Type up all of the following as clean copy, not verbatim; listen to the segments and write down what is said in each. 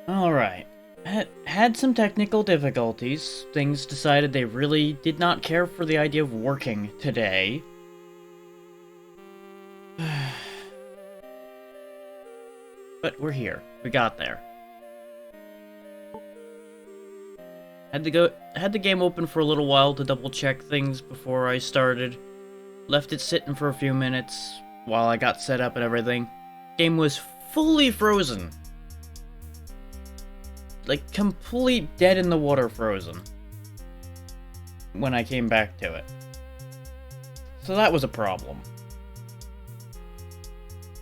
Alright. Had some technical difficulties. Things decided they really did not care for the idea of working today. But we're here. We got there. Had the game open for a little while to double check things before I started. Left it sitting for a few minutes while I got set up and everything. Game was fully frozen. Like, complete dead in the water frozen. When I came back to it. So that was a problem.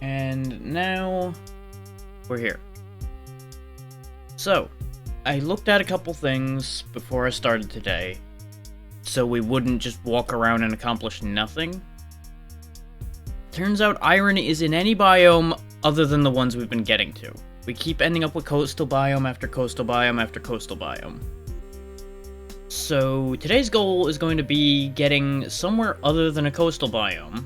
And now we're here. So, I looked at a couple things before I started today, so we wouldn't just walk around and accomplish nothing. Turns out iron is in any biome other than the ones we've been getting to. We keep ending up with coastal biome after coastal biome after coastal biome. So today's goal is going to be getting somewhere other than a coastal biome,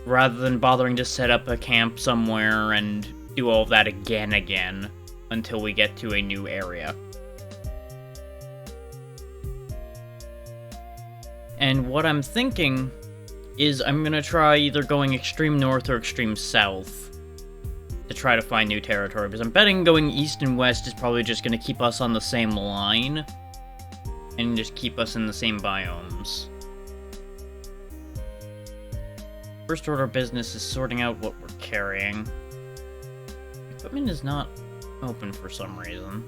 rather than bothering to set up a camp somewhere and do all of that again until we get to a new area. And what I'm thinking is I'm gonna try either going extreme north or extreme south to try to find new territory, because I'm betting going east and west is probably just gonna keep us on the same line and just keep us in the same biomes. First order of business is sorting out what we're carrying. Equipment is not open for some reason.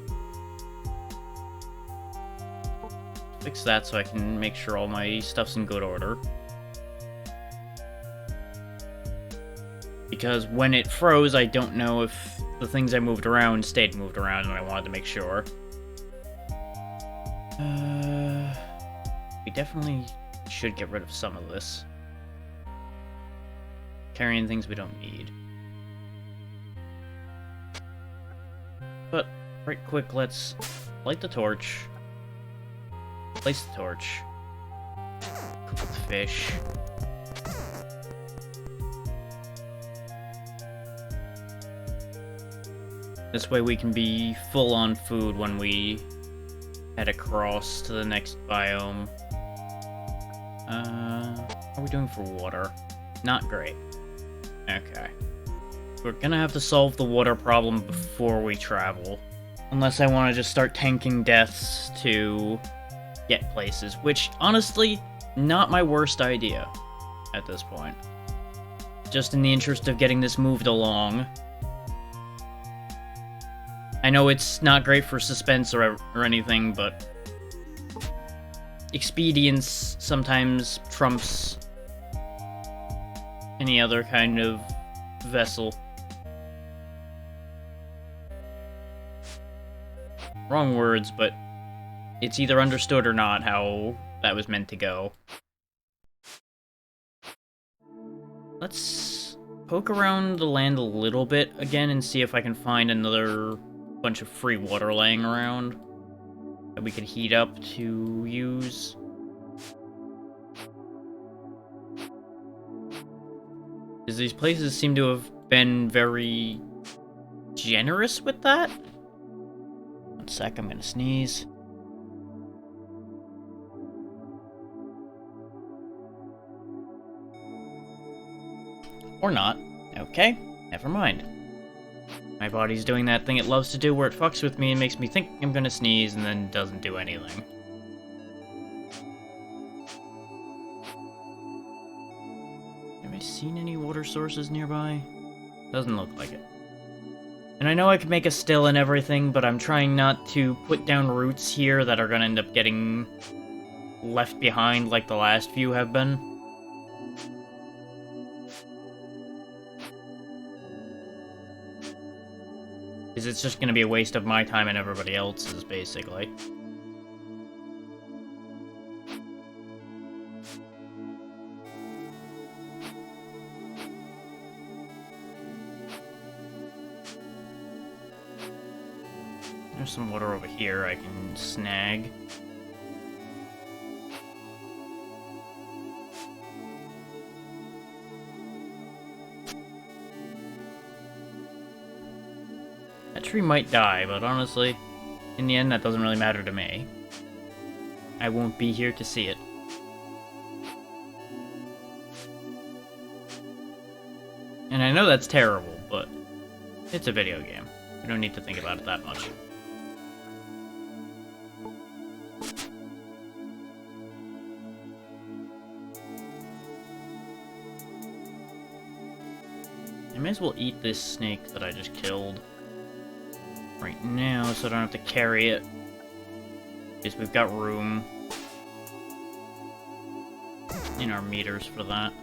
Fix that so I can make sure all my stuff's in good order. Because when it froze, I don't know if the things I moved around stayed moved around, and I wanted to make sure. We definitely should get rid of some of this. Carrying things we don't need. But, right quick, let's light the torch. Place the torch. Cook the fish. This way we can be full on food when we head across to the next biome. How are we doing for water? Not great. Okay. We're gonna have to solve the water problem before we travel. Unless I want to just start tanking deaths to get places, which, honestly, not my worst idea at this point. Just in the interest of getting this moved along. I know it's not great for suspense or anything, but expedience sometimes trumps any other kind of vessel. Wrong words, but it's either understood or not how that was meant to go. Let's poke around the land a little bit again and see if I can find another bunch of free water laying around that we could heat up to use. Because these places seem to have been very generous with that. One sec, I'm gonna sneeze. Or not. Okay, never mind. My body's doing that thing it loves to do where it fucks with me and makes me think I'm gonna sneeze and then doesn't do anything. Have I seen any water sources nearby? Doesn't look like it. And I know I could make a still and everything, but I'm trying not to put down roots here that are gonna end up getting left behind like the last few have been. Because it's just going to be a waste of my time and everybody else's, basically. There's some water over here I can snag. tree might die, but honestly, in the end, that doesn't really matter to me. I won't be here to see it. And I know that's terrible, but it's a video game. We don't need to think about it that much. I may as well eat this snake that I just killed right now so I don't have to carry it. Because we've got room in our meters for that.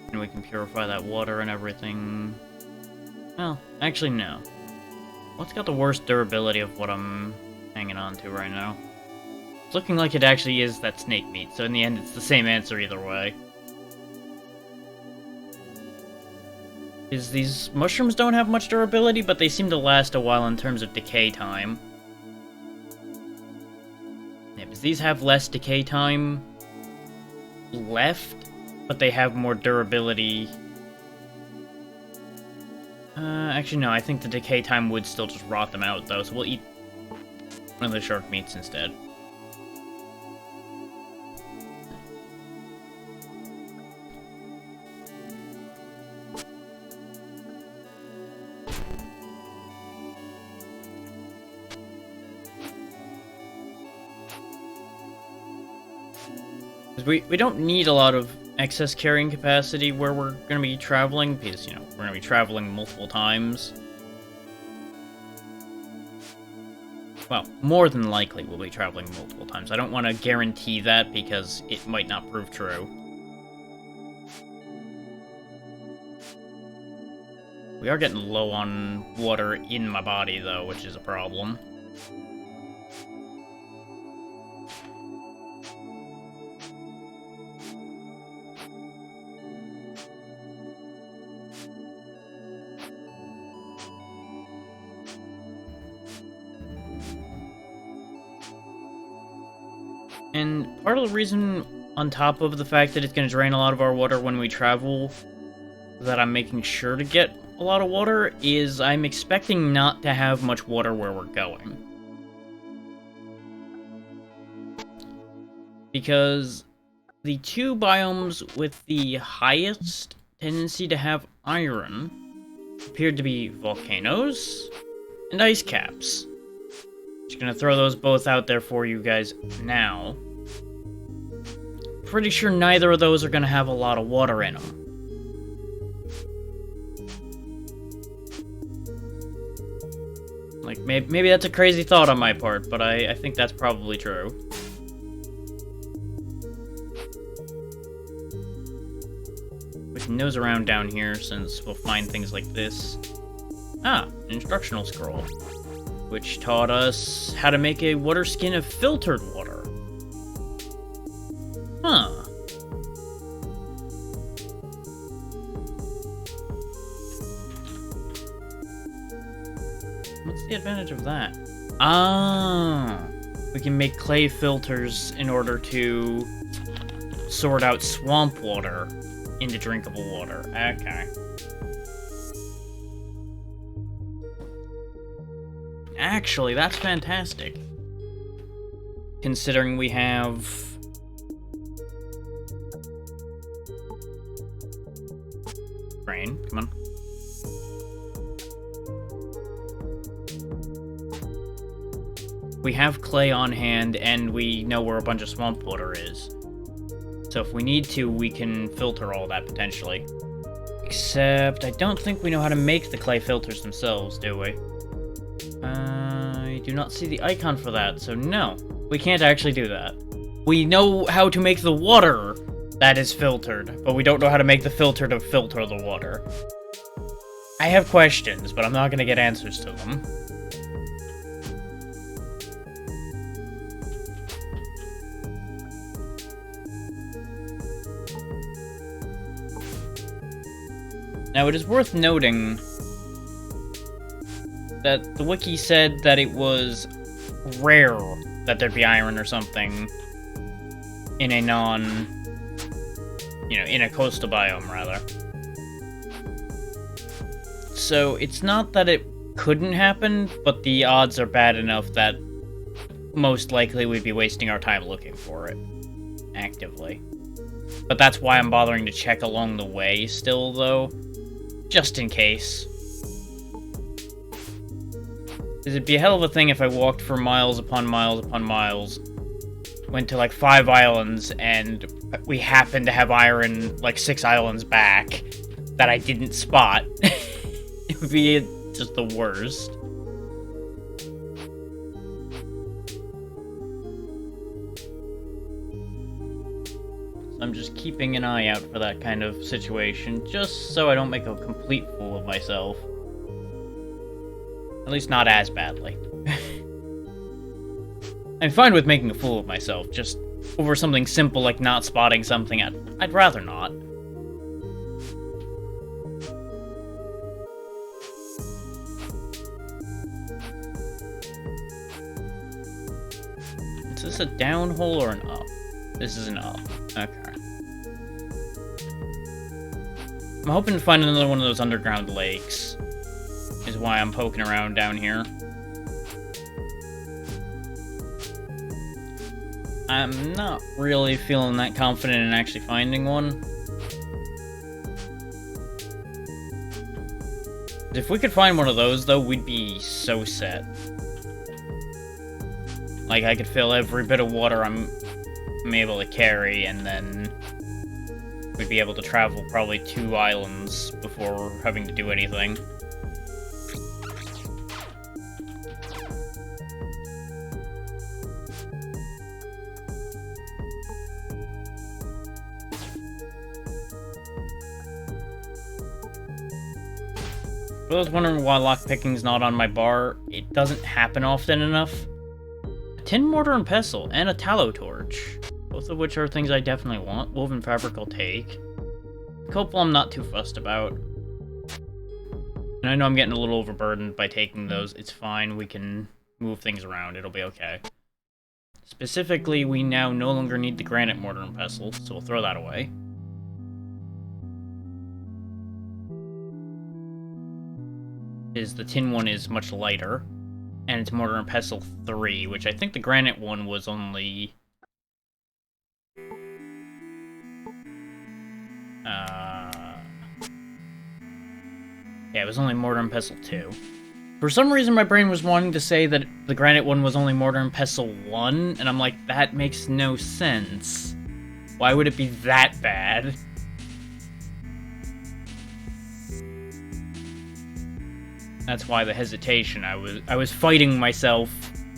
And we can purify that water and everything. Well, actually no. What's got the worst durability of what I'm hanging on to right now? It's looking like it actually is that snake meat, so in the end it's the same answer either way. These mushrooms don't have much durability, but they seem to last a while in terms of decay time. Yeah, because these have less decay time left, but they have more durability. Actually no, I think the decay time would still just rot them out though, so we'll eat one of the shark meats instead. We don't need a lot of excess carrying capacity where we're going to be traveling, because, you know, we're going to be traveling multiple times. Well, more than likely we'll be traveling multiple times. I don't want to guarantee that, because it might not prove true. We are getting low on water in my body, though, which is a problem. And part of the reason, on top of the fact that it's going to drain a lot of our water when we travel, that I'm making sure to get a lot of water, is I'm expecting not to have much water where we're going. Because the two biomes with the highest tendency to have iron appeared to be volcanoes and ice caps. Just gonna throw those both out there for you guys now. Pretty sure neither of those are gonna have a lot of water in them. Like, maybe that's a crazy thought on my part, but I think that's probably true. We can nose around down here, since we'll find things like this. Ah, an instructional scroll, which taught us how to make a water skin of filtered water. Huh. What's the advantage of that? Ah, we can make clay filters in order to sort out swamp water into drinkable water. Okay. Actually, that's fantastic. Considering we have... Rain, come on. We have clay on hand, and we know where a bunch of swamp water is. So if we need to, we can filter all that, potentially. Except, I don't think we know how to make the clay filters themselves, do we? I do not see the icon for that, so no. We can't actually do that. We know how to make the water that is filtered, but we don't know how to make the filter to filter the water. I have questions, but I'm not gonna get answers to them. Now, it is worth noting that the wiki said that it was rare that there'd be iron or something in a in a coastal biome, rather. So, it's not that it couldn't happen, but the odds are bad enough that most likely we'd be wasting our time looking for it actively. But that's why I'm bothering to check along the way still, though, just in case. It'd be a hell of a thing if I walked for miles upon miles upon miles, went to like 5 islands, and we happened to have iron like 6 islands back that I didn't spot. It would be just the worst. I'm just keeping an eye out for that kind of situation, just so I don't make a complete fool of myself. At least not as badly. I'm fine with making a fool of myself, just over something simple like not spotting something I'd rather not. Is this a down hole or an up? This is an up. Okay. I'm hoping to find another one of those underground lakes, is why I'm poking around down here. I'm not really feeling that confident in actually finding one. If we could find one of those, though, we'd be so set. Like, I could fill every bit of water I'm able to carry, and then we'd be able to travel probably 2 islands before having to do anything. For those wondering why lockpicking's not on my bar, it doesn't happen often enough. A tin mortar and pestle, and a tallow torch. Both of which are things I definitely want. Woven fabric I'll take. Copal I'm not too fussed about. And I know I'm getting a little overburdened by taking those. It's fine, we can move things around, it'll be okay. Specifically, we now no longer need the granite mortar and pestle, so we'll throw that away. The tin one is much lighter, and it's mortar and pestle 3, which I think the granite one was only... yeah, it was only mortar and pestle 2. For some reason, my brain was wanting to say that the granite one was only mortar and pestle 1, and I'm like, that makes no sense. Why would it be that bad? That's why the hesitation. I was fighting myself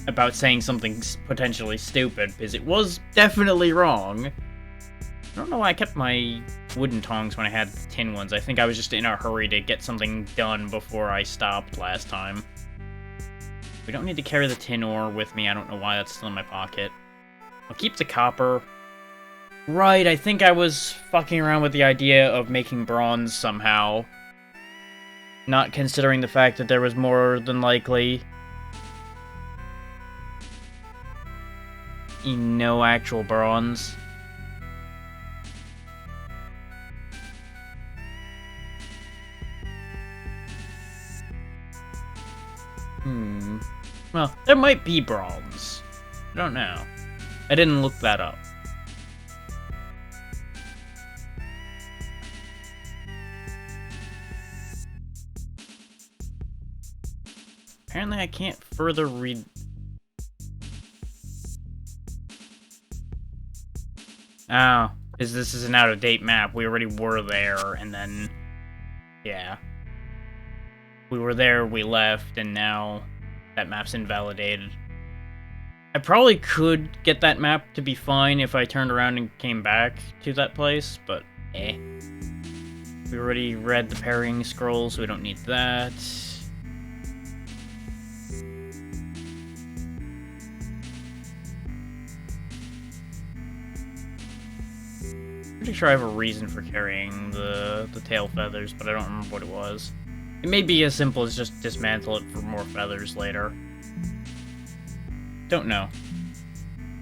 about saying something potentially stupid, because it was definitely wrong. I don't know why I kept my wooden tongs when I had the tin ones. I think I was just in a hurry to get something done before I stopped last time. We don't need to carry the tin ore with me. I don't know why that's still in my pocket. I'll keep the copper. Right, I think I was fucking around with the idea of making bronze somehow. Not considering the fact that there was more than likely no actual bronze. Well, there might be bronze. I don't know. I didn't look that up. Apparently I can't further read... Oh, because this is an out-of-date map. We already were there, and then... yeah. We were there, we left, and now that map's invalidated. I probably could get that map to be fine if I turned around and came back to that place, but eh. We already read the parrying scroll, so we don't need that. Pretty sure I have a reason for carrying the tail feathers, but I don't remember what it was. It may be as simple as just dismantle it for more feathers later. Don't know.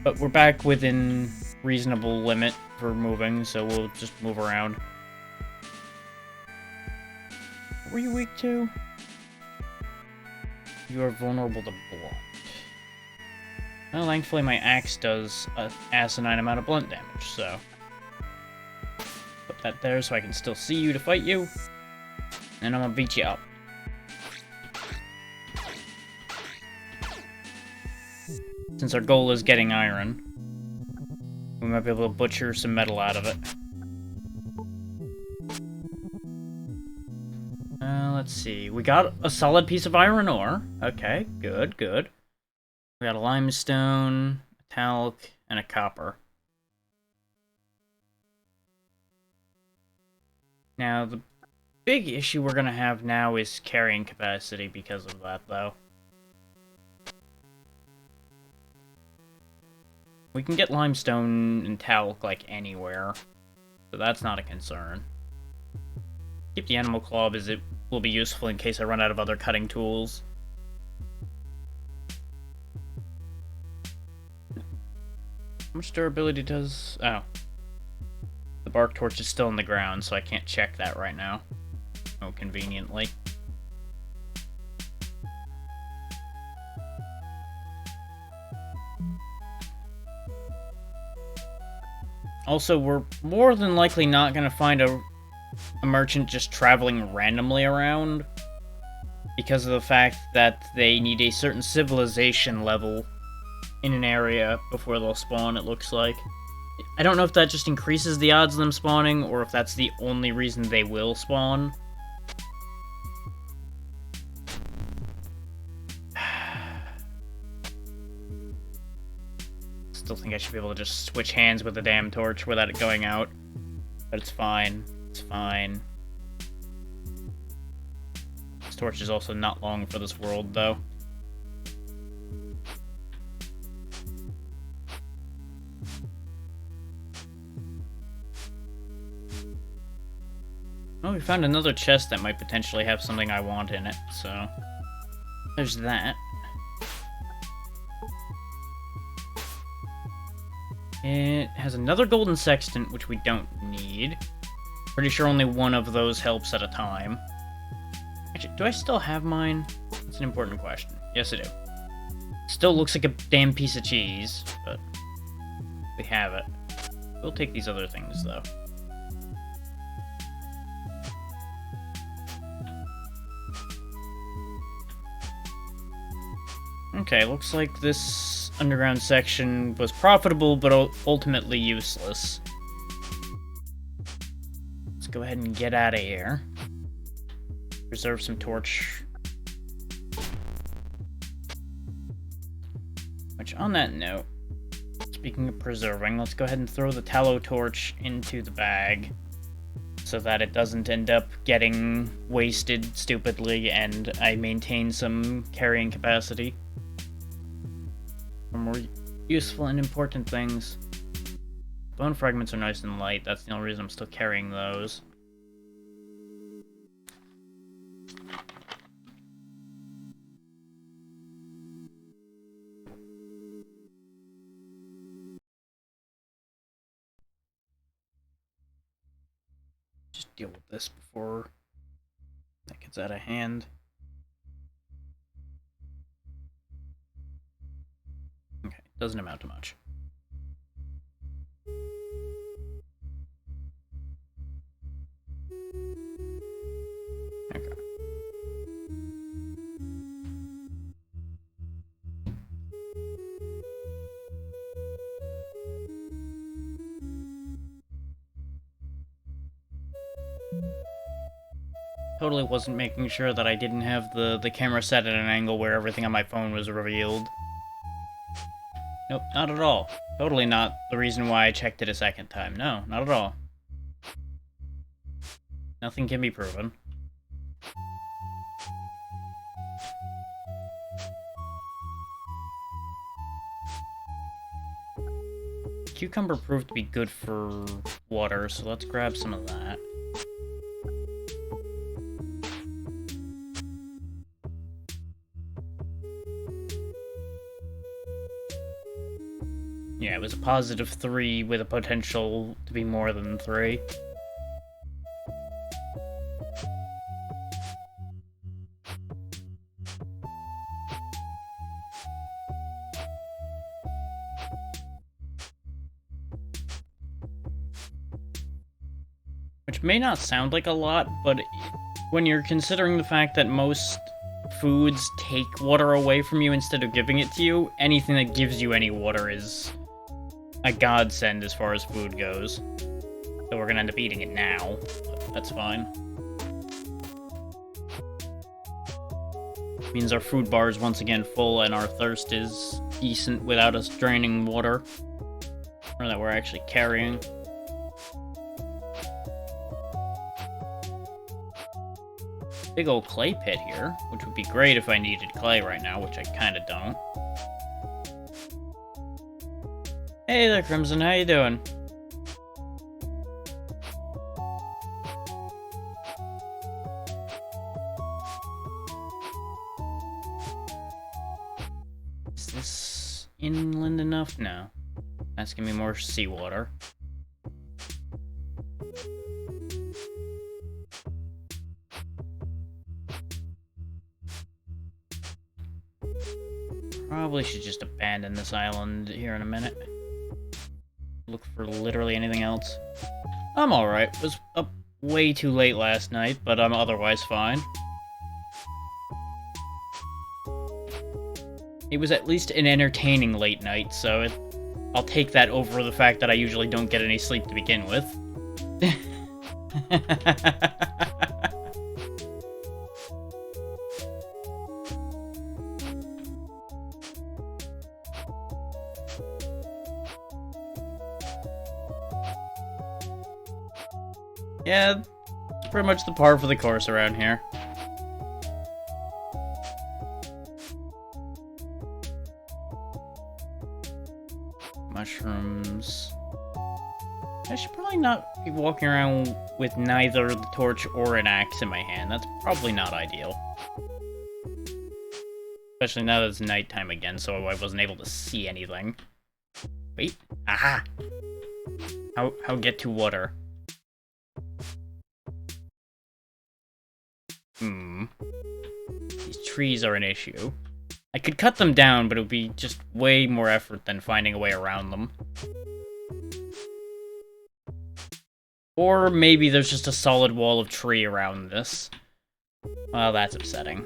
But we're back within reasonable limit for moving, so we'll just move around. What were you weak to? You are vulnerable to blunt. Well, thankfully my axe does an asinine amount of blunt damage, so... Put that there so I can still see you to fight you. And I'm gonna beat you up. Since our goal is getting iron, we might be able to butcher some metal out of it. Let's see. We got a solid piece of iron ore. Okay, good, good. We got a limestone, a talc, and a copper. Now, the big issue we're gonna have now is carrying capacity because of that, though. We can get limestone and talc, like, anywhere, so that's not a concern. Keep the animal club, as it will be useful in case I run out of other cutting tools. How much durability does... Oh. The bark torch is still in the ground, so I can't check that right now. Oh, conveniently. Also, we're more than likely not going to find a merchant just traveling randomly around, because of the fact that they need a certain civilization level in an area before they'll spawn, it looks like. I don't know if that just increases the odds of them spawning, or if that's the only reason they will spawn. Still think I should be able to just switch hands with the damn torch without it going out. But it's fine. It's fine. This torch is also not long for this world, though. Well, we found another chest that might potentially have something I want in it, so... There's that. It has another golden sextant, which we don't need. Pretty sure only one of those helps at a time. Actually, do I still have mine? That's an important question. Yes, I do. Still looks like a damn piece of cheese, but we have it. We'll take these other things, though. Okay, looks like this underground section was profitable, but ultimately useless. Let's go ahead and get out of here. Reserve some torch. Which, on that note, speaking of preserving, let's go ahead and throw the tallow torch into the bag, so that it doesn't end up getting wasted stupidly, and I maintain some carrying capacity. For more useful and important things. Bone fragments are nice and light, that's the only reason I'm still carrying those. Just deal with this before that gets out of hand. Okay, doesn't amount to much. Okay. Totally wasn't making sure that I didn't have the camera set at an angle where everything on my phone was revealed. Nope, not at all. Totally not the reason why I checked it a second time. No, not at all. Nothing can be proven. Cucumber proved to be good for water, so let's grab some of that. Yeah, it was a +3 with a potential to be more than 3. which may not sound like a lot, but when you're considering the fact that most foods take water away from you instead of giving it to you, anything that gives you any water is a godsend as far as food goes. So we're gonna end up eating it now, but that's fine. Means our food bar is once again full and our thirst is decent without us draining water. Or that we're actually carrying. Big old clay pit here, which would be great if I needed clay right now, which I kinda don't. Hey there, Crimson, how you doing? Is this inland enough? No. That's gonna be more seawater. Probably should just abandon this island here in a minute. Look for literally anything else. I'm alright. Was up way too late last night, but I'm otherwise fine. It was at least an entertaining late night, so I'll take that over the fact that I usually don't get any sleep to begin with. Yeah, it's pretty much the par for the course around here. Mushrooms. I should probably not be walking around with neither the torch or an axe in my hand. That's probably not ideal. Especially now that it's nighttime again, so I wasn't able to see anything. Wait. Aha! How get to water? These trees are an issue. I could cut them down, but it would be just way more effort than finding a way around them. Or maybe there's just a solid wall of tree around this. Well, that's upsetting.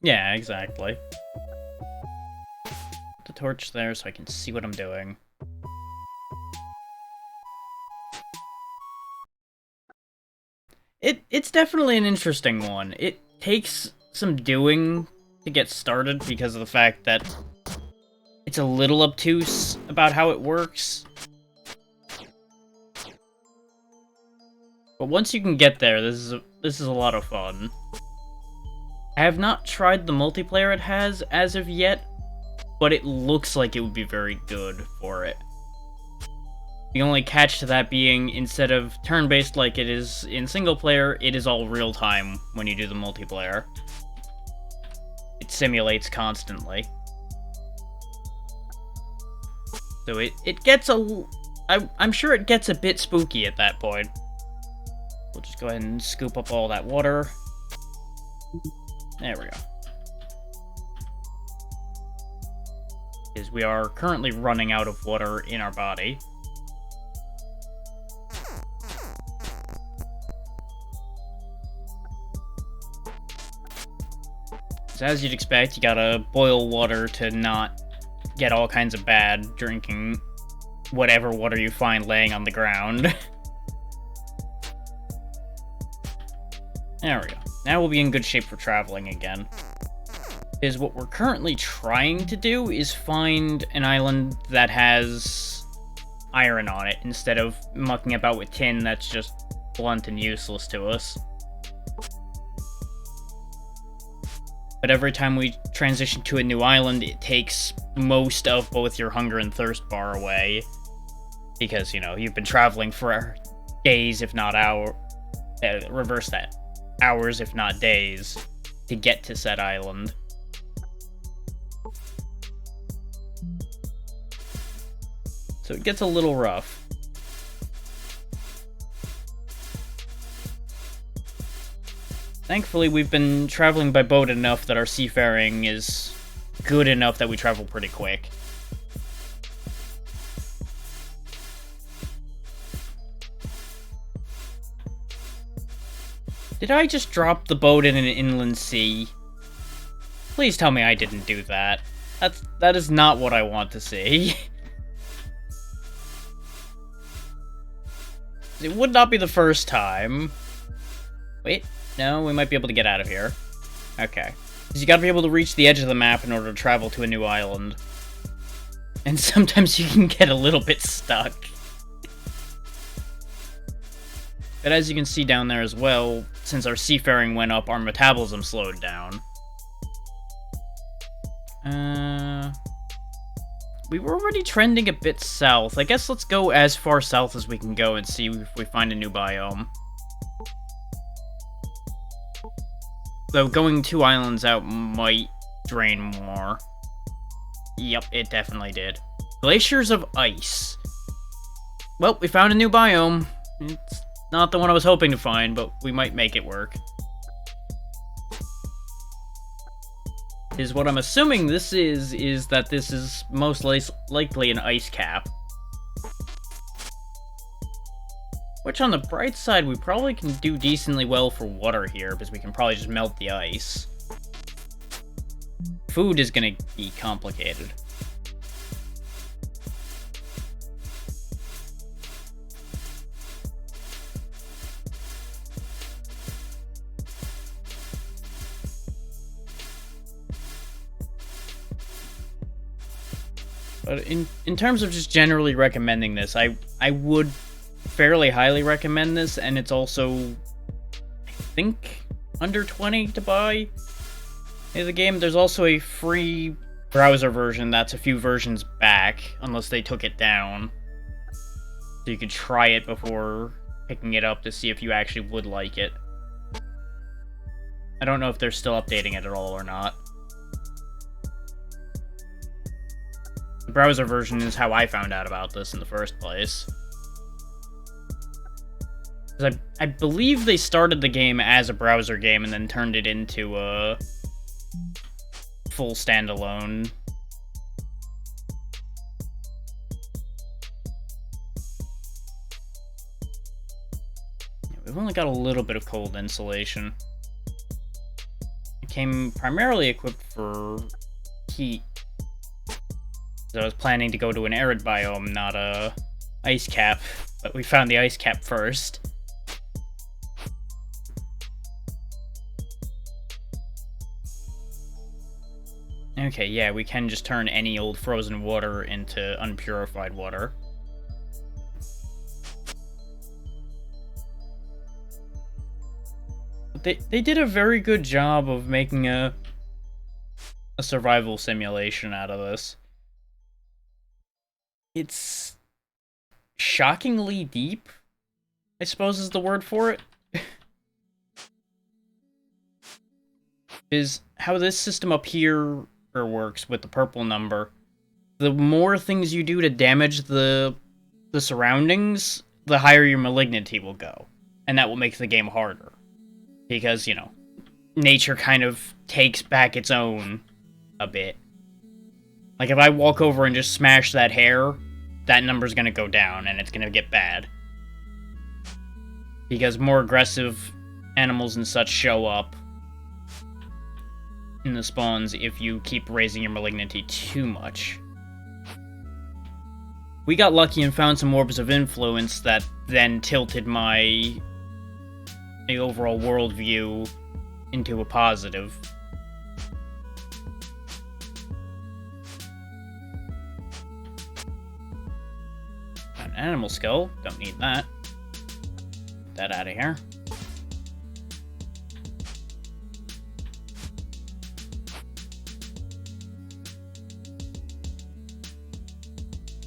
Yeah, exactly. Put the torch there so I can see what I'm doing. It's definitely an interesting one. It takes some doing to get started because of the fact that it's a little obtuse about how it works. But once you can get there, this is a lot of fun. I have not tried the multiplayer it has as of yet, but it looks like it would be very good for it. The only catch to that being, instead of turn-based like it is in single-player, it is all real-time when you do the multiplayer. It simulates constantly. So it gets I'm sure it gets a bit spooky at that point. We'll just go ahead and scoop up all that water. There we go. Because we are currently running out of water in our body. So as you'd expect, you gotta boil water to not get all kinds of bad drinking whatever water you find laying on the ground. There we go. Now we'll be in good shape for traveling again. Because what we're currently trying to do is find an island that has iron on it, instead of mucking about with tin that's just blunt and useless to us. But every time we transition to a new island, it takes most of both your hunger and thirst bar away. Because, you know, you've been traveling for days, if not hours. Reverse that. Hours, if not days, to get to said island. So it gets a little rough. Thankfully, we've been traveling by boat enough that our seafaring is good enough that we travel pretty quick. Did I just drop the boat in an inland sea? Please tell me I didn't do that. That is not what I want to see. It would not be the first time. Wait, no, we might be able to get out of here. Okay. Because you gotta be able to reach the edge of the map in order to travel to a new island. And sometimes you can get a little bit stuck. But as you can see down there as well, since our seafaring went up, our metabolism slowed down. We were already trending a bit south. I guess let's go as far south as we can go and see if we find a new biome. Though going 2 islands out might drain more. Yep, it definitely did. Glaciers of ice. Well, we found a new biome. It's not the one I was hoping to find, but we might make it work. Is what I'm assuming this is that this is most likely an ice cap. Which, on the bright side, we probably can do decently well for water here, because we can probably just melt the ice. Food is gonna be complicated. But in terms of just generally recommending this, I would fairly highly recommend this, and it's also, I think, under 20 to buy in the game. There's also a free browser version that's a few versions back, unless they took it down. So you could try it before picking it up to see if you actually would like it. I don't know if they're still updating it at all or not. The browser version is how I found out about this in the first place. I believe they started the game as a browser game and then turned it into a full standalone. We've only got a little bit of cold insulation. It came primarily equipped for heat. So I was planning to go to an arid biome, not a ice cap, but we found the ice cap first. Okay, yeah, we can just turn any old frozen water into unpurified water. But they did a very good job of making a survival simulation out of this. It's shockingly deep, I suppose is the word for it. Is how this system up here works with the purple number. The more things you do to damage the surroundings, the higher your malignity will go. And that will make the game harder. Because, you know, nature kind of takes back its own a bit. Like, if I walk over and just smash that hair, that number's gonna go down, and it's gonna get bad. Because more aggressive animals and such show up in the spawns if you keep raising your malignity too much. We got lucky and found some orbs of influence that then tilted my overall worldview into a positive. An animal skull, don't need that. Get that out of here.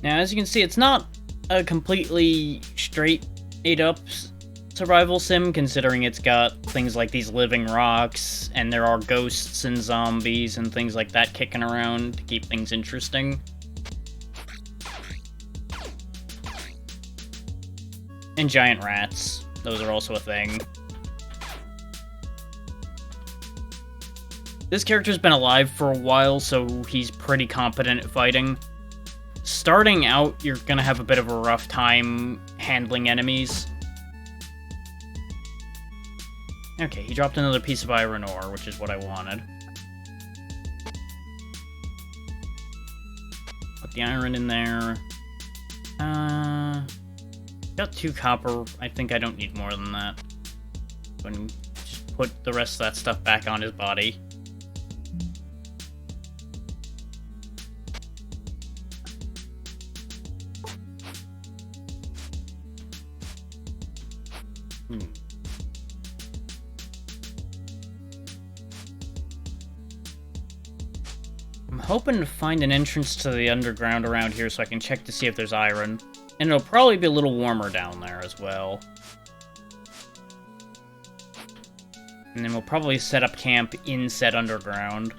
Now, as you can see, it's not a completely straight up survival sim, considering it's got things like these living rocks, and there are ghosts and zombies and things like that kicking around to keep things interesting. And giant rats. Those are also a thing. This character's been alive for a while, so he's pretty competent at fighting. Starting out, you're gonna have a bit of a rough time handling enemies. Okay, he dropped another piece of iron ore, which is what I wanted. Put the iron in there. Got 2 copper. I think I don't need more than that. Just put the rest of that stuff back on his body. I'm hoping to find an entrance to the underground around here so I can check to see if there's iron. And it'll probably be a little warmer down there as well. And then we'll probably set up camp in said underground.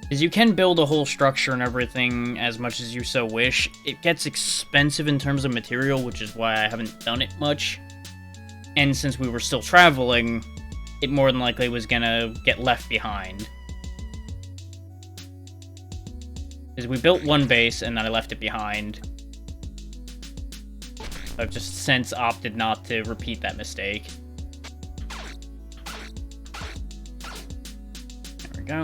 Because you can build a whole structure and everything as much as you so wish. It gets expensive in terms of material, which is why I haven't done it much. And since we were still traveling, it more than likely was gonna get left behind. Because we built one base and then I left it behind. I've just since opted not to repeat that mistake. There we go.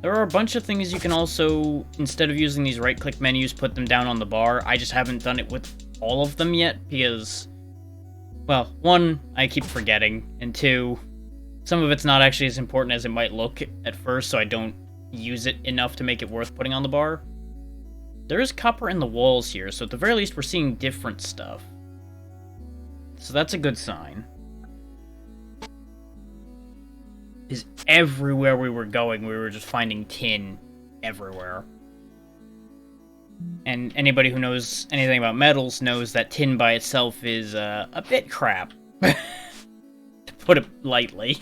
There are a bunch of things you can also, instead of using these right-click menus, put them down on the bar. I just haven't done it with all of them yet, because, well, 1, I keep forgetting, and 2, some of it's not actually as important as it might look at first, so I don't use it enough to make it worth putting on the bar. There is copper in the walls here, so at the very least we're seeing different stuff. So that's a good sign. Is everywhere we were going, we were just finding tin everywhere. And anybody who knows anything about metals knows that tin by itself is a bit crap. To put it lightly.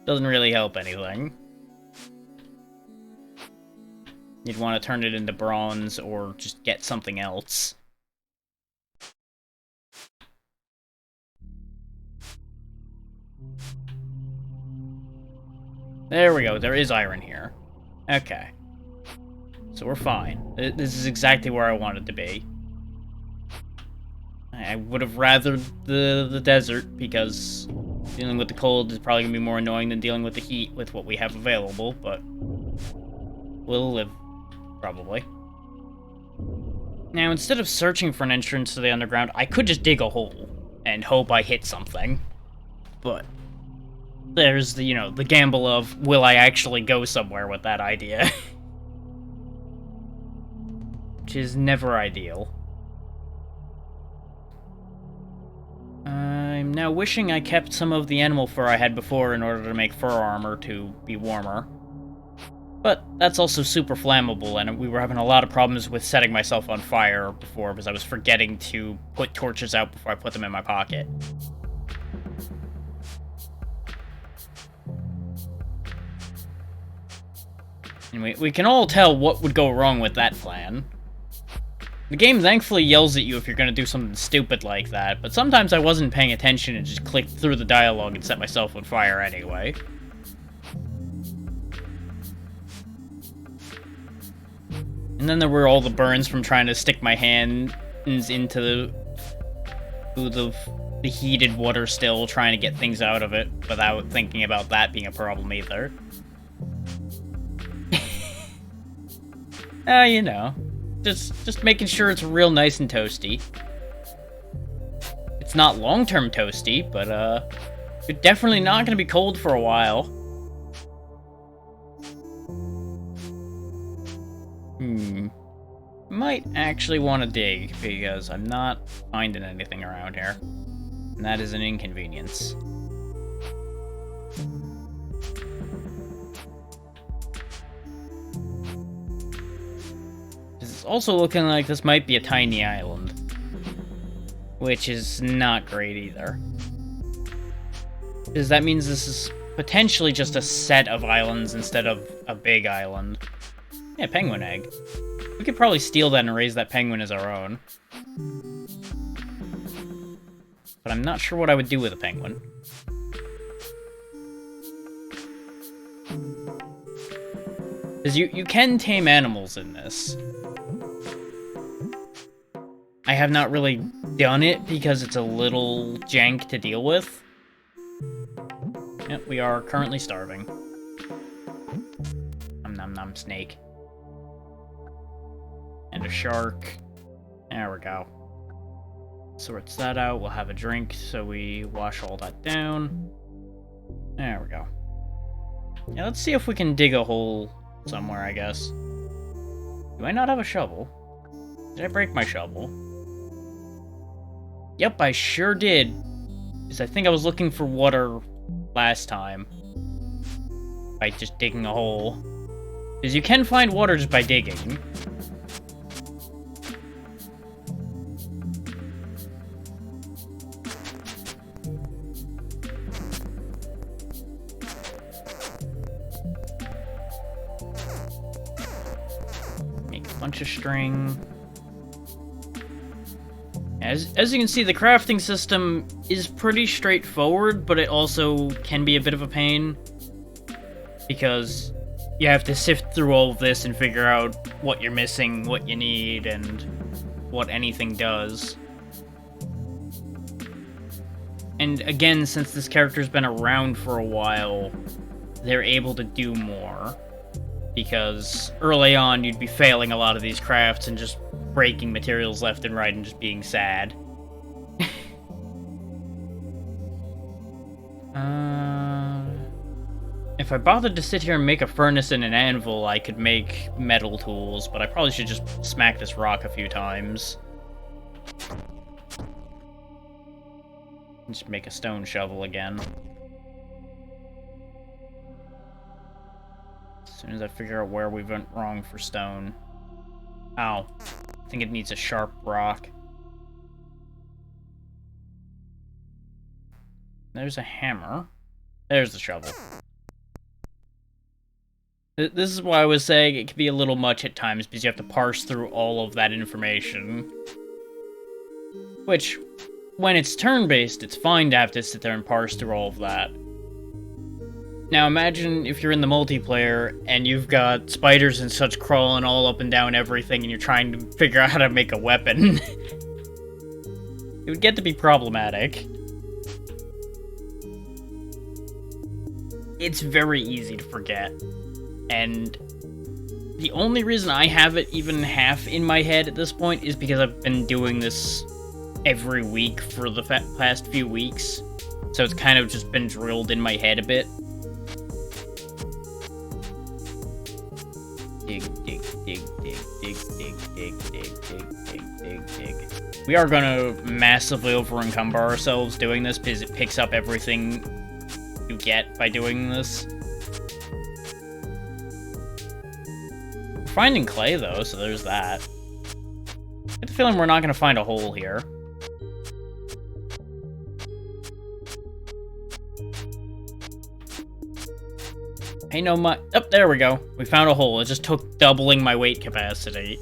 Doesn't really help anything. You'd want to turn it into bronze or just get something else. There we go, there is iron here. Okay. So we're fine. This is exactly where I wanted to be. I would have rathered the desert, because dealing with the cold is probably going to be more annoying than dealing with the heat with what we have available, but we'll live, probably. Now, instead of searching for an entrance to the underground, I could just dig a hole and hope I hit something. But there's the, the gamble of, will I actually go somewhere with that idea? Which is never ideal. I'm now wishing I kept some of the animal fur I had before in order to make fur armor to be warmer. But that's also super flammable, and we were having a lot of problems with setting myself on fire before, because I was forgetting to put torches out before I put them in my pocket. And we can all tell what would go wrong with that plan. The game thankfully yells at you if you're gonna do something stupid like that, but sometimes I wasn't paying attention and just clicked through the dialogue and set myself on fire anyway. And then there were all the burns from trying to stick my hands into the heated water still, trying to get things out of it without thinking about that being a problem either. Just making sure it's real nice and toasty. It's not long-term toasty, but you're definitely not gonna be cold for a while. Might actually want to dig, because I'm not finding anything around here. And that is an inconvenience. It's also looking like this might be a tiny island. Which is not great either. Because that means this is potentially just a set of islands instead of a big island. Yeah, penguin egg. We could probably steal that and raise that penguin as our own. But I'm not sure what I would do with a penguin. Because you can tame animals in this. I have not really done it because it's a little jank to deal with. Yep, we are currently starving. Nom nom snake. And a shark. There we go. Sorts that out, we'll have a drink, so we wash all that down. There we go. Yeah, let's see if we can dig a hole somewhere, I guess. Do I not have a shovel? Did I break my shovel? Yep, I sure did. Because I think I was looking for water last time. By just digging a hole. Because you can find water just by digging. Make a bunch of string. As you can see, the crafting system is pretty straightforward, but it also can be a bit of a pain. Because you have to sift through all of this and figure out what you're missing, what you need, and what anything does. And again, since this character's been around for a while, they're able to do more. Because early on, you'd be failing a lot of these crafts and just breaking materials left and right and just being sad. If I bothered to sit here and make a furnace and an anvil, I could make metal tools, but I probably should just smack this rock a few times. Just make a stone shovel again. As soon as I figure out where we went wrong for stone. Ow. I think it needs a sharp rock. There's a hammer. There's the shovel. This is why I was saying it can be a little much at times, because you have to parse through all of that information. Which, when it's turn-based, it's fine to have to sit there and parse through all of that. Now imagine if you're in the multiplayer, and you've got spiders and such crawling all up and down everything, and you're trying to figure out how to make a weapon. It would get to be problematic. It's very easy to forget. And the only reason I have it even half in my head at this point is because I've been doing this every week for the past few weeks. So it's kind of just been drilled in my head a bit. Dig, dig, dig, dig, dig, dig, dig, dig, dig, dig, dig, dig. We are gonna massively over-encumber ourselves doing this because it picks up everything you get by doing this. We're finding clay, though, so there's that. I get the feeling we're not going to find a hole here. Hey, no oh, there we go. We found a hole. It just took doubling my weight capacity.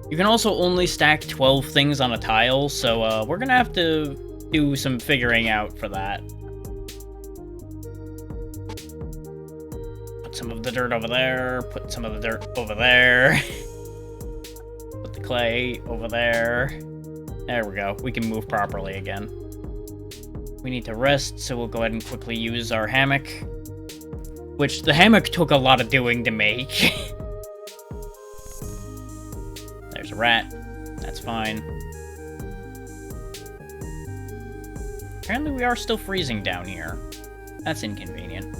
You can also only stack 12 things on a tile, so we're going to have to do some figuring out for that. Some of the dirt over there, put some of the dirt over there. Put the clay over there. There we go. We can move properly again. We need to rest, so we'll go ahead and quickly use our hammock. Which, the hammock took a lot of doing to make. There's a rat. That's fine. Apparently we are still freezing down here. That's inconvenient.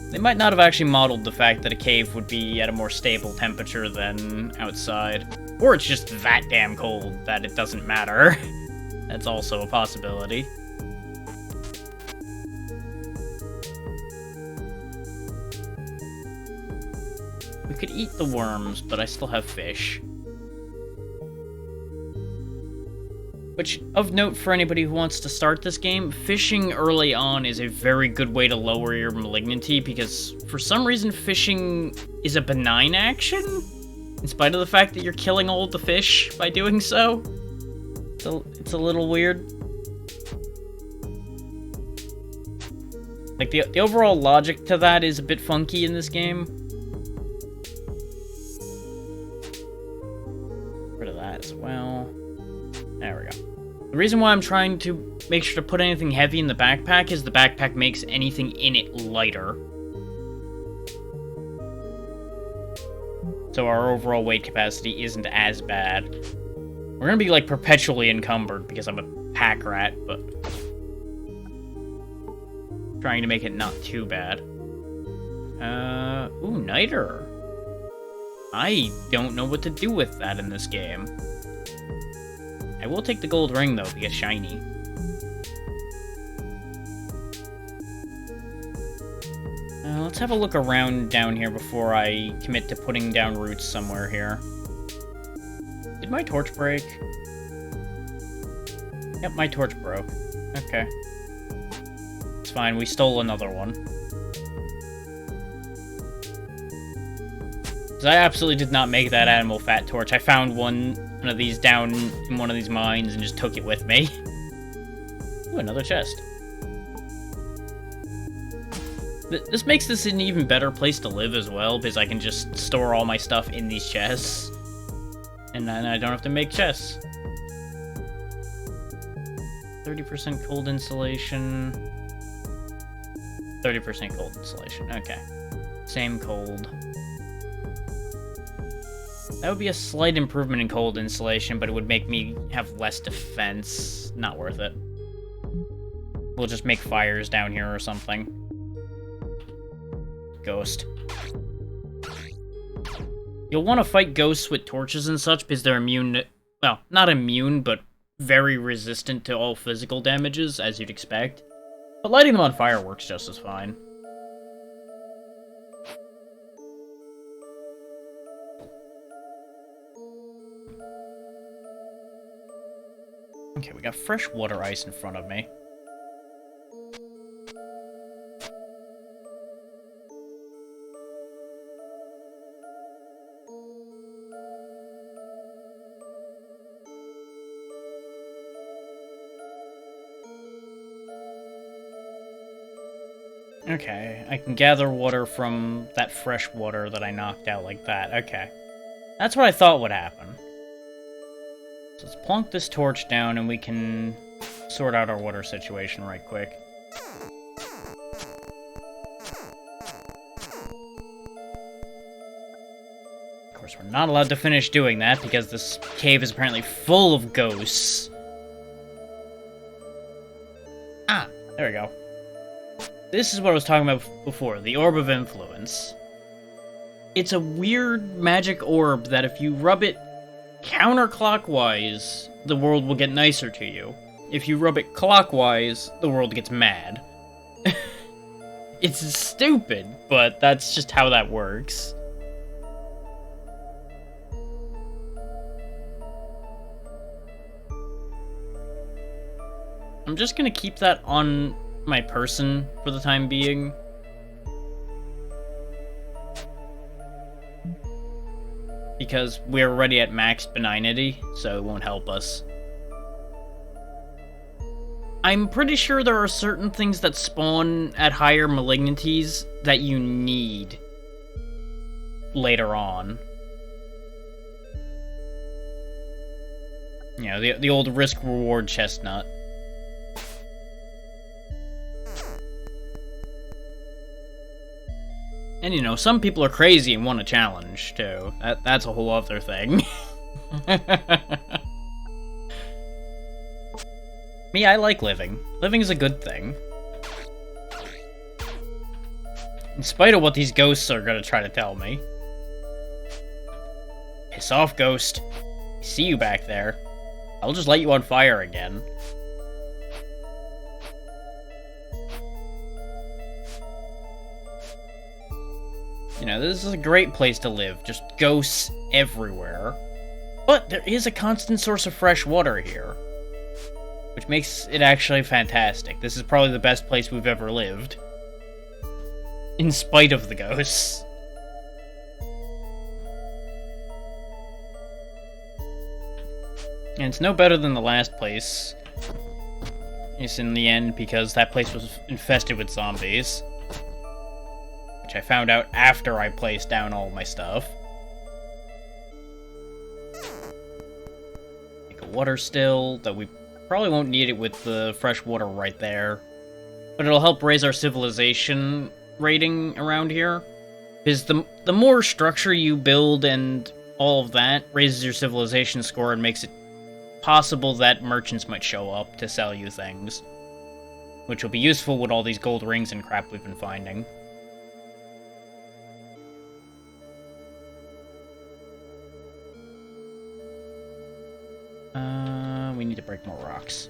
They might not have actually modeled the fact that a cave would be at a more stable temperature than outside. Or it's just that damn cold that it doesn't matter. That's also a possibility. We could eat the worms, but I still have fish. Which, of note for anybody who wants to start this game, fishing early on is a very good way to lower your malignity, because for some reason fishing is a benign action, in spite of the fact that you're killing all the fish by doing so. It's a little weird. Like, the overall logic to that is a bit funky in this game. Rid of that as well. There we go. The reason why I'm trying to make sure to put anything heavy in the backpack is the backpack makes anything in it lighter. So our overall weight capacity isn't as bad. We're gonna be, like, perpetually encumbered because I'm a pack rat, but... trying to make it not too bad. Ooh, Niter. I don't know what to do with that in this game. I will take the gold ring, though, because shiny. Let's have a look around down here before I commit to putting down roots somewhere here. Did my torch break? Yep, my torch broke. Okay. It's fine, we stole another one. Because I absolutely did not make that animal fat torch. I found one of these down in one of these mines and just took it with me. Ooh, another chest. This makes this an even better place to live as well, because I can just store all my stuff in these chests. And then I don't have to make chests. 30% cold insulation. 30% cold insulation, okay. Same cold. That would be a slight improvement in cold insulation, but it would make me have less defense. Not worth it. We'll just make fires down here or something. Ghost. You'll want to fight ghosts with torches and such, because they're immune to, well, not immune, but very resistant to all physical damages, as you'd expect. But lighting them on fire works just as fine. Okay, we got fresh water ice in front of me. Okay, I can gather water from that fresh water that I knocked out like that. Okay. That's what I thought would happen. So let's plonk this torch down and we can sort out our water situation right quick. Of course, we're not allowed to finish doing that because this cave is apparently full of ghosts. Ah, there we go. This is what I was talking about before, the Orb of Influence. It's a weird magic orb that if you rub it counterclockwise, the world will get nicer to you. If you rub it clockwise, the world gets mad. It's stupid, but that's just how that works. I'm just gonna keep that on my person for the time being. Because we're already at max benignity, so it won't help us. I'm pretty sure there are certain things that spawn at higher malignancies that you need later on. You know, the old risk-reward chestnut. And, you know, some people are crazy and want a challenge, too. That's a whole other thing. Me, I like living. Living is a good thing. In spite of what these ghosts are gonna try to tell me. Piss off, ghost. I see you back there. I'll just light you on fire again. You know, this is a great place to live. Just ghosts everywhere. But there is a constant source of fresh water here. Which makes it actually fantastic. This is probably the best place we've ever lived. In spite of the ghosts. And it's no better than the last place. is in the end because that place was infested with zombies. Which I found out after I placed down all my stuff. Make a water still, though we probably won't need it with the fresh water right there. But it'll help raise our civilization rating around here. Because the more structure you build and all of that raises your civilization score and makes it possible that merchants might show up to sell you things. Which will be useful with all these gold rings and crap we've been finding. We need to break more rocks.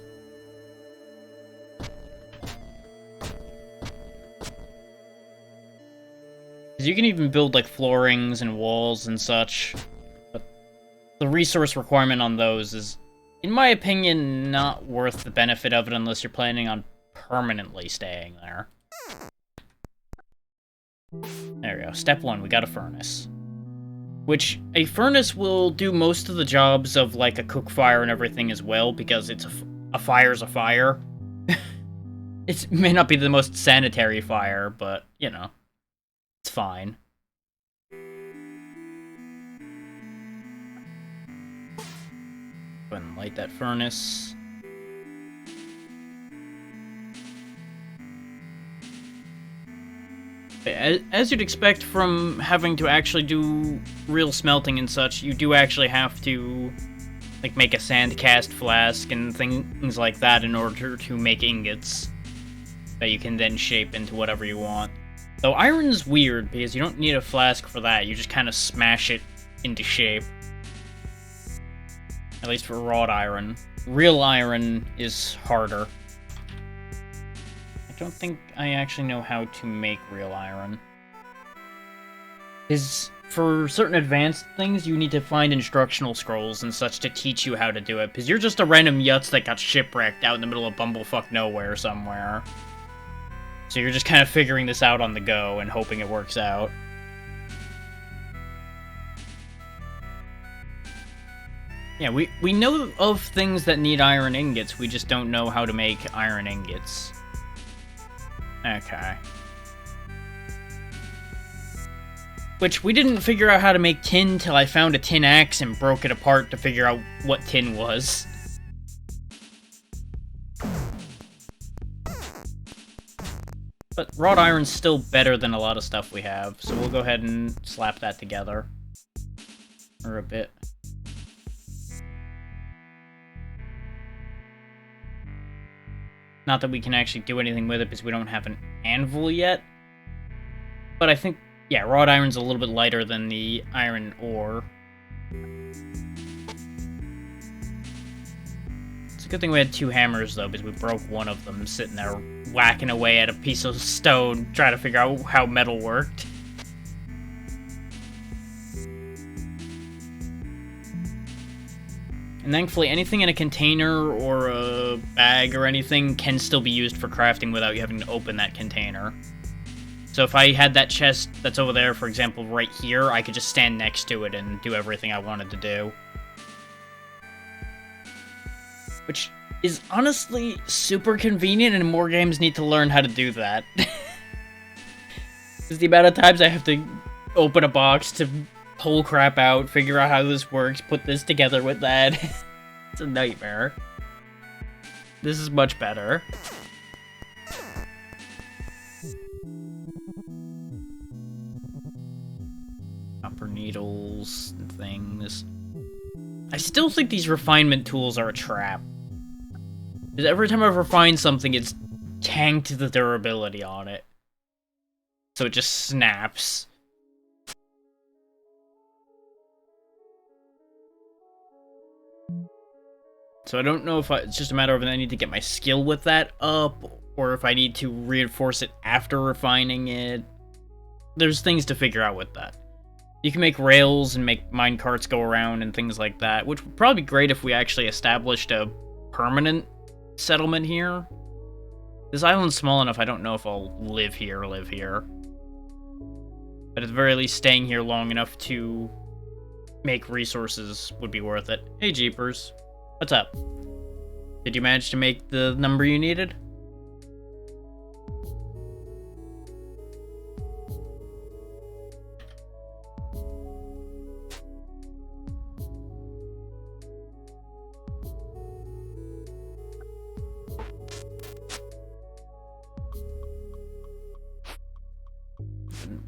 Because you can even build, like, floorings and walls and such. But the resource requirement on those is, in my opinion, not worth the benefit of it unless you're planning on permanently staying there. There we go. Step 1, we got a furnace. Which, a furnace will do most of the jobs of, like, a cook fire and everything as well, because it's a fire's a fire. It may not be the most sanitary fire, but, you know, it's fine. Go ahead and light that furnace. As you'd expect from having to actually do real smelting and such, you do actually have to, like, make a sand cast flask and things like that in order to make ingots that you can then shape into whatever you want. Though iron's weird, because you don't need a flask for that, you just kind of smash it into shape. At least for wrought iron. Real iron is harder. I don't think I actually know how to make real iron. For certain advanced things, you need to find instructional scrolls and such to teach you how to do it, because you're just a random yutz that got shipwrecked out in the middle of bumblefuck nowhere somewhere. So you're just kind of figuring this out on the go and hoping it works out. Yeah, we know of things that need iron ingots, we just don't know how to make iron ingots. Okay. Which, we didn't figure out how to make tin till I found a tin axe and broke it apart to figure out what tin was. But wrought iron's still better than a lot of stuff we have, so we'll go ahead and slap that together. Or a bit. Not that we can actually do anything with it because we don't have an anvil yet. But I think, yeah, wrought iron's a little bit lighter than the iron ore. It's a good thing we had 2 hammers, though, because we broke one of them sitting there whacking away at a piece of stone, trying to figure out how metal worked. And thankfully, anything in a container or a bag or anything can still be used for crafting without you having to open that container. So if I had that chest that's over there, for example, right here, I could just stand next to it and do everything I wanted to do. Which is honestly super convenient, and more games need to learn how to do that. Because the amount of times I have to open a box to pull crap out, figure out how this works, put this together with that. It's a nightmare. This is much better. Copper needles and things. I still think these refinement tools are a trap. Because every time I refine something, it's tanked the durability on it. So it just snaps. So I don't know if it's just a matter of I need to get my skill with that up, or if I need to reinforce it after refining it. There's things to figure out with that. You can make rails and make mine carts go around and things like that, which would probably be great if we actually established a permanent settlement here. This island's small enough, I don't know if I'll live here. But at the very least, staying here long enough to make resources would be worth it. Hey, Jeepers. What's up? Did you manage to make the number you needed?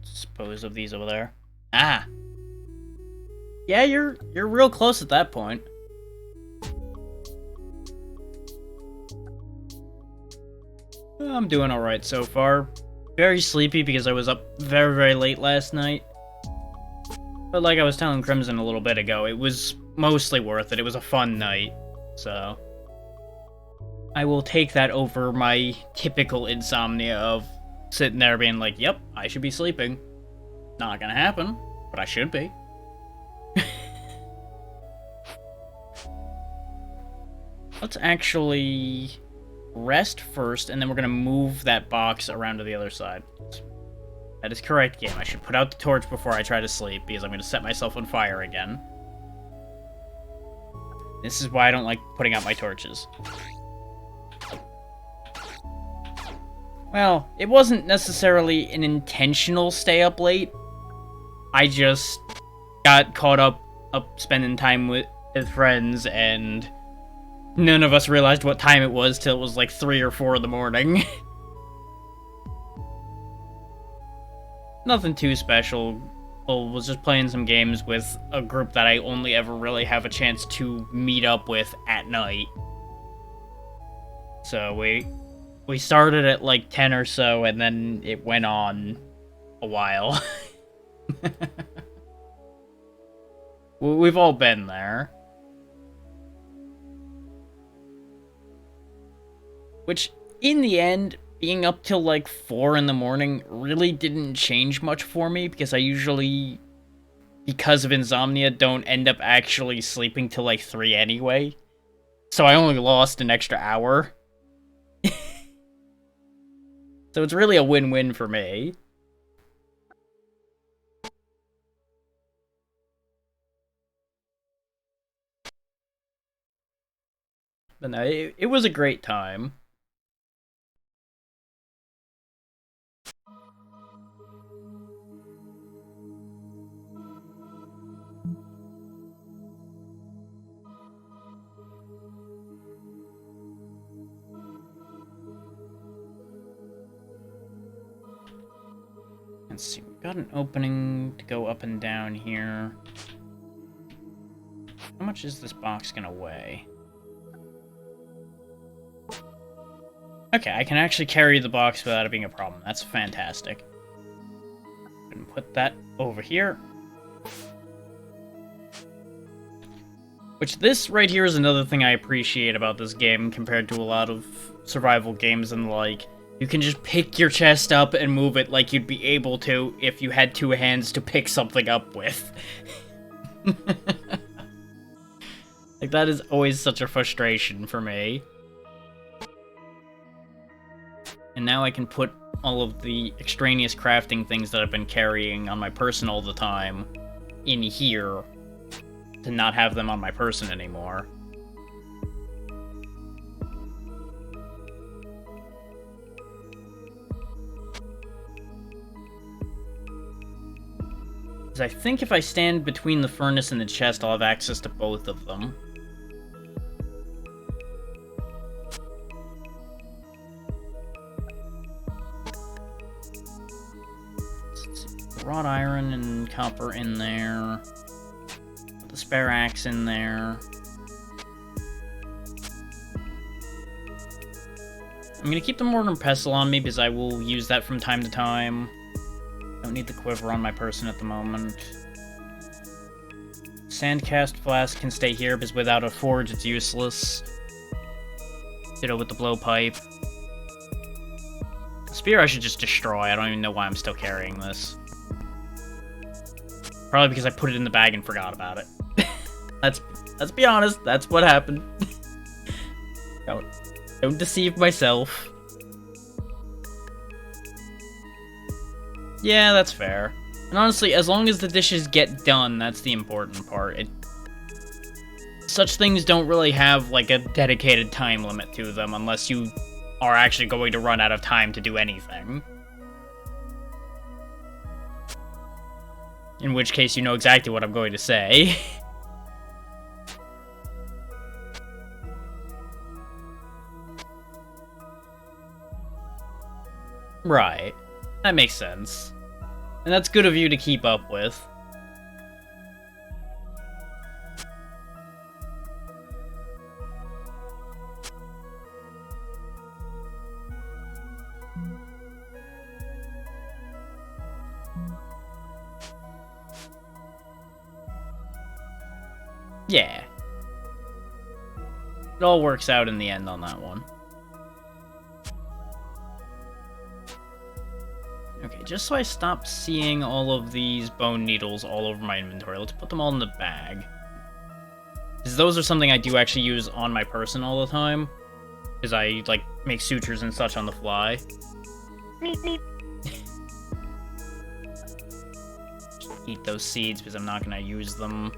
Dispose of these over there. Ah. Yeah, you're real close at that point. I'm doing alright so far. Very sleepy because I was up very, very late last night. But like I was telling Crimson a little bit ago, it was mostly worth it. It was a fun night, so... I will take that over my typical insomnia of sitting there being like, yep, I should be sleeping. Not gonna happen, but I should be. Let's actually rest first, and then we're gonna move that box around to the other side. That is correct, game. I should put out the torch before I try to sleep, because I'm gonna set myself on fire again. This is why I don't like putting out my torches. Well, it wasn't necessarily an intentional stay up late. I just got caught up spending time with friends, and none of us realized what time it was till it was like 3 or 4 in the morning. Nothing too special. Well, was just playing some games with a group that I only ever really have a chance to meet up with at night. So we started at like 10 or so, and then it went on a while. We've all been there. Which, in the end, being up till like 4 in the morning really didn't change much for me, because I usually, because of insomnia, don't end up actually sleeping till like 3 anyway. So I only lost an extra hour. So it's really a win-win for me. But no, it was a great time. Let's see, we've got an opening to go up and down here. How much is this box gonna weigh? Okay, I can actually carry the box without it being a problem. That's fantastic. And put that over here. Which, this right here is another thing I appreciate about this game compared to a lot of survival games and the like. You can just pick your chest up and move it like you'd be able to if you had 2 hands to pick something up with. Like, that is always such a frustration for me. And now I can put all of the extraneous crafting things that I've been carrying on my person all the time in here to not have them on my person anymore. I think if I stand between the furnace and the chest, I'll have access to both of them. Wrought iron and copper in there. Put the spare axe in there. I'm gonna keep the mortar and pestle on me because I will use that from time to time. Don't need the quiver on my person at the moment. Sandcast flask can stay here because without a forge it's useless. Ditto with the blowpipe. The spear I should just destroy. I don't even know why I'm still carrying this. Probably because I put it in the bag and forgot about it. Let's be honest, that's what happened. Don't deceive myself. Yeah, that's fair. And honestly, as long as the dishes get done, that's the important part. such things don't really have, like, a dedicated time limit to them unless you are actually going to run out of time to do anything. In which case, you know exactly what I'm going to say. Right. That makes sense. And that's good of you to keep up with. Yeah. It all works out in the end on that one. Okay, just so I stop seeing all of these bone needles all over my inventory, let's put them all in the bag. Because those are something I do actually use on my person all the time. Because I, like, make sutures and such on the fly. Eat those seeds because I'm not going to use them.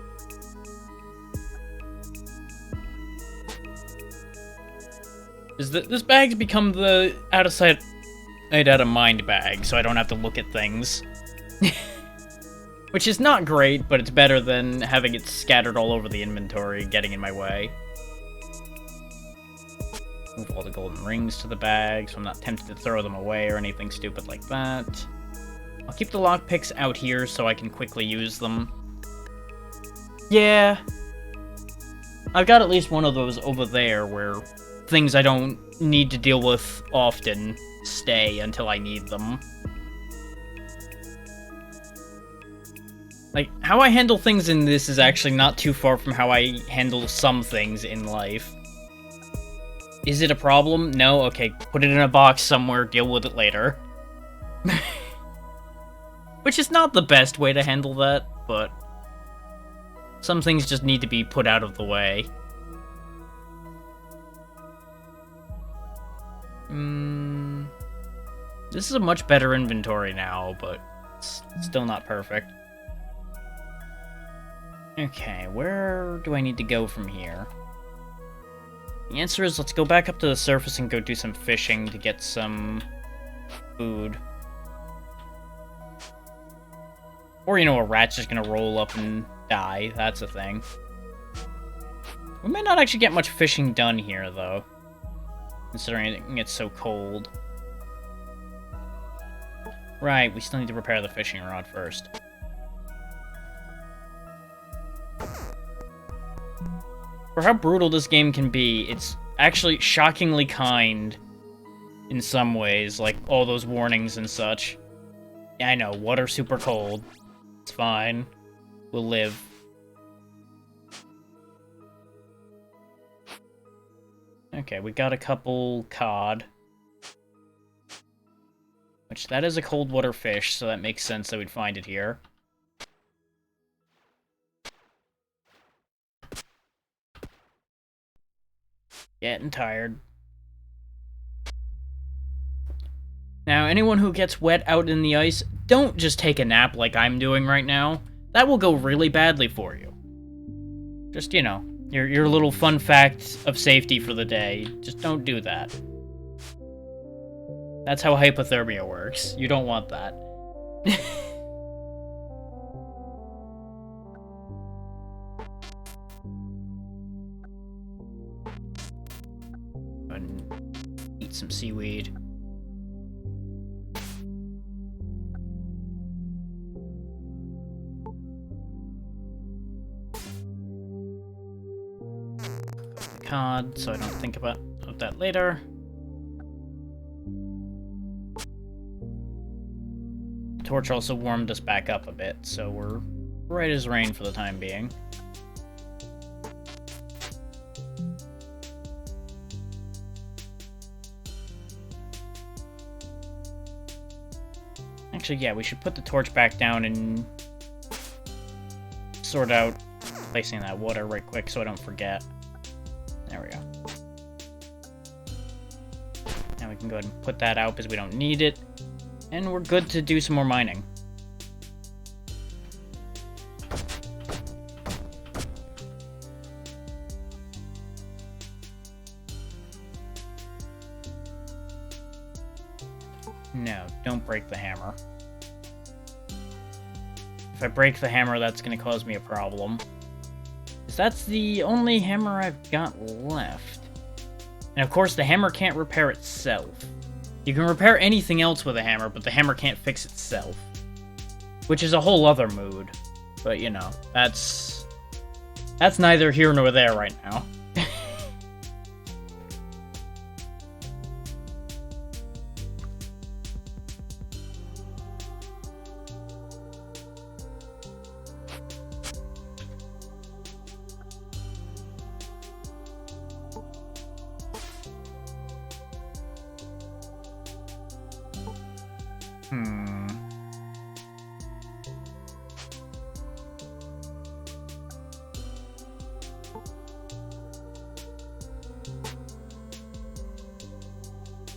This bag's become the out of sight, out of mind bag, so I don't have to look at things. Which is not great, but it's better than having it scattered all over the inventory, getting in my way. Move all the golden rings to the bag, so I'm not tempted to throw them away or anything stupid like that. I'll keep the lockpicks out here so I can quickly use them. Yeah. I've got at least one of those over there where things I don't need to deal with often stay until I need them. Like, how I handle things in this is actually not too far from how I handle some things in life. Is it a problem? No? Okay, put it in a box somewhere, deal with it later. Which is not the best way to handle that, but some things just need to be put out of the way. This is a much better inventory now, but it's still not perfect. Okay, where do I need to go from here? The answer is let's go back up to the surface and go do some fishing to get some food. Or, you know, a rat's just gonna roll up and die. That's a thing. We may not actually get much fishing done here, though. Considering it's so cold. Right, we still need to repair the fishing rod first. For how brutal this game can be, it's actually shockingly kind in some ways, like all those warnings and such. Yeah, I know, water's super cold. It's fine. We'll live. Okay, we got a couple cod. Which, that is a cold water fish, so that makes sense that we'd find it here. Getting tired. Now, anyone who gets wet out in the ice, don't just take a nap like I'm doing right now. That will go really badly for you. Just, you know, your little fun fact of safety for the day. Just don't do that. That's how hypothermia works. You don't want that. And eat some seaweed. Cod, so I don't think about that later. Torch also warmed us back up a bit, so we're right as rain for the time being. Actually, yeah, we should put the torch back down and sort out placing that water right quick so I don't forget. There we go. Now we can go ahead and put that out because we don't need it. And we're good to do some more mining. No, don't break the hammer. If I break the hammer, that's gonna cause me a problem. 'Cause that's the only hammer I've got left. And of course, the hammer can't repair itself. You can repair anything else with a hammer, but the hammer can't fix itself. Which is a whole other mood. But, you know, that's neither here nor there right now.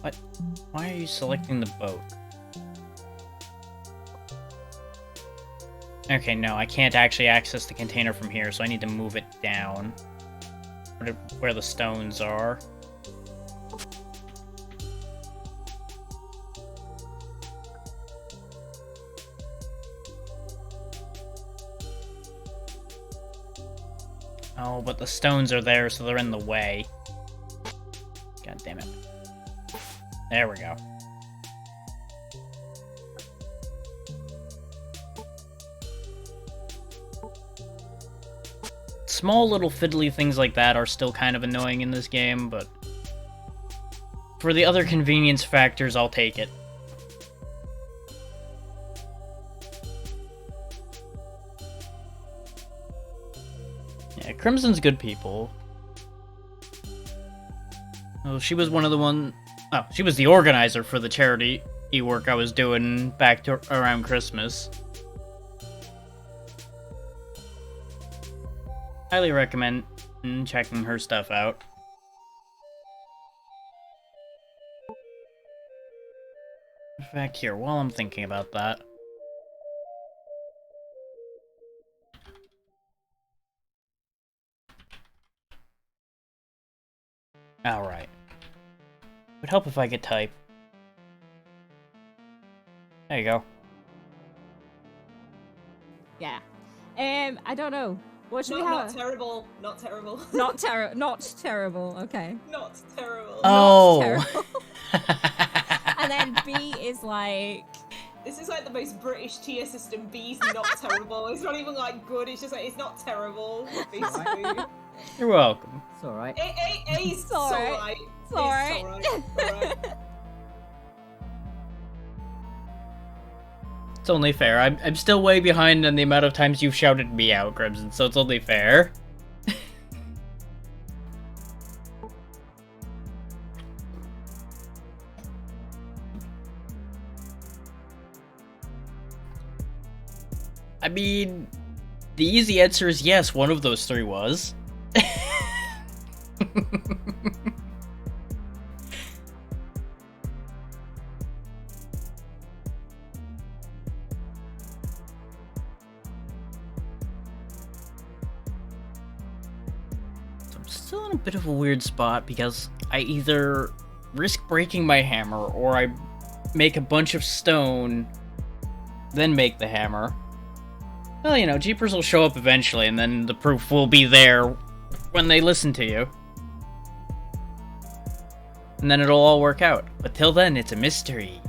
What? Why are you selecting the boat? Okay, no, I can't actually access the container from here, so I need to move it down. Where the stones are. Oh, but the stones are there, so they're in the way. God damn it. There we go. Small little fiddly things like that are still kind of annoying in this game, but for the other convenience factors, I'll take it. Yeah, Crimson's good people. Oh, she was one of the Oh, she was the organizer for the charity work I was doing back to around Christmas. Highly recommend checking her stuff out. In fact, here, while I'm thinking about that. Alright. Would help if I could type. There you go. Yeah. I don't know. What should we have? Not terrible. Not terrible. Not terrible. Okay. Not terrible. Oh. Not terrible. And then B is like. This is like the most British tier system. B's not terrible. It's not even like good. It's just like it's not terrible. Basically. You're welcome. It's alright. A's It's alright. It's alright. It's only fair. I'm still way behind on the amount of times you've shouted me out, Crimson, so it's only fair. I mean, the easy answer is yes, one of those three was. I'm still in a bit of a weird spot because I either risk breaking my hammer or I make a bunch of stone, then make the hammer. Well, you know, Jeepers will show up eventually, and then the proof will be there when they listen to you. And then it'll all work out. But till then, it's a mystery.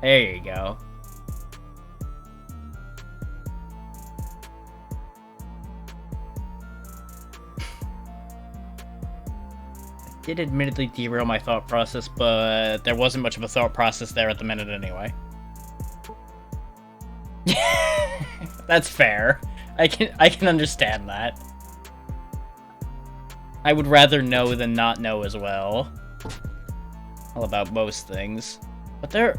There you go. I did admittedly derail my thought process, but there wasn't much of a thought process there at the minute anyway. That's fair. I can understand that. I would rather know than not know as well. All about most things. But there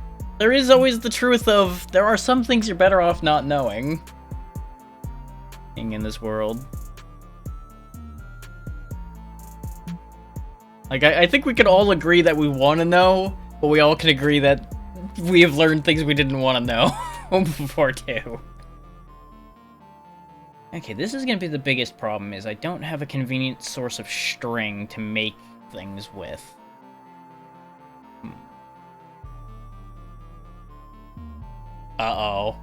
is always the truth of there are some things you're better off not knowing. In this world. Like, I think we can all agree that we want to know, but we all can agree that we have learned things we didn't want to know before too. Okay, this is going to be the biggest problem, is I don't have a convenient source of string to make things with. Uh-oh.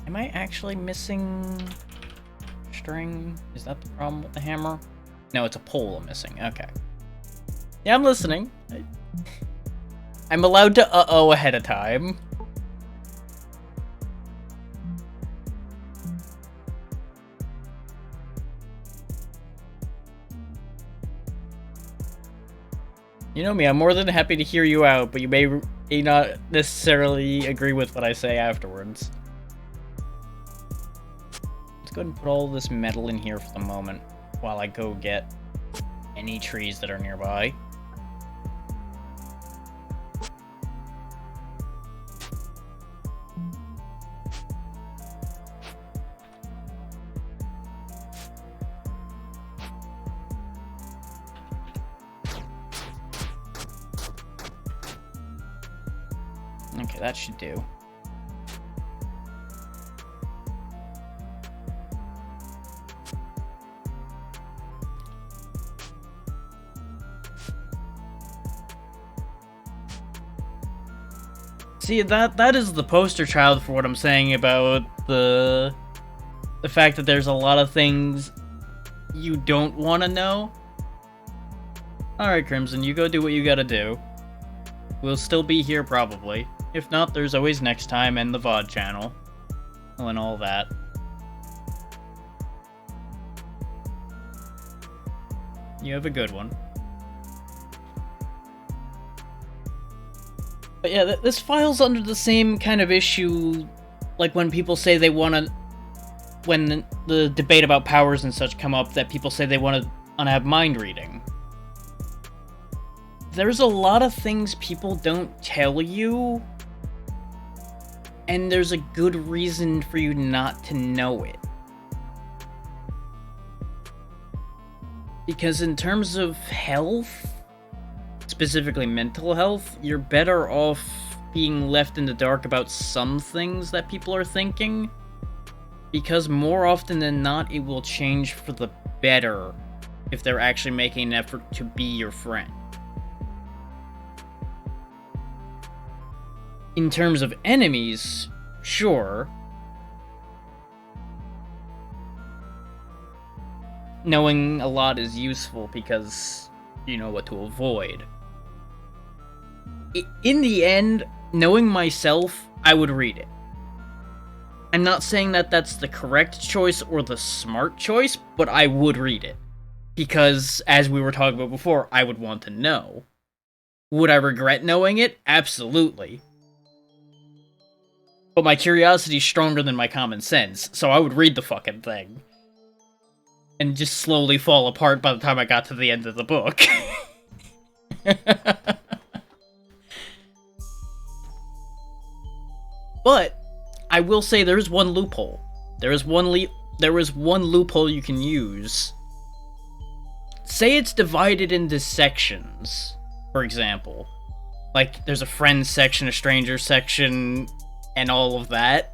Am I actually missing string? Is that the problem with the hammer? No, it's a pole I'm missing. Okay. Yeah, I'm listening. I'm allowed to uh-oh ahead of time. You know me, I'm more than happy to hear you out, but you may not necessarily agree with what I say afterwards. Let's go ahead and put all this metal in here for the moment, while I go get any trees that are nearby. Okay, that should do. See, that is the poster child for what I'm saying about the fact that there's a lot of things you don't want to know. Alright, Crimson, you go do what you gotta do. We'll still be here, probably. If not, there's always next time and the VOD channel. Oh, and all that. You have a good one. But yeah, this file's under the same kind of issue, like when people say they want to... When the debate about powers and such come up, that people say they want to have mind reading. There's a lot of things people don't tell you, and there's a good reason for you not to know it. Because in terms of health, specifically mental health, you're better off being left in the dark about some things that people are thinking, because more often than not, it will change for the better if they're actually making an effort to be your friend. In terms of enemies, sure. Knowing a lot is useful because you know what to avoid. In the end, knowing myself, I would read it. I'm not saying that that's the correct choice or the smart choice, but I would read it. Because, as we were talking about before, I would want to know. Would I regret knowing it? Absolutely. But my curiosity is stronger than my common sense, so I would read the fucking thing. And just slowly fall apart by the time I got to the end of the book. But I will say there is one loophole. There is one loophole you can use. Say it's divided into sections, for example. Like, there's a friends section, a stranger section, and all of that.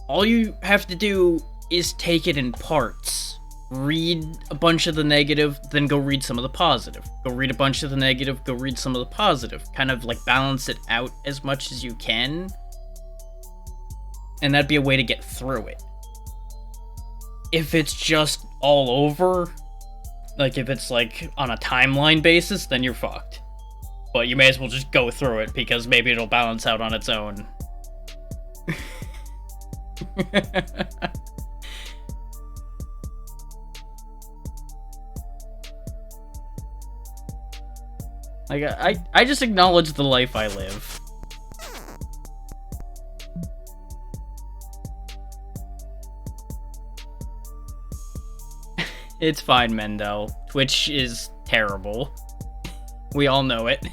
All you have to do is take it in parts. Read a bunch of the negative, then go read some of the positive. Go read a bunch of the negative, go read some of the positive. Kind of like balance it out as much as you can. And that'd be a way to get through it. If it's just all over, like if it's like on a timeline basis, then you're fucked. But you may as well just go through it because maybe it'll balance out on its own. Like, I just acknowledge the life I live. It's fine, Mendel. Twitch is terrible. We all know it.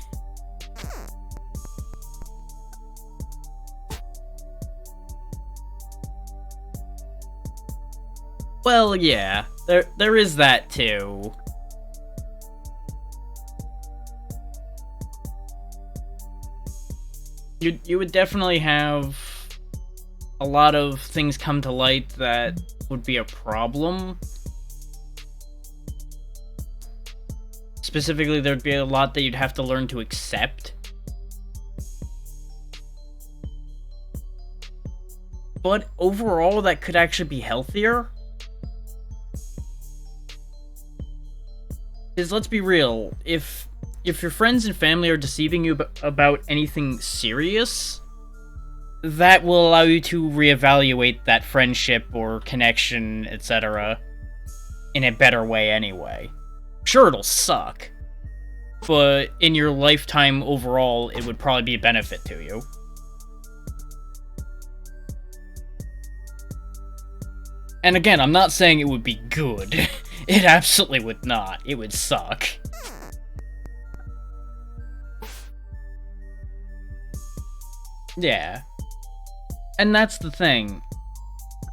Well, yeah. There is that, too. You would definitely have a lot of things come to light that would be a problem. Specifically, there'd be a lot that you'd have to learn to accept. But overall, that could actually be healthier. Because let's be real, if your friends and family are deceiving you about anything serious, that will allow you to reevaluate that friendship or connection, etc. in a better way anyway. Sure, it'll suck, but in your lifetime overall, it would probably be a benefit to you. And again, I'm not saying it would be good. It absolutely would not. It would suck. Yeah. And that's the thing.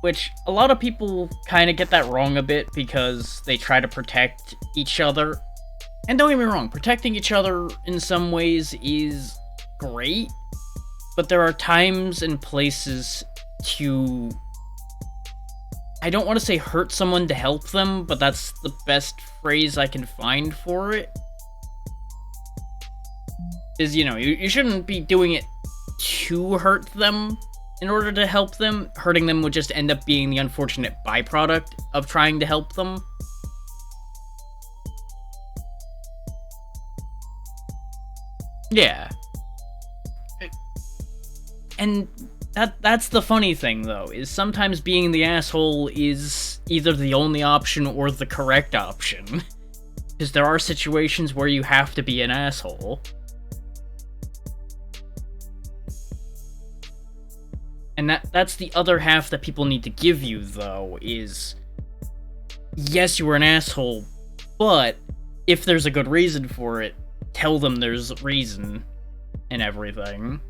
Which, a lot of people kind of get that wrong a bit because they try to protect each other. And don't get me wrong, protecting each other in some ways is great. But there are times and places to... I don't want to say hurt someone to help them, but that's the best phrase I can find for it. Is, you know, you shouldn't be doing it to hurt them in order to help them. Hurting them would just end up being the unfortunate byproduct of trying to help them. Yeah. And that's the funny thing, though, is sometimes being the asshole is either the only option or the correct option. Because there are situations where you have to be an asshole. And that's the other half that people need to give you, though, is... Yes, you were an asshole, but if there's a good reason for it, tell them there's a reason and everything.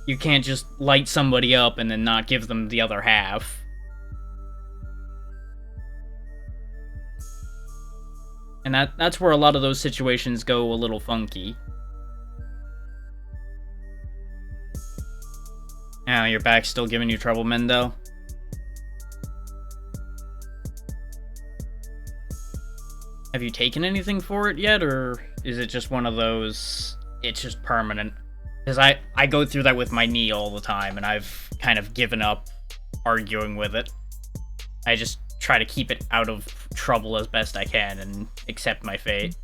You can't just light somebody up and then not give them the other half. And that's where a lot of those situations go a little funky. Now, your back's still giving you trouble, Mendo? Have you taken anything for it yet, or is it just one of those, it's just permanent? Because I go through that with my knee all the time, and I've kind of given up arguing with it. I just try to keep it out of trouble as best I can and accept my fate.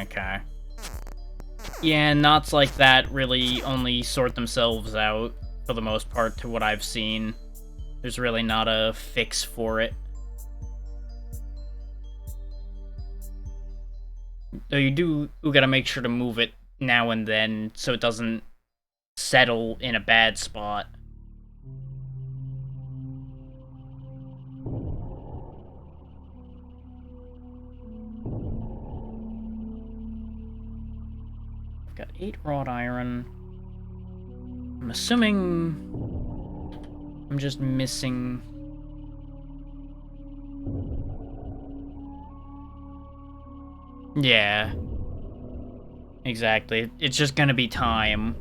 Okay. Yeah, knots like that really only sort themselves out, for the most part, to what I've seen. There's really not a fix for it. Though you gotta make sure to move it now and then, so it doesn't settle in a bad spot. Got 8 wrought iron. I'm assuming I'm just missing... Yeah. Exactly. It's just gonna be time.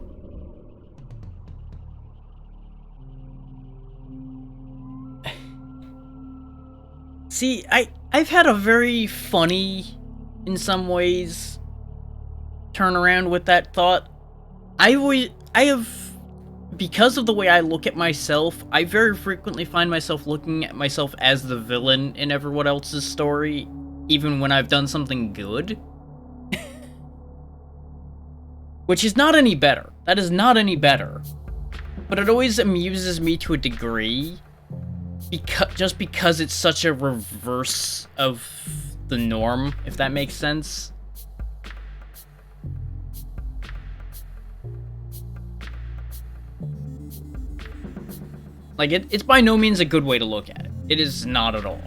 See, I've had a very funny, in some ways, turn around with that thought. Because of the way I look at myself, I very frequently find myself looking at myself as the villain in everyone else's story, even when I've done something good. Which is not any better. That is not any better. But it always amuses me to a degree, just because it's such a reverse of the norm, if that makes sense. Like, it's by no means a good way to look at it. It is not at all.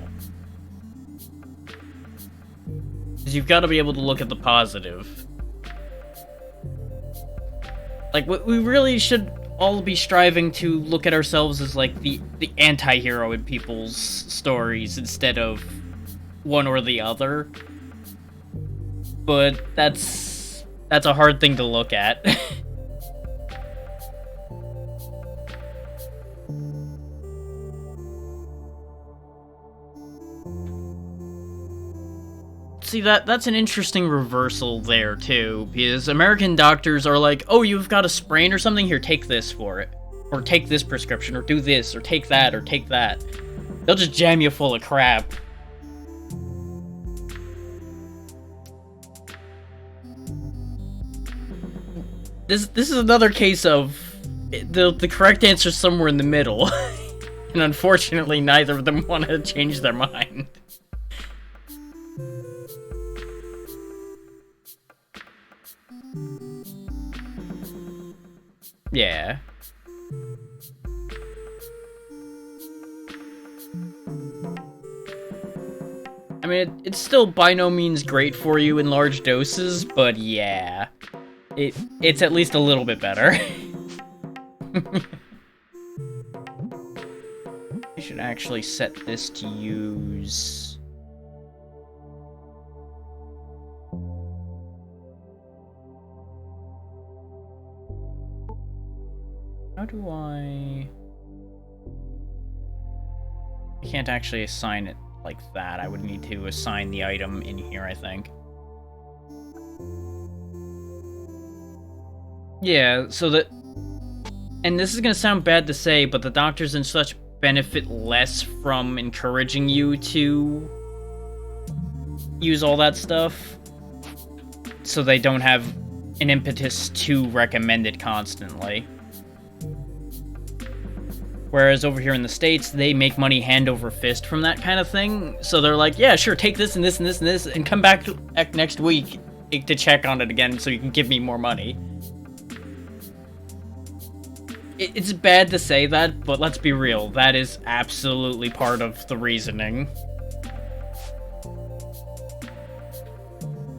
Because you've got to be able to look at the positive Like, we really should all be striving to look at ourselves as, like, the anti-hero in people's stories instead of one or the other. But that's a hard thing to look at. See, that's an interesting reversal there, too, because American doctors are like, oh, you've got a sprain or something? Here, take this for it. Or take this prescription, or do this, or take that, or take that. They'll just jam you full of crap. This is another case of the correct answer is somewhere in the middle. And unfortunately, neither of them want to change their mind. Yeah. I mean, it's still by no means great for you in large doses, but yeah. It's at least a little bit better. I should actually set this to use... How do I can't actually assign it like that. I would need to assign the item in here, I think. Yeah, so that... And this is gonna sound bad to say, but the doctors and such benefit less from encouraging you to use all that stuff. So they don't have an impetus to recommend it constantly. Whereas over here in the States, they make money hand over fist from that kind of thing. So they're like, yeah, sure, take this and this and this and this, and come back next week to check on it again so you can give me more money. It's bad to say that, but let's be real. That is absolutely part of the reasoning.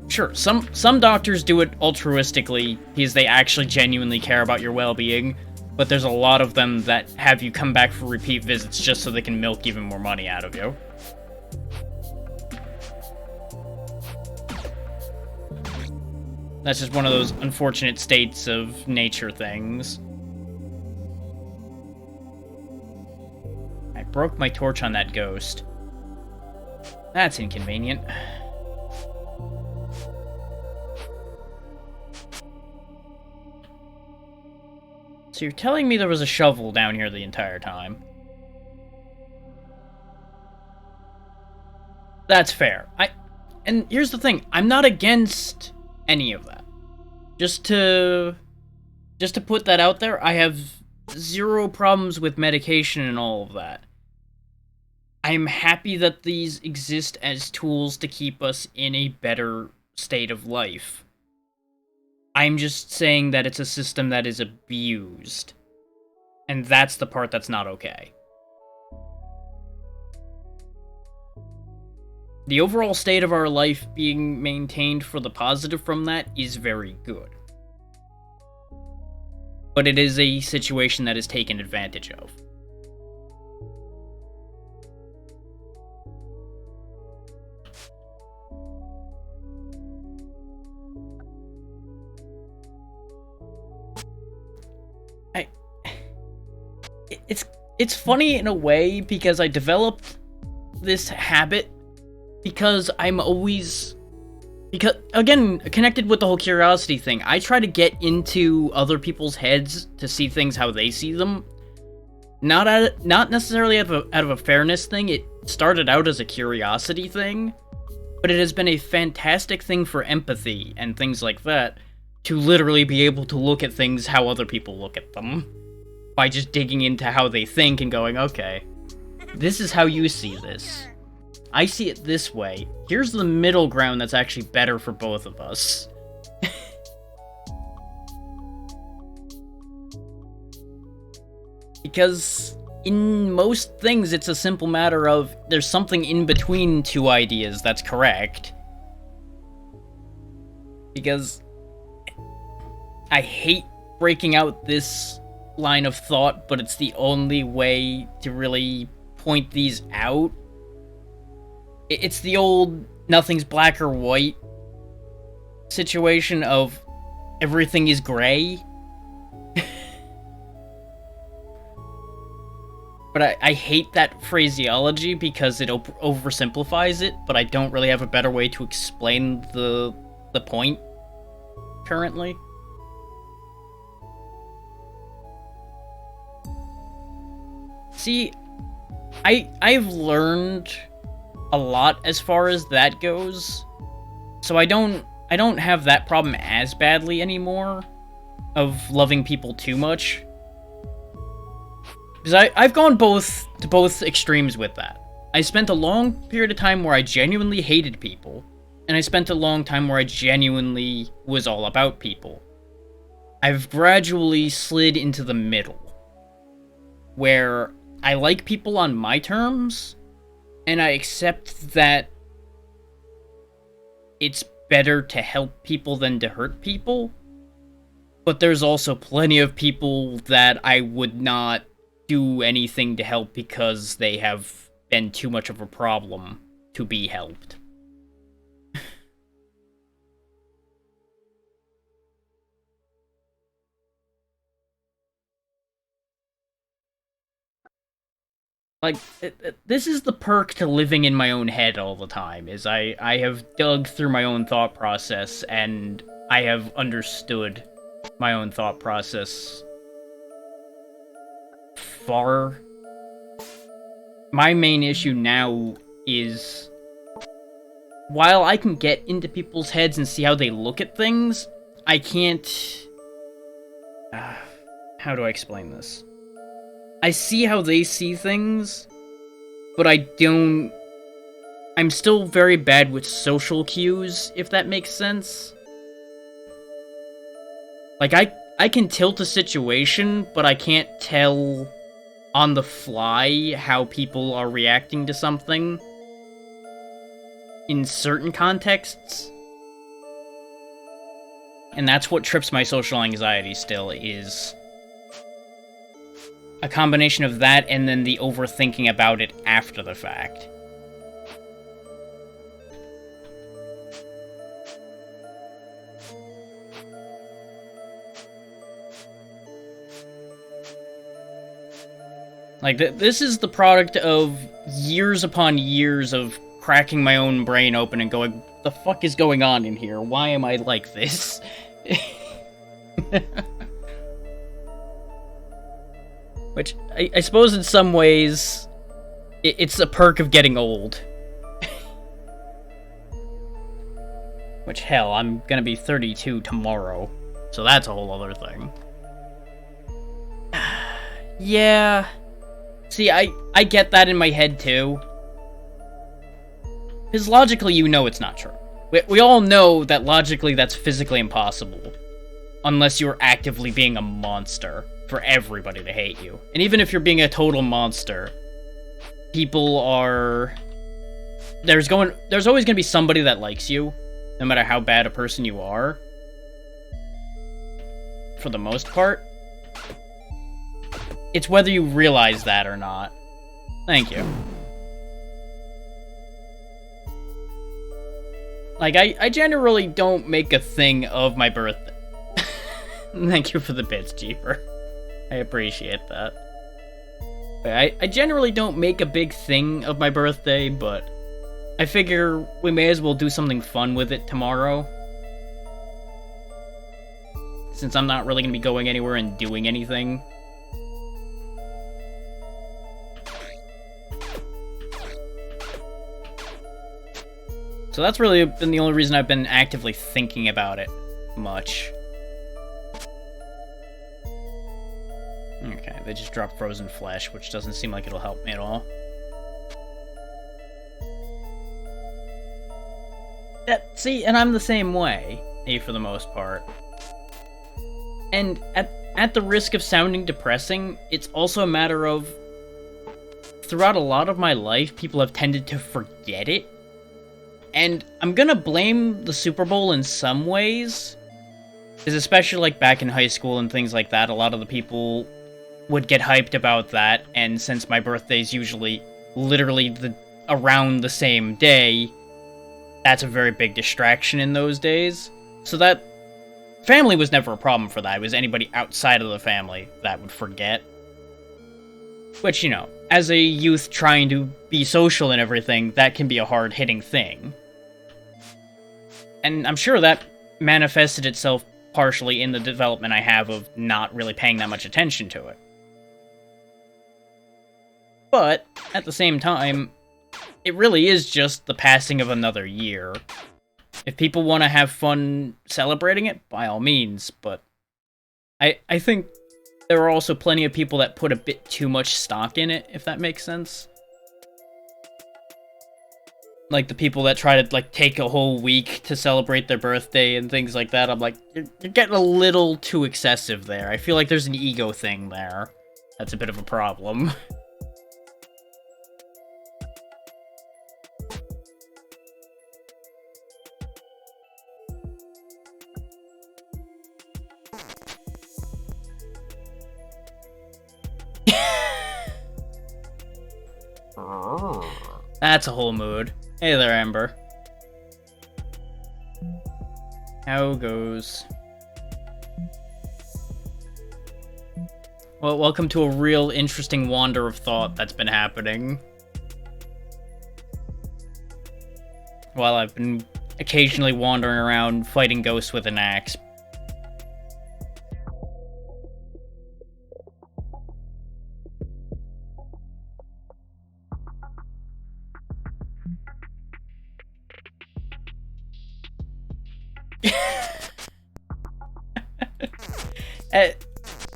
Sure, some doctors do it altruistically because they actually genuinely care about your well-being. But there's a lot of them that have you come back for repeat visits just so they can milk even more money out of you. That's just one of those unfortunate states of nature things. I broke my torch on that ghost. That's inconvenient. So you're telling me there was a shovel down here the entire time? That's fair. And here's the thing, I'm not against any of that. Just to put that out there, I have zero problems with medication and all of that. I'm happy that these exist as tools to keep us in a better state of life. I'm just saying that it's a system that is abused. And that's the part that's not okay. The overall state of our life being maintained for the positive from that is very good. But it is a situation that is taken advantage of. It's funny in a way because I developed this habit because I'm always... Because, again, connected with the whole curiosity thing, I try to get into other people's heads to see things how they see them. Not necessarily out of a fairness thing, it started out as a curiosity thing, but it has been a fantastic thing for empathy and things like that, to literally be able to look at things how other people look at them. By just digging into how they think and going, okay, this is how you see this. I see it this way. Here's the middle ground that's actually better for both of us. Because in most things, it's a simple matter of there's something in between two ideas that's correct. Because I hate breaking out this line of thought, but it's the only way to really point these out. It's the old nothing's black or white situation of everything is gray. But I hate that phraseology because it oversimplifies it, but I don't really have a better way to explain the point currently. See, I've learned a lot as far as that goes, so I don't have that problem as badly anymore of loving people too much. Because I've gone to both extremes with that. I spent a long period of time where I genuinely hated people, and I spent a long time where I genuinely was all about people. I've gradually slid into the middle, where I like people on my terms, and I accept that it's better to help people than to hurt people, but there's also plenty of people that I would not do anything to help because they have been too much of a problem to be helped. Like, this is the perk to living in my own head all the time, is I have dug through my own thought process, and I have understood my own thought process far. My main issue now is, while I can get into people's heads and see how they look at things, I can't... how do I explain this? I see how they see things, but I don't... I'm still very bad with social cues, if that makes sense. Like, I can tilt a situation, but I can't tell on the fly how people are reacting to something in certain contexts. And that's what trips my social anxiety still, is a combination of that and then the overthinking about it after the fact. Like, this is the product of years upon years of cracking my own brain open and going, the fuck is going on in here? Why am I like this? Which, I suppose in some ways, it's a perk of getting old. Which, hell, I'm gonna be 32 tomorrow, so that's a whole other thing. Yeah... See, I get that in my head, too. Because logically, you know it's not true. We all know that logically that's physically impossible. Unless you're actively being a monster for everybody to hate you. And even if you're being a total monster, people are... There's always going to be somebody that likes you, no matter how bad a person you are. For the most part. It's whether you realize that or not. Thank you. Like, I generally don't make a thing of my birthday. Thank you for the bits, Jeeper. I appreciate that. I generally don't make a big thing of my birthday, but I figure we may as well do something fun with it tomorrow. Since I'm not really going to be going anywhere and doing anything. So that's really been the only reason I've been actively thinking about it much. Okay, they just dropped frozen flesh, which doesn't seem like it'll help me at all. See, and I'm the same way, for the most part. And at the risk of sounding depressing, it's also a matter of, throughout a lot of my life, people have tended to forget it. And I'm gonna blame the Super Bowl in some ways, Because especially, like, back in high school and things like that, a lot of the people would get hyped about that, and since my birthday's usually literally around the same day, that's a very big distraction in those days. So that family was never a problem for that. It was anybody outside of the family that would forget. Which, you know, as a youth trying to be social and everything, that can be a hard-hitting thing. And I'm sure that manifested itself partially in the development I have of not really paying that much attention to it. But, at the same time, it really is just the passing of another year. If people want to have fun celebrating it, by all means, but I think there are also plenty of people that put a bit too much stock in it, if that makes sense. Like, the people that try to, like, take a whole week to celebrate their birthday and things like that, I'm like, you're getting a little too excessive there. I feel like there's an ego thing there. That's a bit of a problem. That's a whole mood. Hey there, Amber. How goes? Well, welcome to a real interesting wander of thought that's been happening. While I've been occasionally wandering around fighting ghosts with an axe.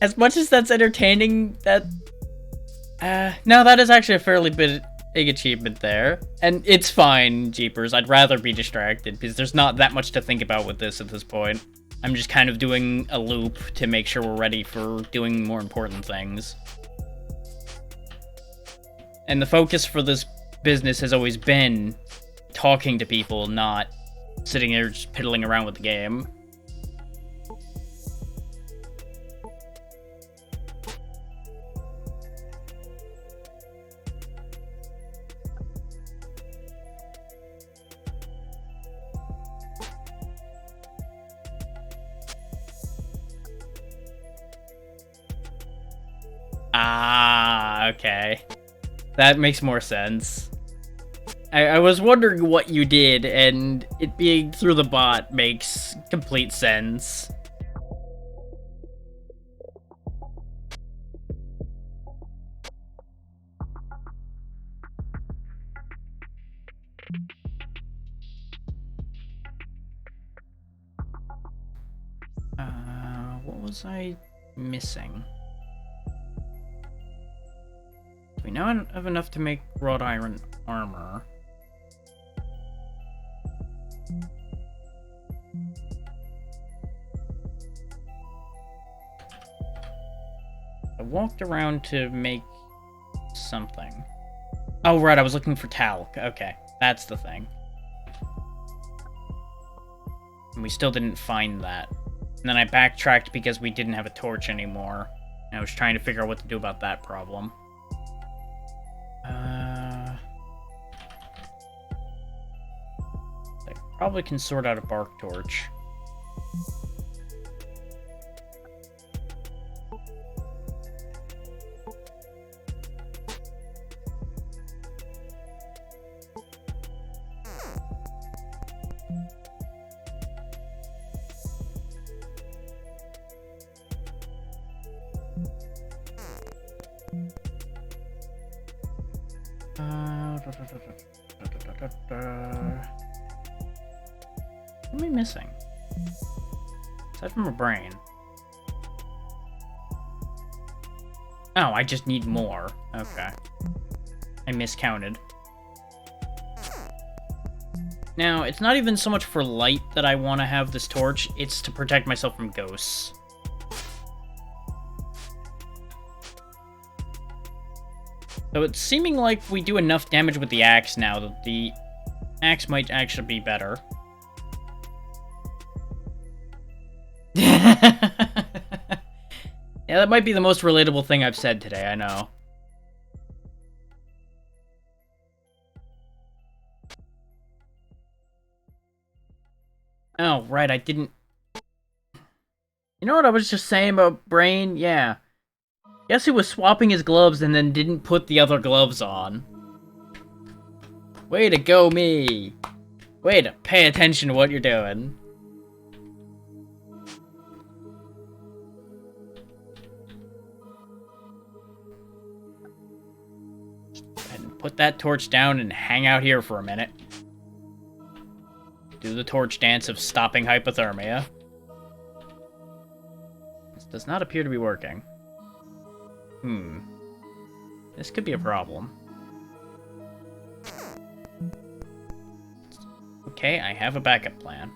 As much as that's entertaining, that... no, that is actually a fairly big achievement there. And it's fine, Jeepers. I'd rather be distracted, because there's not that much to think about with this at this point. I'm just kind of doing a loop to make sure we're ready for doing more important things. And the focus for this business has always been talking to people, not sitting there just piddling around with the game. Ah, okay. That makes more sense. I was wondering what you did, and it being through the bot makes complete sense. What was I missing? We now have enough to make wrought iron armor. I walked around to make something. Oh, right, I was looking for talc. Okay, that's the thing. And we still didn't find that. And then I backtracked because we didn't have a torch anymore. And I was trying to figure out what to do about that problem. I probably can sort out a bark torch. What am I missing? Aside from a brain. Oh, I just need more. Okay. I miscounted. Now, it's not even so much for light that I want to have this torch, it's to protect myself from ghosts. So it's seeming like we do enough damage with the axe now that the axe might actually be better. Yeah, that might be the most relatable thing I've said today, I know. Oh, right, I didn't... You know what I was just saying about Brain? Yeah. Guess he was swapping his gloves and then didn't put the other gloves on. Way to go, me! Way to pay attention to what you're doing. And put that torch down and hang out here for a minute. Do the torch dance of stopping hypothermia. This does not appear to be working. This could be a problem. Okay, I have a backup plan.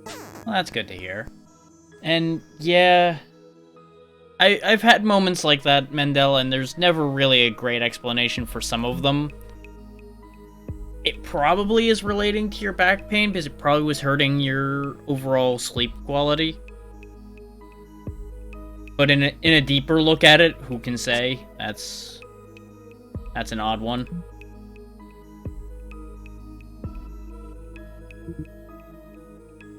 Well, that's good to hear. And yeah, I've had moments like that, Mendel, and there's never really a great explanation for some of them. It probably is relating to your back pain because it probably was hurting your overall sleep quality. But in a deeper look at it, who can say? That's an odd one.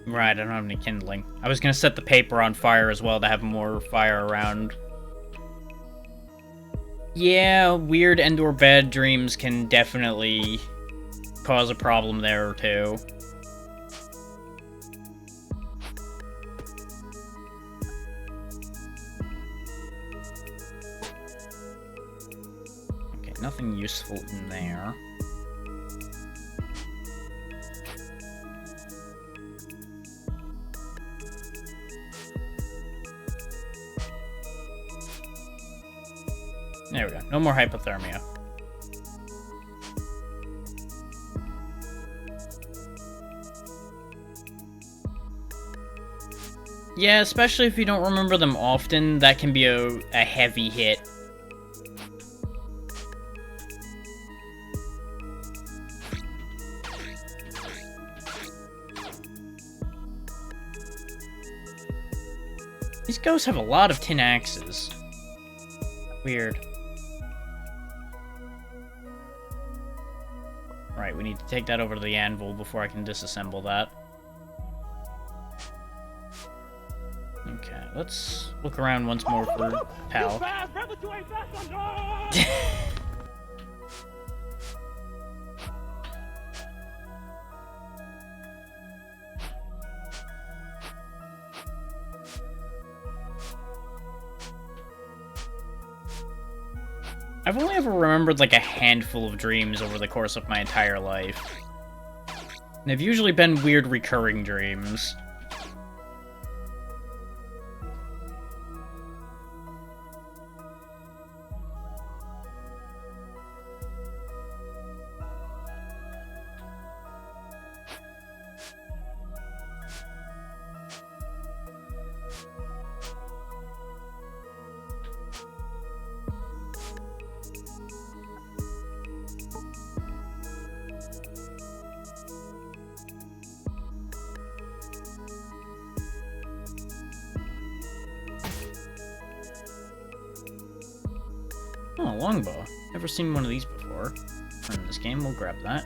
Right, I don't have any kindling. I was gonna set the paper on fire as well to have more fire around. Yeah, weird and or bad dreams can definitely cause a problem there too. Okay, nothing useful in there. There we go. No more hypothermia. Yeah, especially if you don't remember them often, that can be a heavy hit. These ghosts have a lot of tin axes. Weird. Right, we need to take that over to the anvil before I can disassemble that. Okay, let's look around once more for Pal. I've only ever remembered like a handful of dreams over the course of my entire life. And they've usually been weird recurring dreams. Oh, a longbow. Never seen one of these before. In this game, we'll grab that.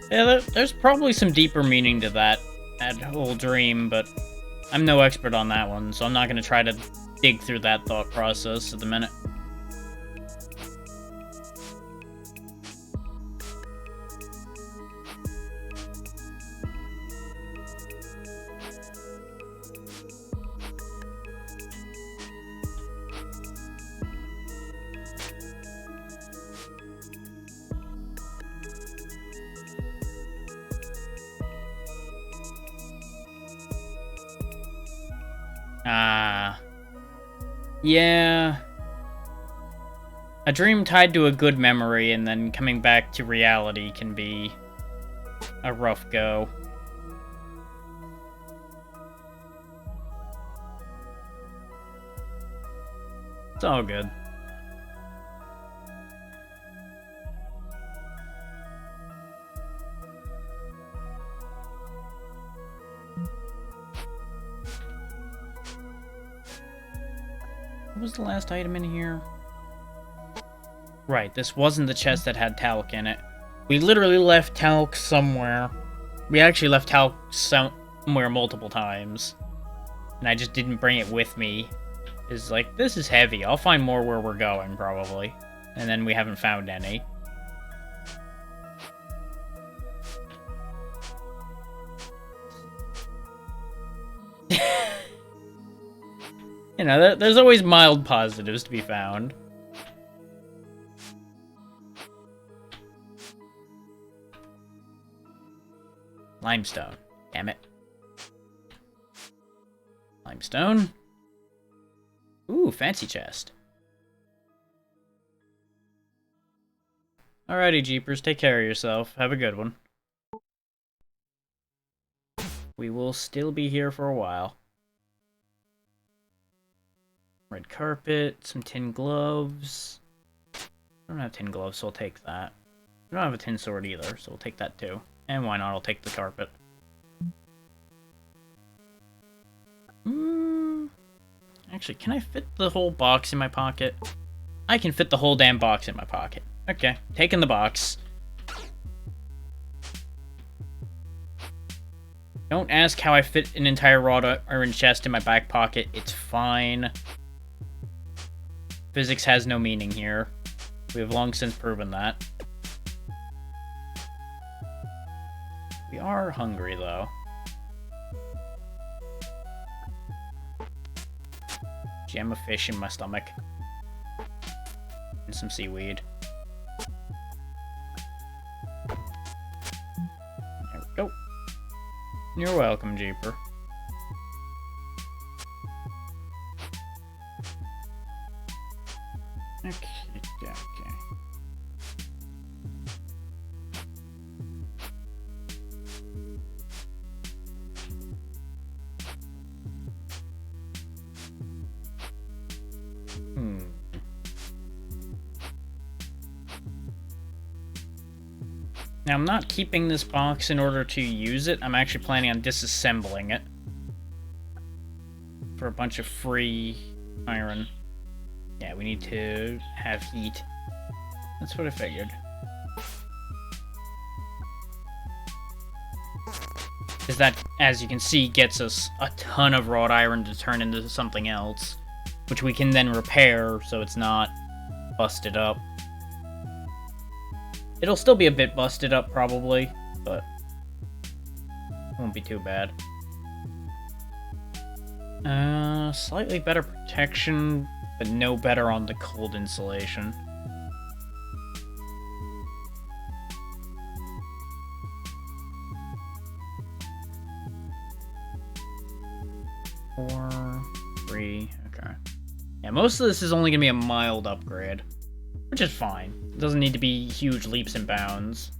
Yeah, there's probably some deeper meaning to that whole dream, but I'm no expert on that one, so I'm not going to try to dig through that thought process at the minute. Yeah. A dream tied to a good memory and then coming back to reality can be a rough go. It's all good. What was the last item in here? Right, this wasn't the chest that had talc in it. We literally left talc somewhere. We actually left talc somewhere multiple times. And I just didn't bring it with me. It's like, this is heavy. I'll find more where we're going, probably. And then we haven't found any. You know, there's always mild positives to be found. Limestone. Damn it. Limestone. Ooh, fancy chest. Alrighty, Jeepers, take care of yourself. Have a good one. We will still be here for a while. Red carpet, some tin gloves. I don't have tin gloves, so I'll take that. I don't have a tin sword either, so we'll take that too. And why not, I'll take the carpet. Actually, can I fit the whole box in my pocket? I can fit the whole damn box in my pocket. Okay, taking the box. Don't ask how I fit an entire wrought iron chest in my back pocket. It's fine. Physics has no meaning here. We have long since proven that. We are hungry, though. Jam of fish in my stomach. And some seaweed. There we go. You're welcome, Jeeper. Okay. Now, I'm not keeping this box in order to use it. I'm actually planning on disassembling it for a bunch of free iron. Yeah, we need to have heat. That's what I figured. Because that, as you can see, gets us a ton of wrought iron to turn into something else, which we can then repair so it's not busted up. It'll still be a bit busted up, probably, but won't be too bad. Slightly better protection, but no better on the cold insulation. Four, 3, okay. Yeah, most of this is only gonna be a mild upgrade, which is fine. It doesn't need to be huge leaps and bounds.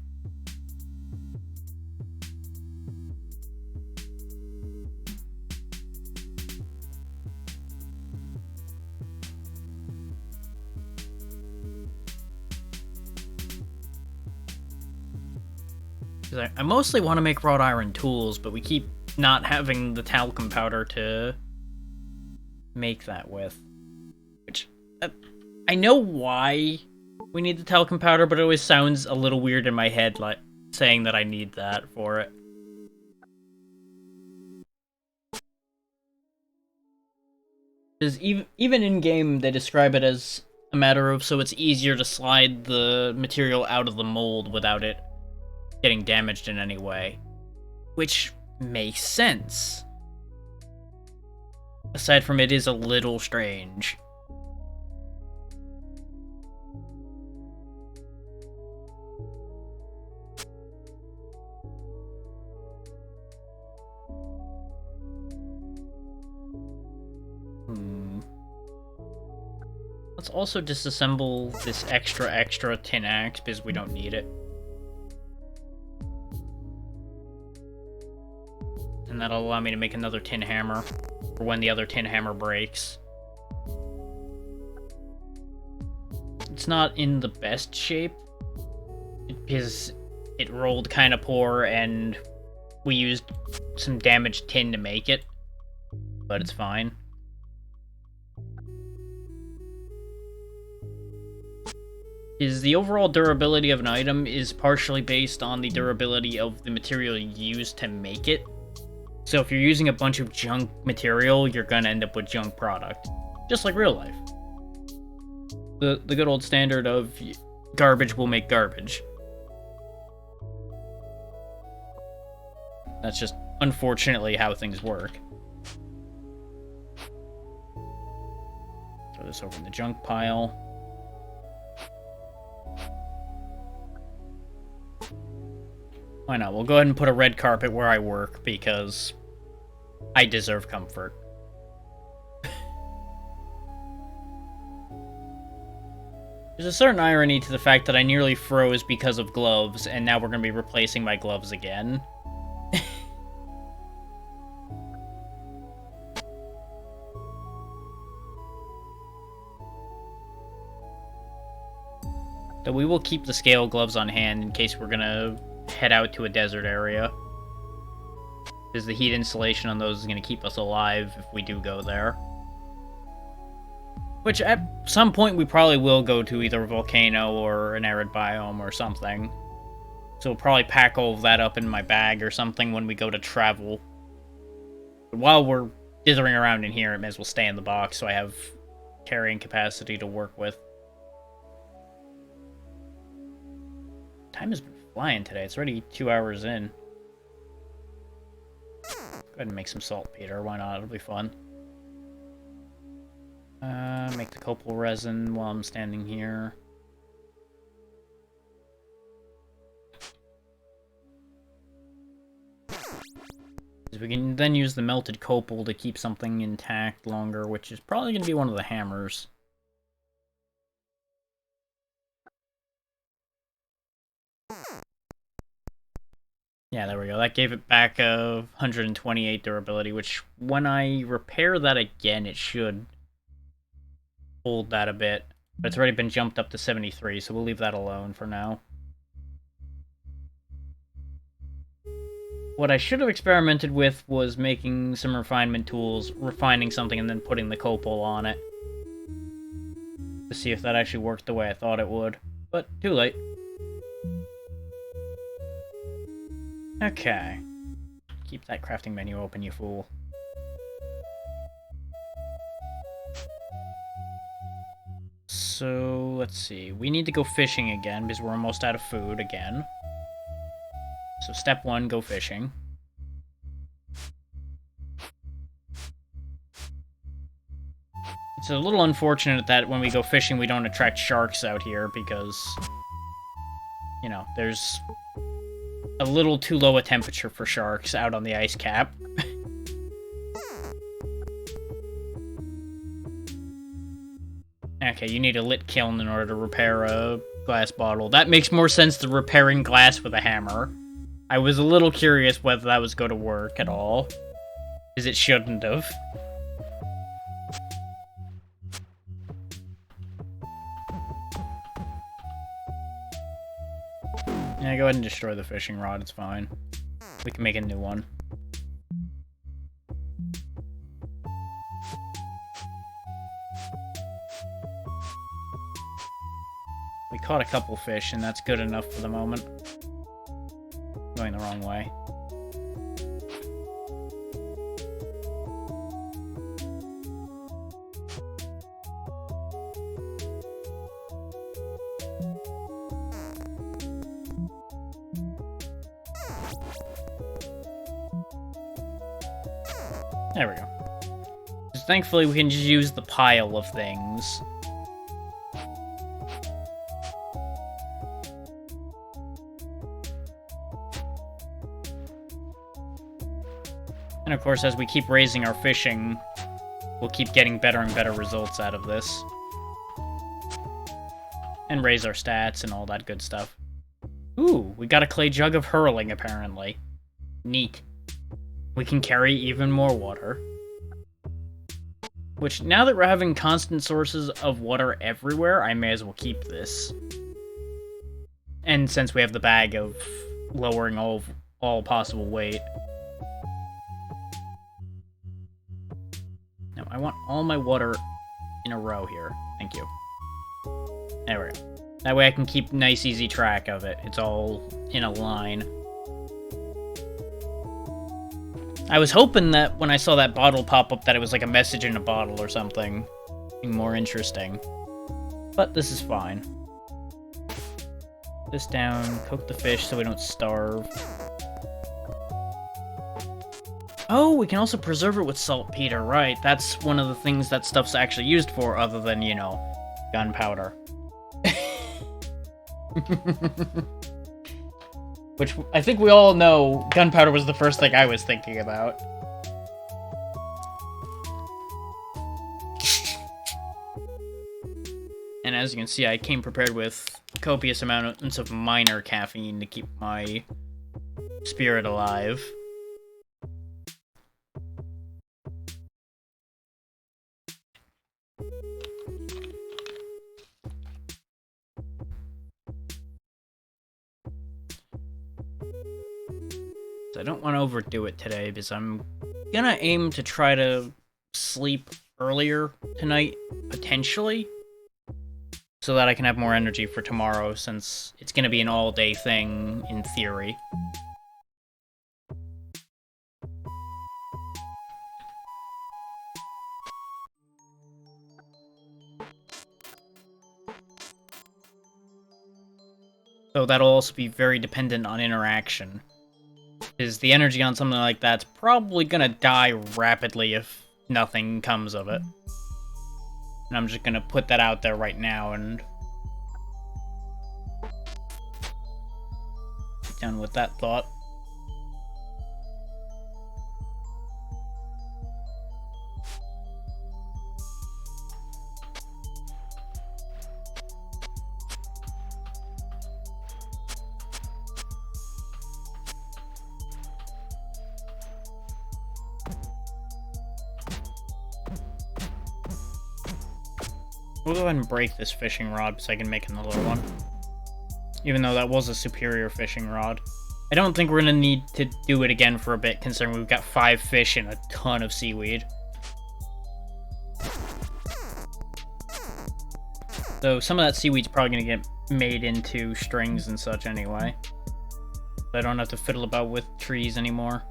I mostly want to make wrought iron tools, but we keep not having the talcum powder to make that with. Which, I know why we need the talcum powder, but it always sounds a little weird in my head, like, saying that I need that for it. Because even in-game, they describe it as a matter of so it's easier to slide the material out of the mold without it getting damaged in any way. Which makes sense. Aside from it is a little strange. Let's also disassemble this extra tin axe because we don't need it. And that'll allow me to make another tin hammer for when the other tin hammer breaks. it's not in the best shape because it rolled kind of poor and we used some damaged tin to make it, but it's fine. Is the overall durability of an item is partially based on the durability of the material you use to make it. So if you're using a bunch of junk material, you're gonna end up with junk product. Just like real life. The good old standard of garbage will make garbage. That's just unfortunately how things work. Throw this over in the junk pile. Why not? We'll go ahead and put a red carpet where I work, because I deserve comfort. There's a certain irony to the fact that I nearly froze because of gloves, and now we're going to be replacing my gloves again. So we will keep the scale gloves on hand in case we're going to head out to a desert area. Because the heat insulation on those is going to keep us alive if we do go there. Which, at some point, we probably will go to either a volcano or an arid biome or something. So we'll probably pack all of that up in my bag or something when we go to travel. But while we're dithering around in here, it may as well stay in the box so I have carrying capacity to work with. Time has been flying today. It's already 2 hours in. Go ahead and make some saltpeter. Why not? It'll be fun. Make the copal resin while I'm standing here. We can then use the melted copal to keep something intact longer, which is probably going to be one of the hammers. Yeah, there we go. That gave it back a 128 durability, which when I repair that again, it should hold that a bit. But it's already been jumped up to 73, so we'll leave that alone for now. What I should have experimented with was making some refinement tools, refining something, and then putting the copal on it. To see if that actually worked the way I thought it would. But, too late. Okay. Keep that crafting menu open, you fool. So, let's see. We need to go fishing again, because we're almost out of food again. So step 1, go fishing. It's a little unfortunate that when we go fishing we don't attract sharks out here because, you know, there's a little too low a temperature for sharks out on the ice cap. Okay, you need a lit kiln in order to repair a glass bottle. That makes more sense than repairing glass with a hammer. I was a little curious whether that was going to work at all, because it shouldn't have. Yeah, go ahead and destroy the fishing rod, it's fine. We can make a new one. We caught a couple fish, and that's good enough for the moment. Going the wrong way. There we go. So thankfully we can just use the pile of things. And of course, as we keep raising our fishing, we'll keep getting better and better results out of this. And raise our stats and all that good stuff. Ooh, we got a clay jug of hurling, apparently. Neat. We can carry even more water. Which, now that we're having constant sources of water everywhere, I may as well keep this. And since we have the bag of lowering all possible weight. Now, I want all my water in a row here. Thank you. There we go. That way I can keep nice, easy track of it. It's all in a line. I was hoping that when I saw that bottle pop up that it was like a message in a bottle or something. Something more interesting. But this is fine. This down, cook the fish so we don't starve. Oh, we can also preserve it with saltpeter, right? That's one of the things that stuff's actually used for, other than, you know, gunpowder. Which, I think we all know, gunpowder was the first thing I was thinking about. And as you can see, I came prepared with copious amounts of minor caffeine to keep my spirit alive. I don't want to overdo it today because I'm gonna aim to try to sleep earlier tonight, potentially, so that I can have more energy for tomorrow, since it's gonna be an all-day thing, in theory. So that'll also be very dependent on interaction. Is the energy on something like that's probably gonna die rapidly if nothing comes of it. And I'm just gonna put that out there right now and get done with that thought. We'll go ahead and break this fishing rod so I can make another one. Even though that was a superior fishing rod. I don't think we're gonna need to do it again for a bit, considering we've got 5 fish and a ton of seaweed. So some of that seaweed's probably gonna get made into strings and such anyway. So I don't have to fiddle about with trees anymore.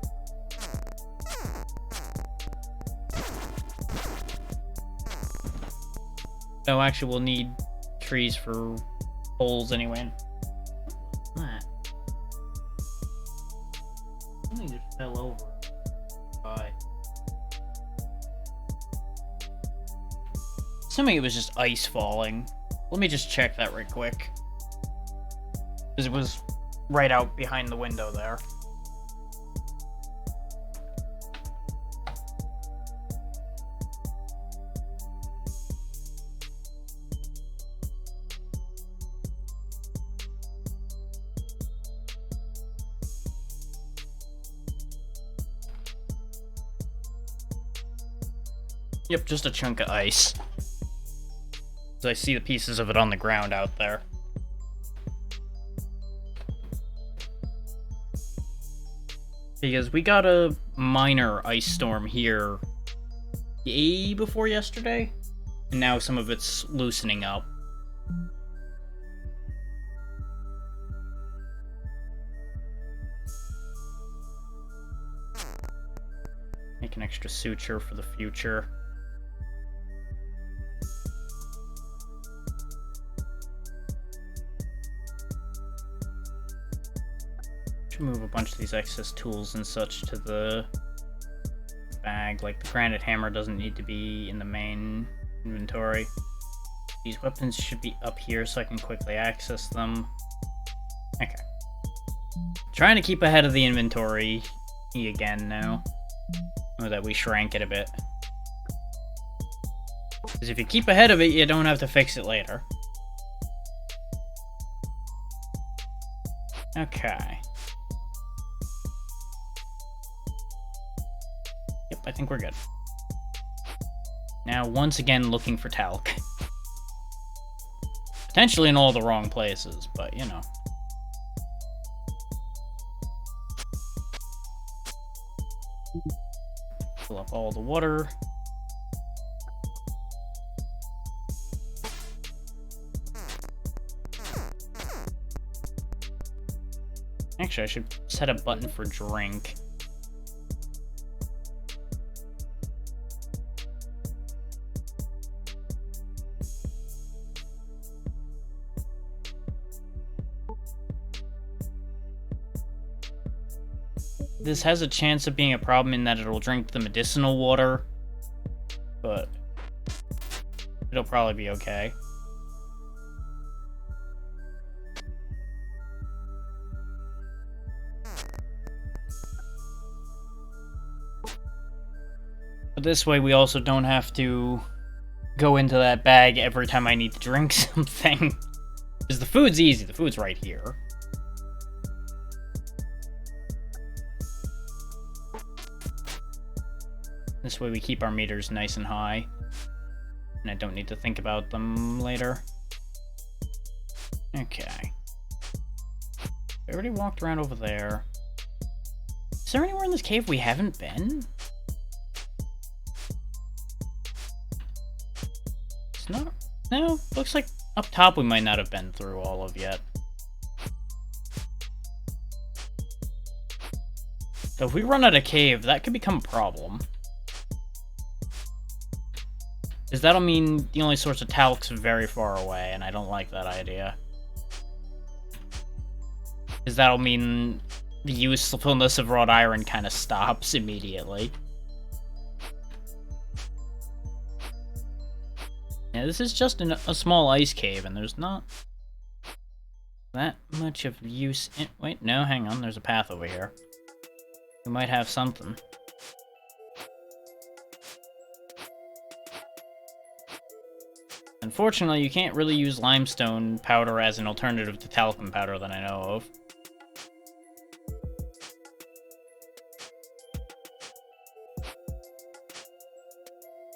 No, actually, we'll need trees for poles anyway. What's that? Something just fell over. Bye. Assuming it was just ice falling. Let me just check that right quick. Because it was right out behind the window there. Yep, just a chunk of ice. So I see the pieces of it on the ground out there. Because we got a minor ice storm here day before yesterday, and now some of it's loosening up. Make an extra suture for the future. Move a bunch of these excess tools and such to the bag. Like the granite hammer doesn't need to be in the main inventory. These weapons should be up here so I can quickly access them. Okay. Trying to keep ahead of the inventory again now. Or that we shrank it a bit. Because if you keep ahead of it, you don't have to fix it later. Okay. I think we're good. Now, once again, looking for talc. Potentially in all the wrong places, but, you know. Fill up all the water. Actually, I should set a button for drink. This has a chance of being a problem in that it'll drink the medicinal water, but it'll probably be okay. But this way we also don't have to go into that bag every time I need to drink something. Because the food's easy, the food's right here. This way we keep our meters nice and high. And I don't need to think about them later. Okay. I already walked around over there. Is there anywhere in this cave we haven't been? It's not... No, looks like up top we might not have been through all of yet. So if we run out of cave, that could become a problem. Because that'll mean the only source of talc's very far away, and I don't like that idea. Because that'll mean the usefulness of wrought iron kind of stops immediately. Yeah, this is just a small ice cave, and there's not that much of use in... Wait, no, hang on, there's a path over here. We might have something. Unfortunately, you can't really use limestone powder as an alternative to talcum powder that I know of.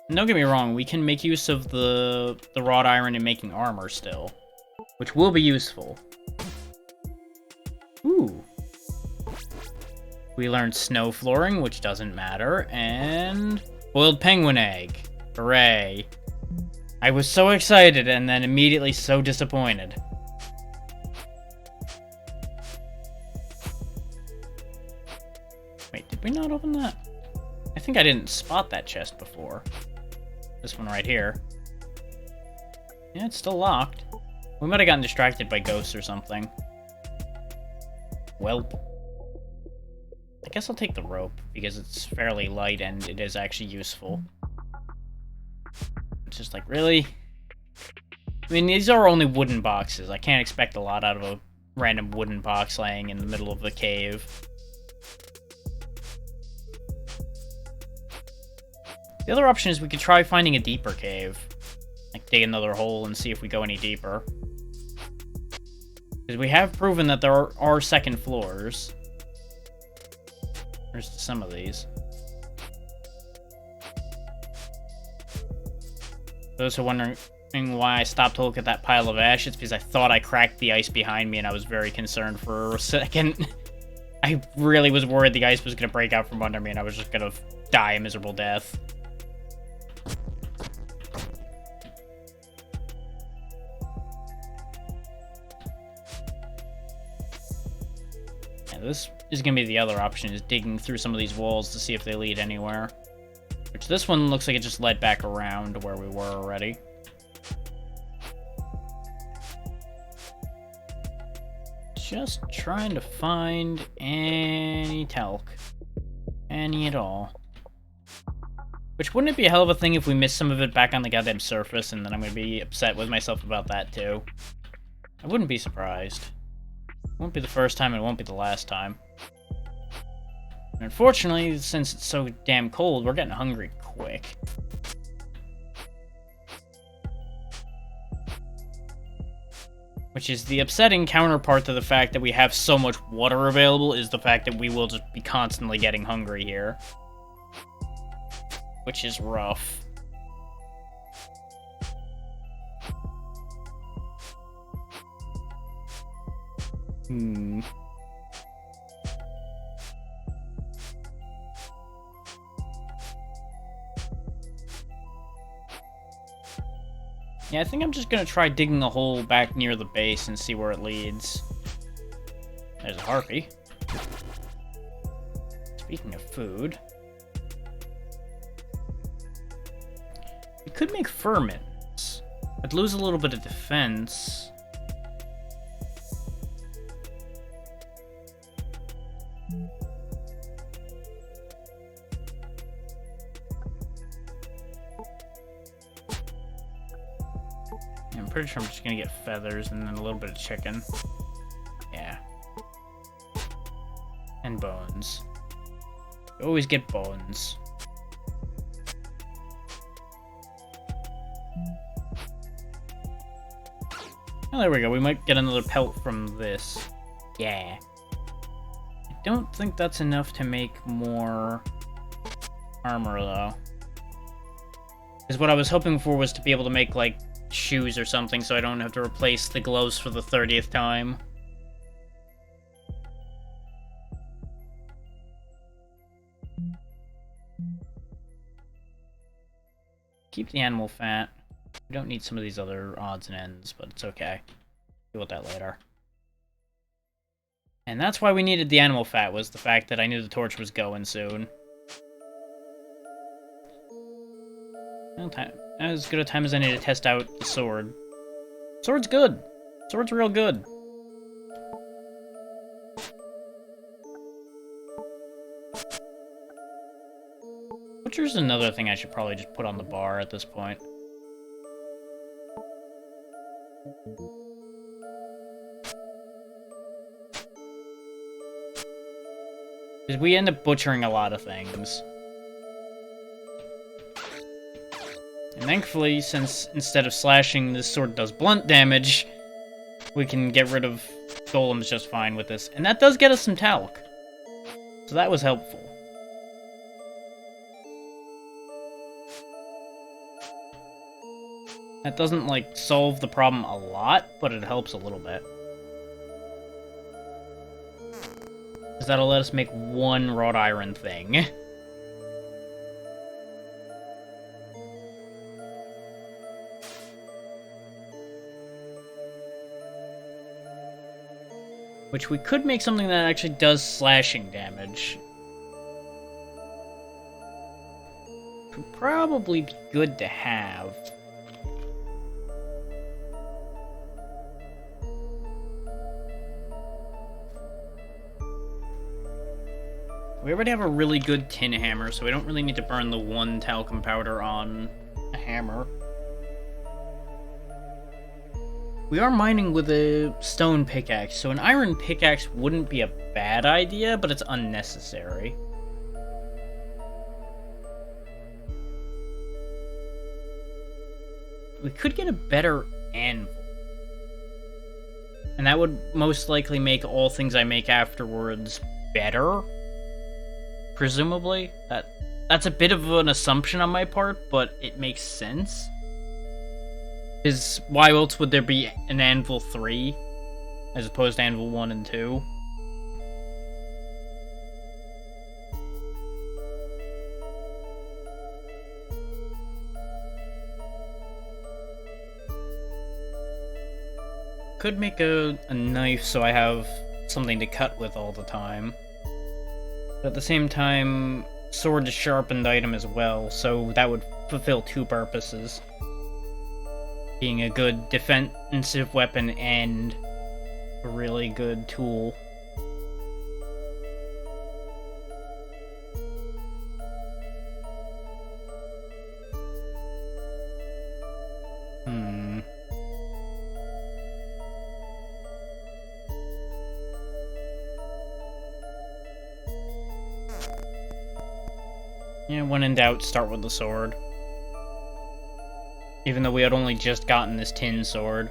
And don't get me wrong, we can make use of the wrought iron in making armor still, which will be useful. Ooh. We learned snow flooring, which doesn't matter, and boiled penguin egg. Hooray. I was so excited and then immediately so disappointed. Wait, did we not open that? I think I didn't spot that chest before. This one right here. Yeah, it's still locked. We might have gotten distracted by ghosts or something. Welp. I guess I'll take the rope, because it's fairly light and it is actually useful. It's just like, really? I mean, these are only wooden boxes. I can't expect a lot out of a random wooden box laying in the middle of the cave. The other option is we could try finding a deeper cave. Like, dig another hole and see if we go any deeper. Because we have proven that there are second floors. There's some of these. Those who are wondering why I stopped to look at that pile of ash, it's because I thought I cracked the ice behind me and I was very concerned for a second. I really was worried the ice was going to break out from under me and I was just going to die a miserable death. Yeah, this is going to be the other option, is digging through some of these walls to see if they lead anywhere. Which this one looks like it just led back around to where we were already. Just trying to find any talc. Any at all. Which, wouldn't it be a hell of a thing if we missed some of it back on the goddamn surface, and then I'm gonna be upset with myself about that too. I wouldn't be surprised. It won't be the first time, it won't be the last time. And unfortunately, since it's so damn cold, we're getting hungry quick. Which is the upsetting counterpart to the fact that we have so much water available, is the fact that we will just be constantly getting hungry here. Which is rough. Hmm. Yeah, I think I'm just gonna try digging a hole back near the base and see where it leads. There's a harpy. Speaking of food... we could make ferments. I'd lose a little bit of defense. I'm pretty sure I'm just gonna get feathers and then a little bit of chicken. Yeah. And bones. You always get bones. Oh, there we go. We might get another pelt from this. Yeah. I don't think that's enough to make more armor, though. Because what I was hoping for was to be able to make, like, shoes or something so I don't have to replace the gloves for the 30th time. Keep the animal fat. We don't need some of these other odds and ends, but it's okay. Deal with that later. And that's why we needed the animal fat, was the fact that I knew the torch was going soon. As good a time as any to test out the sword. Sword's good. Sword's real good. Butcher's another thing I should probably just put on the bar at this point. Because we end up butchering a lot of things. And thankfully, since instead of slashing, this sword does blunt damage, we can get rid of golems just fine with this. And that does get us some talc. So that was helpful. That doesn't, like, solve the problem a lot, but it helps a little bit. Because that'll let us make one wrought iron thing. Which we could make something that actually does slashing damage. Would probably be good to have. We already have a really good tin hammer, so we don't really need to burn the one talcum powder on a hammer. We are mining with a stone pickaxe, so an iron pickaxe wouldn't be a bad idea, but it's unnecessary. We could get a better anvil. And that would most likely make all things I make afterwards better. Presumably. That's a bit of an assumption on my part, but it makes sense. Because why else would there be an Anvil 3 as opposed to Anvil 1 and 2? Could make a knife so I have something to cut with all the time. But at the same time, sword is sharpened item as well, so that would fulfill two purposes. Being a good defensive weapon and a really good tool. Yeah, when in doubt, start with the sword. Even though we had only just gotten this tin sword.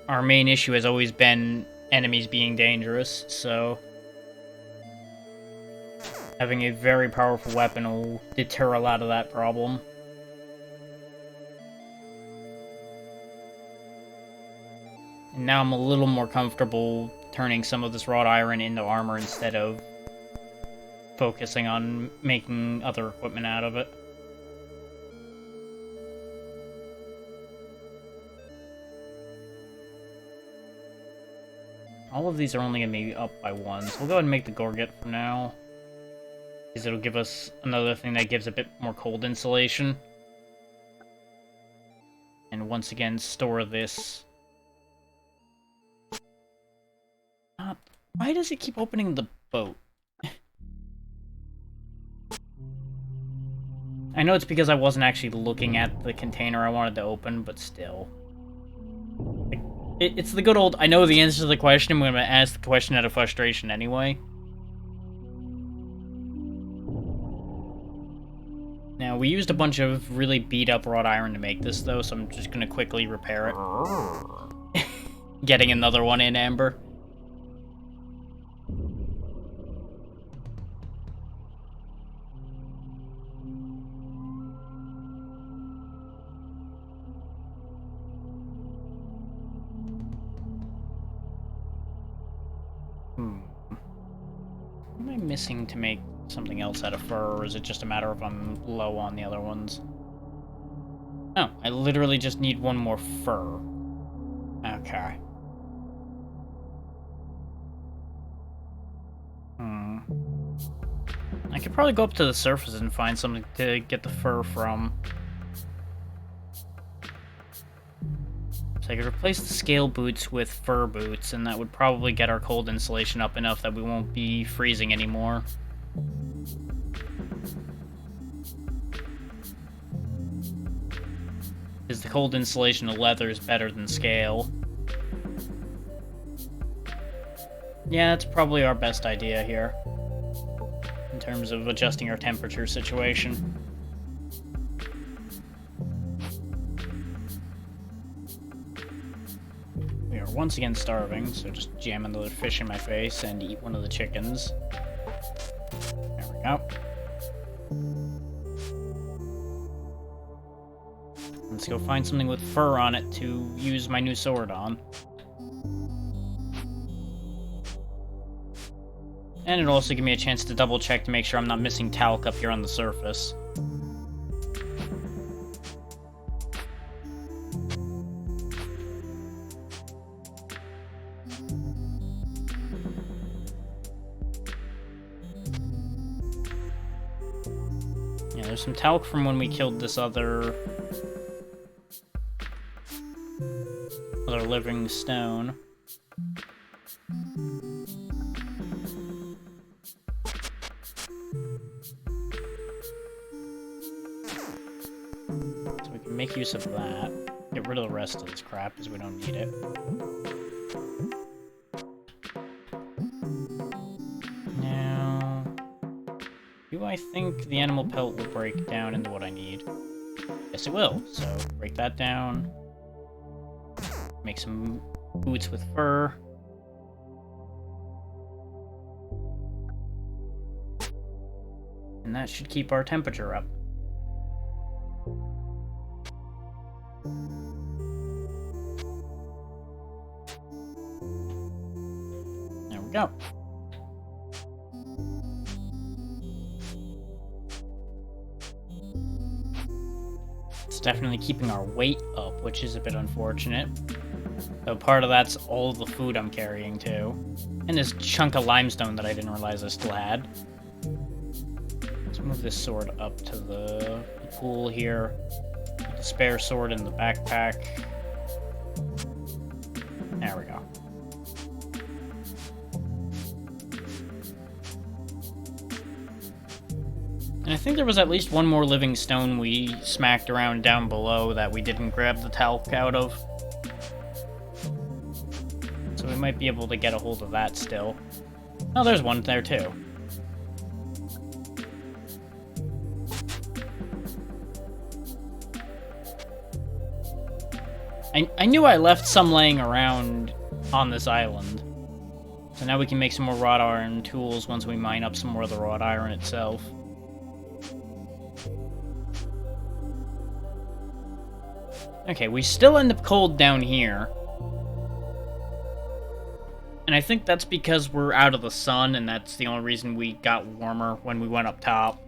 Our main issue has always been enemies being dangerous, so having a very powerful weapon will deter a lot of that problem. now I'm a little more comfortable turning some of this wrought iron into armor instead of focusing on making other equipment out of it. All of these are only going to be up by 1, so we'll go ahead and make the Gorget for now. Because it'll give us another thing that gives a bit more cold insulation. And once again, store this. Why does it keep opening the boat? I know it's because I wasn't actually looking at the container I wanted to open, but still. It's the good old, I know the answer to the question, I'm going to ask the question out of frustration anyway. Now, we used a bunch of really beat-up wrought iron to make this, though, so I'm just going to quickly repair it. Getting another one in, Amber. What am I missing to make something else out of fur, or is it just a matter of I'm low on the other ones? Oh, I literally just need one more fur. Okay. I could probably go up to the surface and find something to get the fur from. So I could replace the scale boots with fur boots, and that would probably get our cold insulation up enough that we won't be freezing anymore. Because the cold insulation of leather is better than scale. Yeah, that's probably our best idea here. In terms of adjusting our temperature situation. We are once again starving, so just jam another fish in my face and eat one of the chickens. There we go. Let's go find something with fur on it to use my new sword on. And it'll also give me a chance to double check to make sure I'm not missing talc up here on the surface. Yeah, there's some talc from when we killed this other living stone. So we can make use of that. Get rid of the rest of this crap because we don't need it. Now, do I think the animal pelt will break down into what I need? Yes, it will. So break that down. Make some boots with fur. And that should keep our temperature up. There we go. It's definitely keeping our weight up, which is a bit unfortunate. So part of that's all the food I'm carrying too. And this chunk of limestone that I didn't realize I still had. Let's move this sword up to the pool here. Put the spare sword in the backpack. There we go. And I think there was at least one more living stone we smacked around down below that we didn't grab the talc out of. So we might be able to get a hold of that still. Oh, there's one there too. I knew I left some laying around on this island. So now we can make some more wrought iron tools once we mine up some more of the wrought iron itself. Okay, we still end up cold down here. And I think that's because we're out of the sun, and that's the only reason we got warmer when we went up top.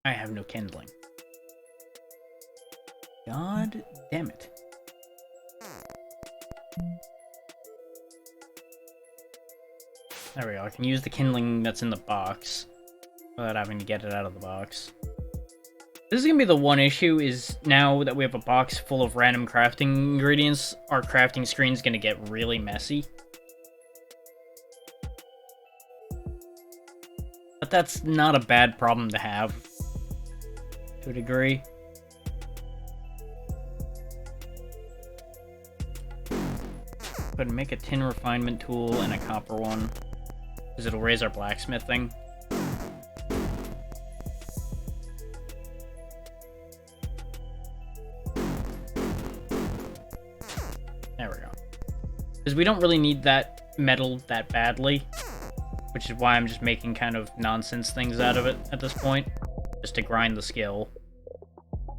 I have no kindling. God damn it. There we go. I can use the kindling that's in the box without having to get it out of the box. This is gonna be the one issue, is now that we have a box full of random crafting ingredients, our crafting screen's gonna get really messy. But that's not a bad problem to have, to a degree. But make a tin refinement tool and a copper one, because it'll raise our blacksmithing. There we go. Because we don't really need that metal that badly, which is why I'm just making kind of nonsense things out of it at this point, just to grind the skill.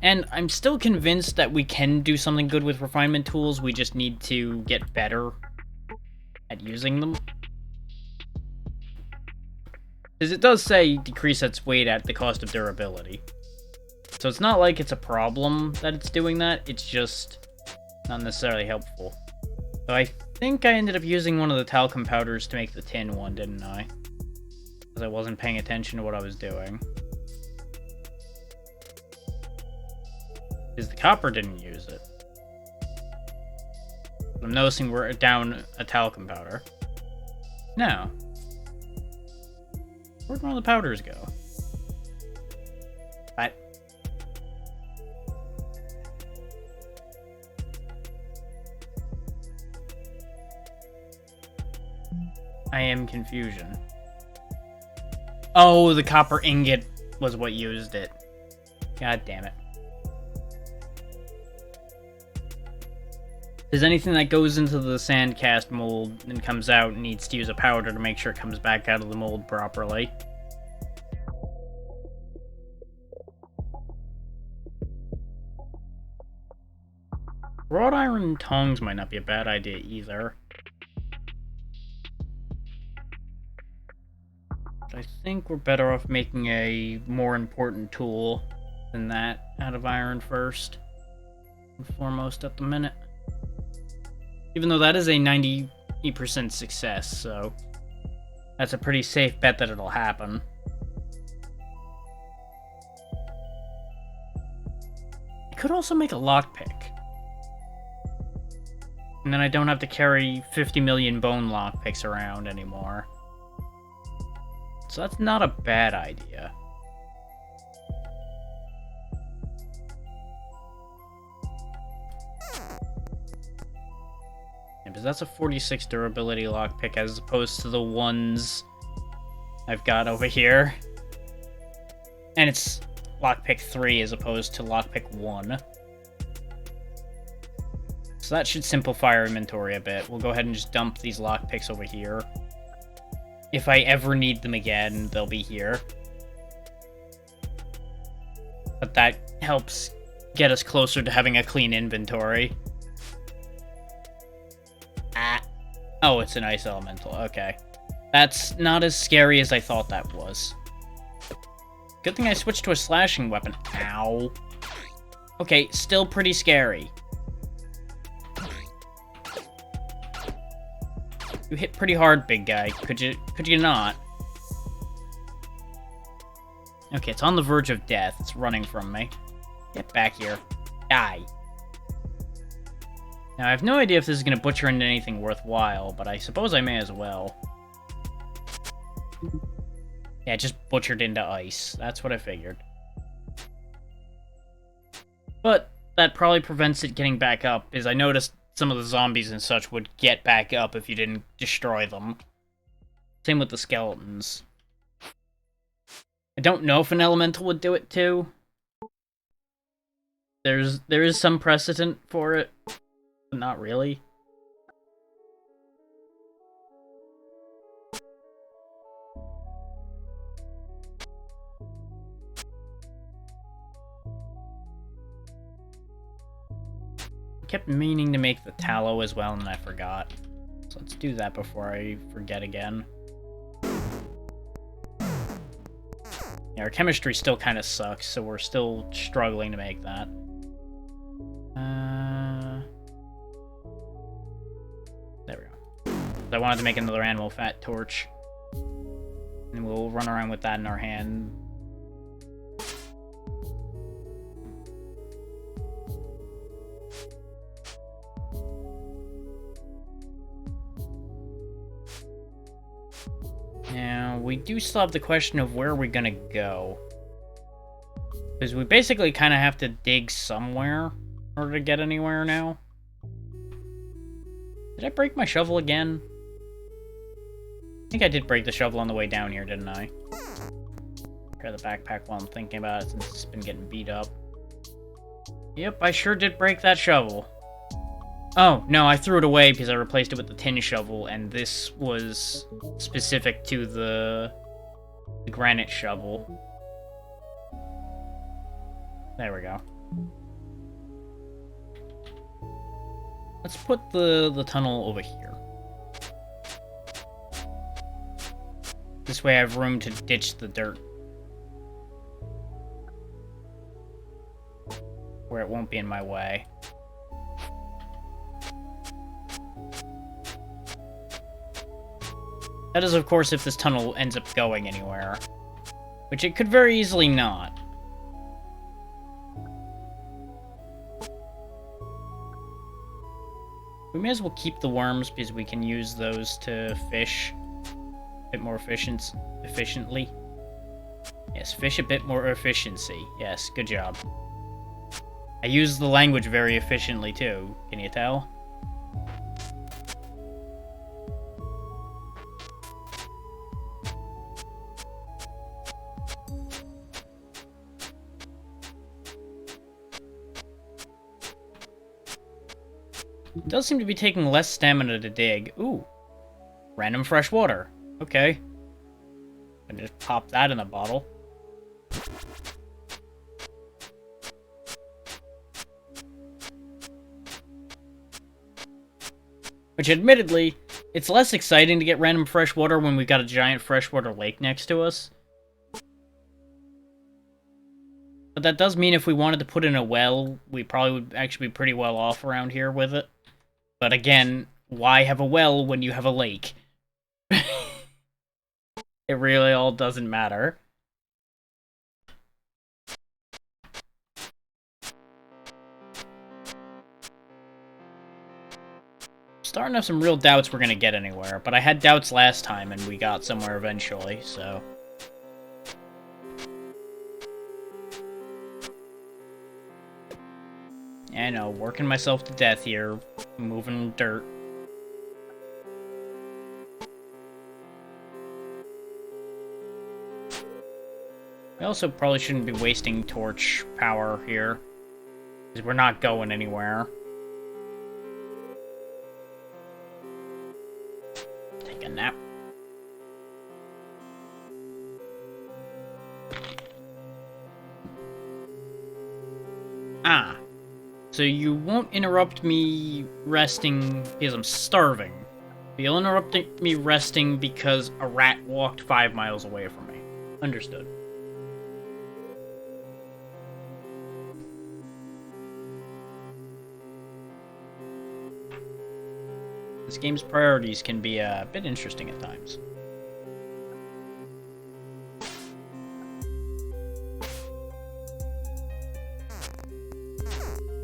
And I'm still convinced that we can do something good with refinement tools, we just need to get better at using them. Because it does say decrease its weight at the cost of durability. So it's not like it's a problem that it's doing that, it's just not necessarily helpful. So I think I ended up using one of the talcum powders to make the tin one, didn't I? Because I wasn't paying attention to what I was doing. Because the copper didn't use it. I'm noticing we're down a talcum powder. No. Where'd all the powders go? I am confusion. Oh, the copper ingot was what used it. God damn it. Because anything that goes into the sand cast mold and comes out needs to use a powder to make sure it comes back out of the mold properly. Wrought iron tongs might not be a bad idea either. But I think we're better off making a more important tool than that out of iron first and foremost at the minute. Even though that is a 90% success, so that's a pretty safe bet that it'll happen. I could also make a lockpick. And then I don't have to carry 50 million bone lockpicks around anymore. So that's not a bad idea. Because that's a 46 durability lockpick as opposed to the ones I've got over here. And it's lockpick 3 as opposed to lockpick 1. So that should simplify our inventory a bit. We'll go ahead and just dump these lockpicks over here. If I ever need them again, they'll be here. But that helps get us closer to having a clean inventory. Oh, it's an ice elemental. Okay. That's not as scary as I thought that was. Good thing I switched to a slashing weapon. Ow. Okay, still pretty scary. You hit pretty hard, big guy. Could you not? Okay, it's on the verge of death. It's running from me. Get back here. Die. Now, I have no idea if this is going to butcher into anything worthwhile, but I suppose I may as well. Yeah, it just butchered into ice. That's what I figured. But that probably prevents it getting back up, because I noticed some of the zombies and such would get back up if you didn't destroy them. Same with the skeletons. I don't know if an elemental would do it too. there is some precedent for it, but not really. I kept meaning to make the tallow as well, and I forgot. So let's do that before I forget again. Yeah, our chemistry still kind of sucks, so we're still struggling to make that. There we go. I wanted to make another animal fat torch. And we'll run around with that in our hand. Now, we do still have the question of where we're gonna go. Because we basically kind of have to dig somewhere in order to get anywhere now. Did I break my shovel again? I think I did break the shovel on the way down here, didn't I? Grab the backpack while I'm thinking about it since it's been getting beat up. Yep, I sure did break that shovel. Oh, no, I threw it away because I replaced it with the tin shovel, and this was specific to the granite shovel. There we go. Let's put the tunnel over here. This way I have room to ditch the dirt. Where it won't be in my way. That is, of course, if this tunnel ends up going anywhere. Which it could very easily not. We may as well keep the worms because we can use those to fish a bit more efficiently. Yes, fish a bit more efficiency. Yes, good job. I use the language very efficiently too, can you tell? It does seem to be taking less stamina to dig. Ooh. Random fresh water. Okay. I just pop that in a bottle. Which, admittedly, it's less exciting to get random fresh water when we've got a giant freshwater lake next to us. But that does mean if we wanted to put in a well, we probably would actually be pretty well off around here with it. But again, why have a well when you have a lake? It really all doesn't matter. Starting to have some real doubts we're gonna get anywhere, but I had doubts last time and we got somewhere eventually, so... I know, working myself to death here, moving dirt. We also probably shouldn't be wasting torch power here, because we're not going anywhere. Take a nap. Ah. So you won't interrupt me resting because I'm starving. But you'll interrupt me resting because a rat walked 5 miles away from me. Understood. This game's priorities can be a bit interesting at times.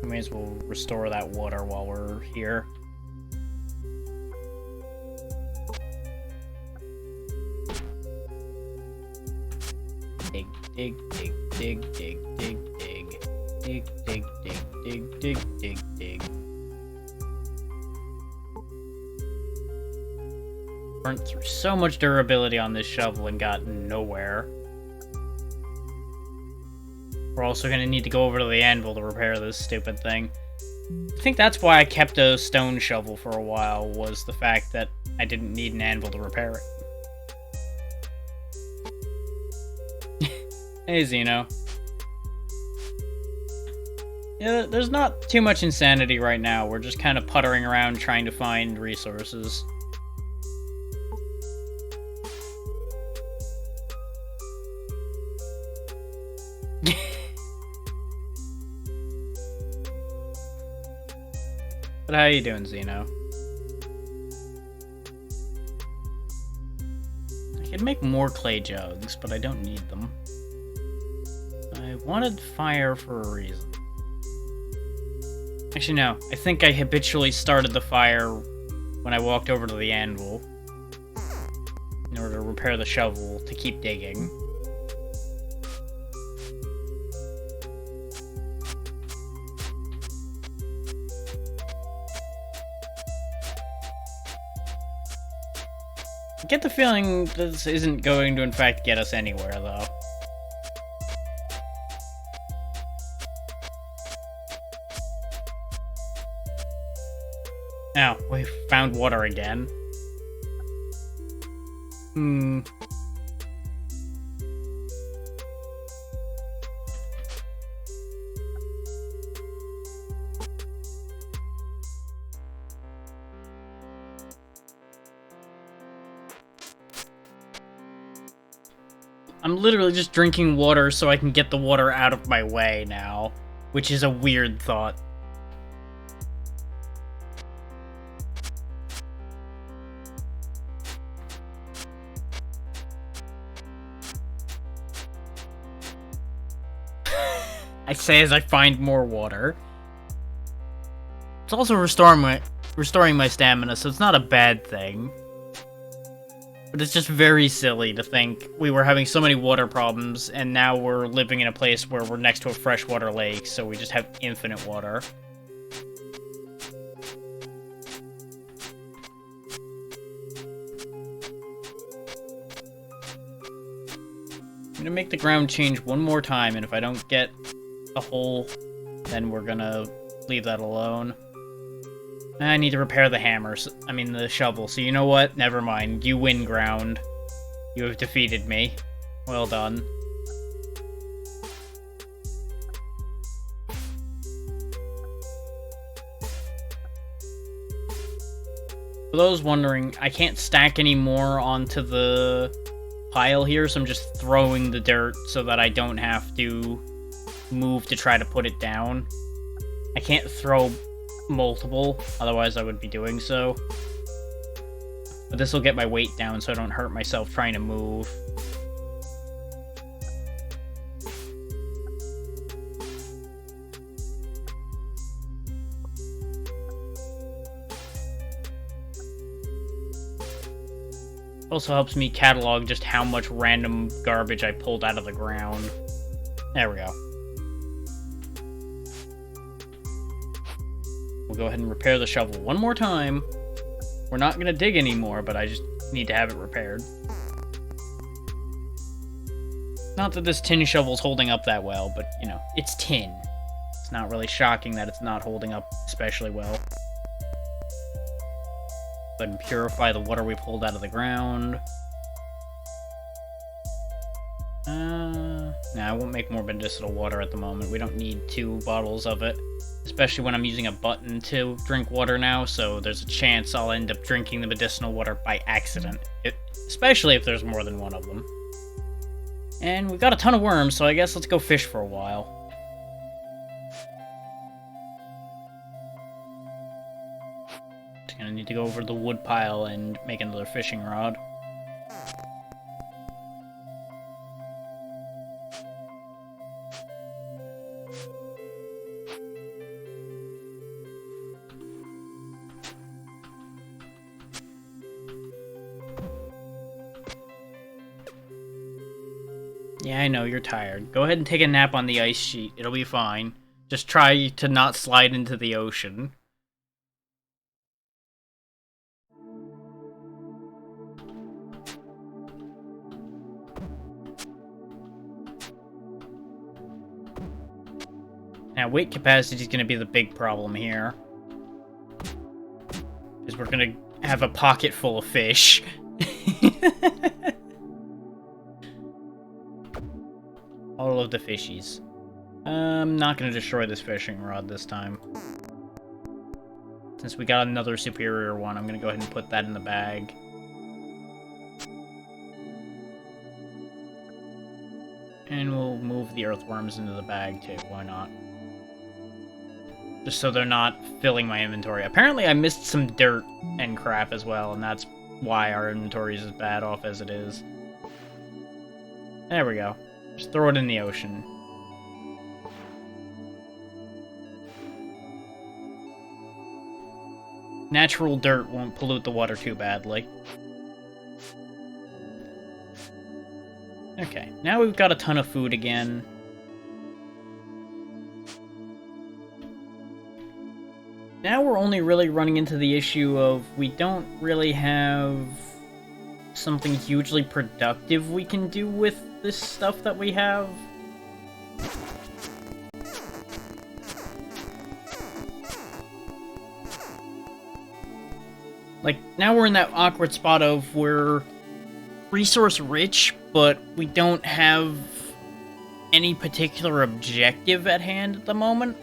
May as well restore that water while we're here. Dig, dig, dig, dig, dig, dig, dig. Dig, dig, dig, dig, dig, dig, dig. Burnt through so much durability on this shovel and got nowhere. We're also gonna need to go over to the anvil to repair this stupid thing. I think that's why I kept a stone shovel for a while, was the fact that I didn't need an anvil to repair it. Hey, Xeno. Yeah, there's not too much insanity right now. We're just kind of puttering around trying to find resources. But how you doing, Xeno? I could make more clay jugs, but I don't need them. I wanted fire for a reason. Actually, no. I think I habitually started the fire when I walked over to the anvil in order to repair the shovel to keep digging. I get the feeling this isn't going to in fact get us anywhere, though. Now, we found water again. I'm literally just drinking water so I can get the water out of my way now, which is a weird thought. I say as I find more water. It's also restoring my stamina, so it's not a bad thing. But it's just very silly to think we were having so many water problems, and now we're living in a place where we're next to a freshwater lake, so we just have infinite water. I'm gonna make the ground change one more time, and if I don't get a hole, then we're gonna leave that alone. I need to repair the hammers. I mean, the shovel. So you know what? Never mind. You win, ground. You have defeated me. Well done. For those wondering, I can't stack any more onto the pile here, so I'm just throwing the dirt so that I don't have to move to try to put it down. I can't throw multiple, otherwise I would be doing so. But this will get my weight down so I don't hurt myself trying to move. Also helps me catalog just how much random garbage I pulled out of the ground. There we go. We'll go ahead and repair the shovel one more time. We're not going to dig anymore, but I just need to have it repaired. Not that this tin shovel's holding up that well, but, you know, it's tin. It's not really shocking that it's not holding up especially well. Go ahead and purify the water we pulled out of the ground. Nah, I won't make more medicinal water at the moment. We don't need 2 bottles of it. Especially when I'm using a button to drink water now, so there's a chance I'll end up drinking the medicinal water by accident. Especially if there's more than one of them. And we got a ton of worms, so I guess let's go fish for a while. Just gonna need to go over to the wood pile and make another fishing rod. Yeah, I know, you're tired. Go ahead and take a nap on the ice sheet. It'll be fine. Just try to not slide into the ocean. Now, weight capacity is going to be the big problem here. Because we're going to have a pocket full of fish. All of the fishies. I'm not going to destroy this fishing rod this time. Since we got another superior one, I'm going to go ahead and put that in the bag. And we'll move the earthworms into the bag too, why not? Just so they're not filling my inventory. Apparently I missed some dirt and crap as well, and that's why our inventory is as bad off as it is. There we go. Just throw it in the ocean. Natural dirt won't pollute the water too badly. Okay, now we've got a ton of food again. Now we're only really running into the issue of we don't really have something hugely productive we can do with this stuff that we have. Like, now we're in that awkward spot of we're resource rich, but we don't have any particular objective at hand at the moment.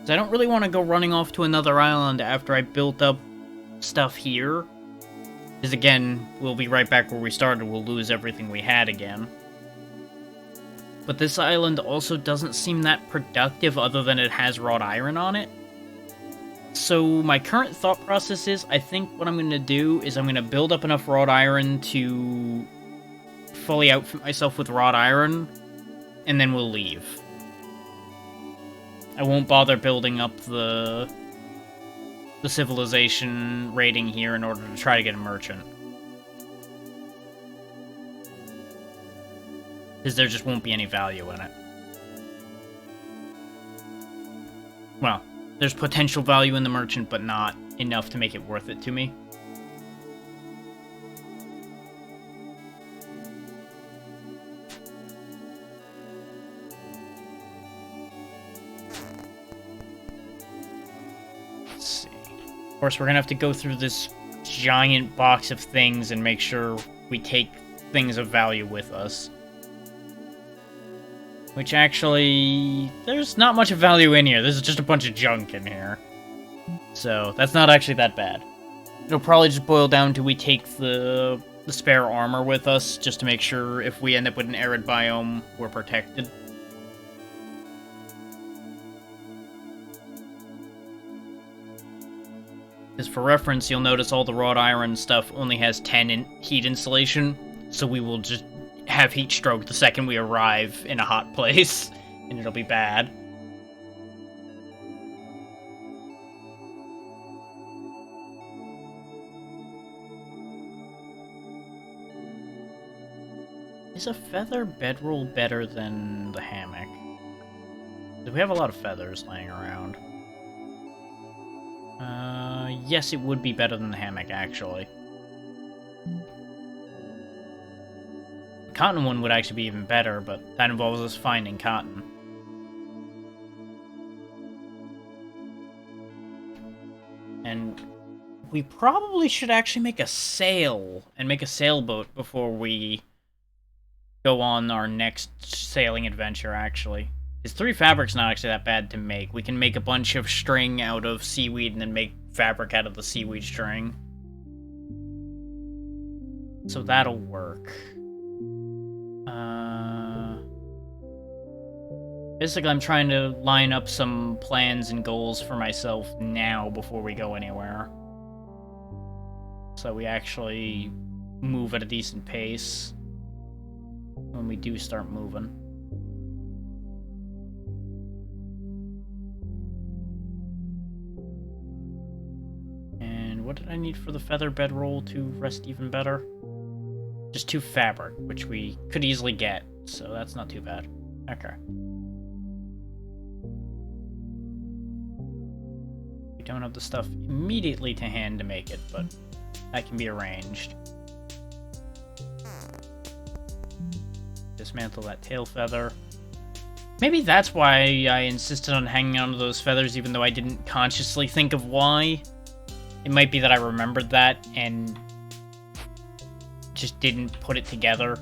I don't really want to go running off to another island after I built up stuff here. Because again, we'll be right back where we started, we'll lose everything we had again. But this island also doesn't seem that productive other than it has wrought iron on it. So my current thought process is, I think what I'm going to do is I'm going to build up enough wrought iron to fully outfit myself with wrought iron, and then we'll leave. I won't bother building up the civilization rating here in order to try to get a merchant. Because there just won't be any value in it. Well, there's potential value in the merchant, but not enough to make it worth it to me. Of course, we're gonna have to go through this giant box of things and make sure we take things of value with us. Which actually, there's not much of value in here. There's just a bunch of junk in here. So, that's not actually that bad. It'll probably just boil down to we take the spare armor with us, just to make sure if we end up with an arid biome, we're protected. Because for reference, you'll notice all the wrought iron stuff only has 10 in heat insulation, so we will just have heat stroke the second we arrive in a hot place, and it'll be bad. Is a feather bedroll better than the hammock? Do we have a lot of feathers laying around? Yes, it would be better than the hammock, actually. The cotton one would actually be even better, but that involves us finding cotton. And we probably should actually make a sail, and make a sailboat before we go on our next sailing adventure, actually. Because 3 fabric's not actually that bad to make. We can make a bunch of string out of seaweed and then make fabric out of the seaweed string. So that'll work. Basically, I'm trying to line up some plans and goals for myself now before we go anywhere. So we actually move at a decent pace when we do start moving. What did I need for the feather bedroll to rest even better? Just 2 fabric, which we could easily get, so that's not too bad. Okay. don't have the stuff immediately to hand to make it, but that can be arranged. Dismantle that tail feather. Maybe that's why I insisted on hanging on to those feathers, even though I didn't consciously think of why. It might be that I remembered that and just didn't put it together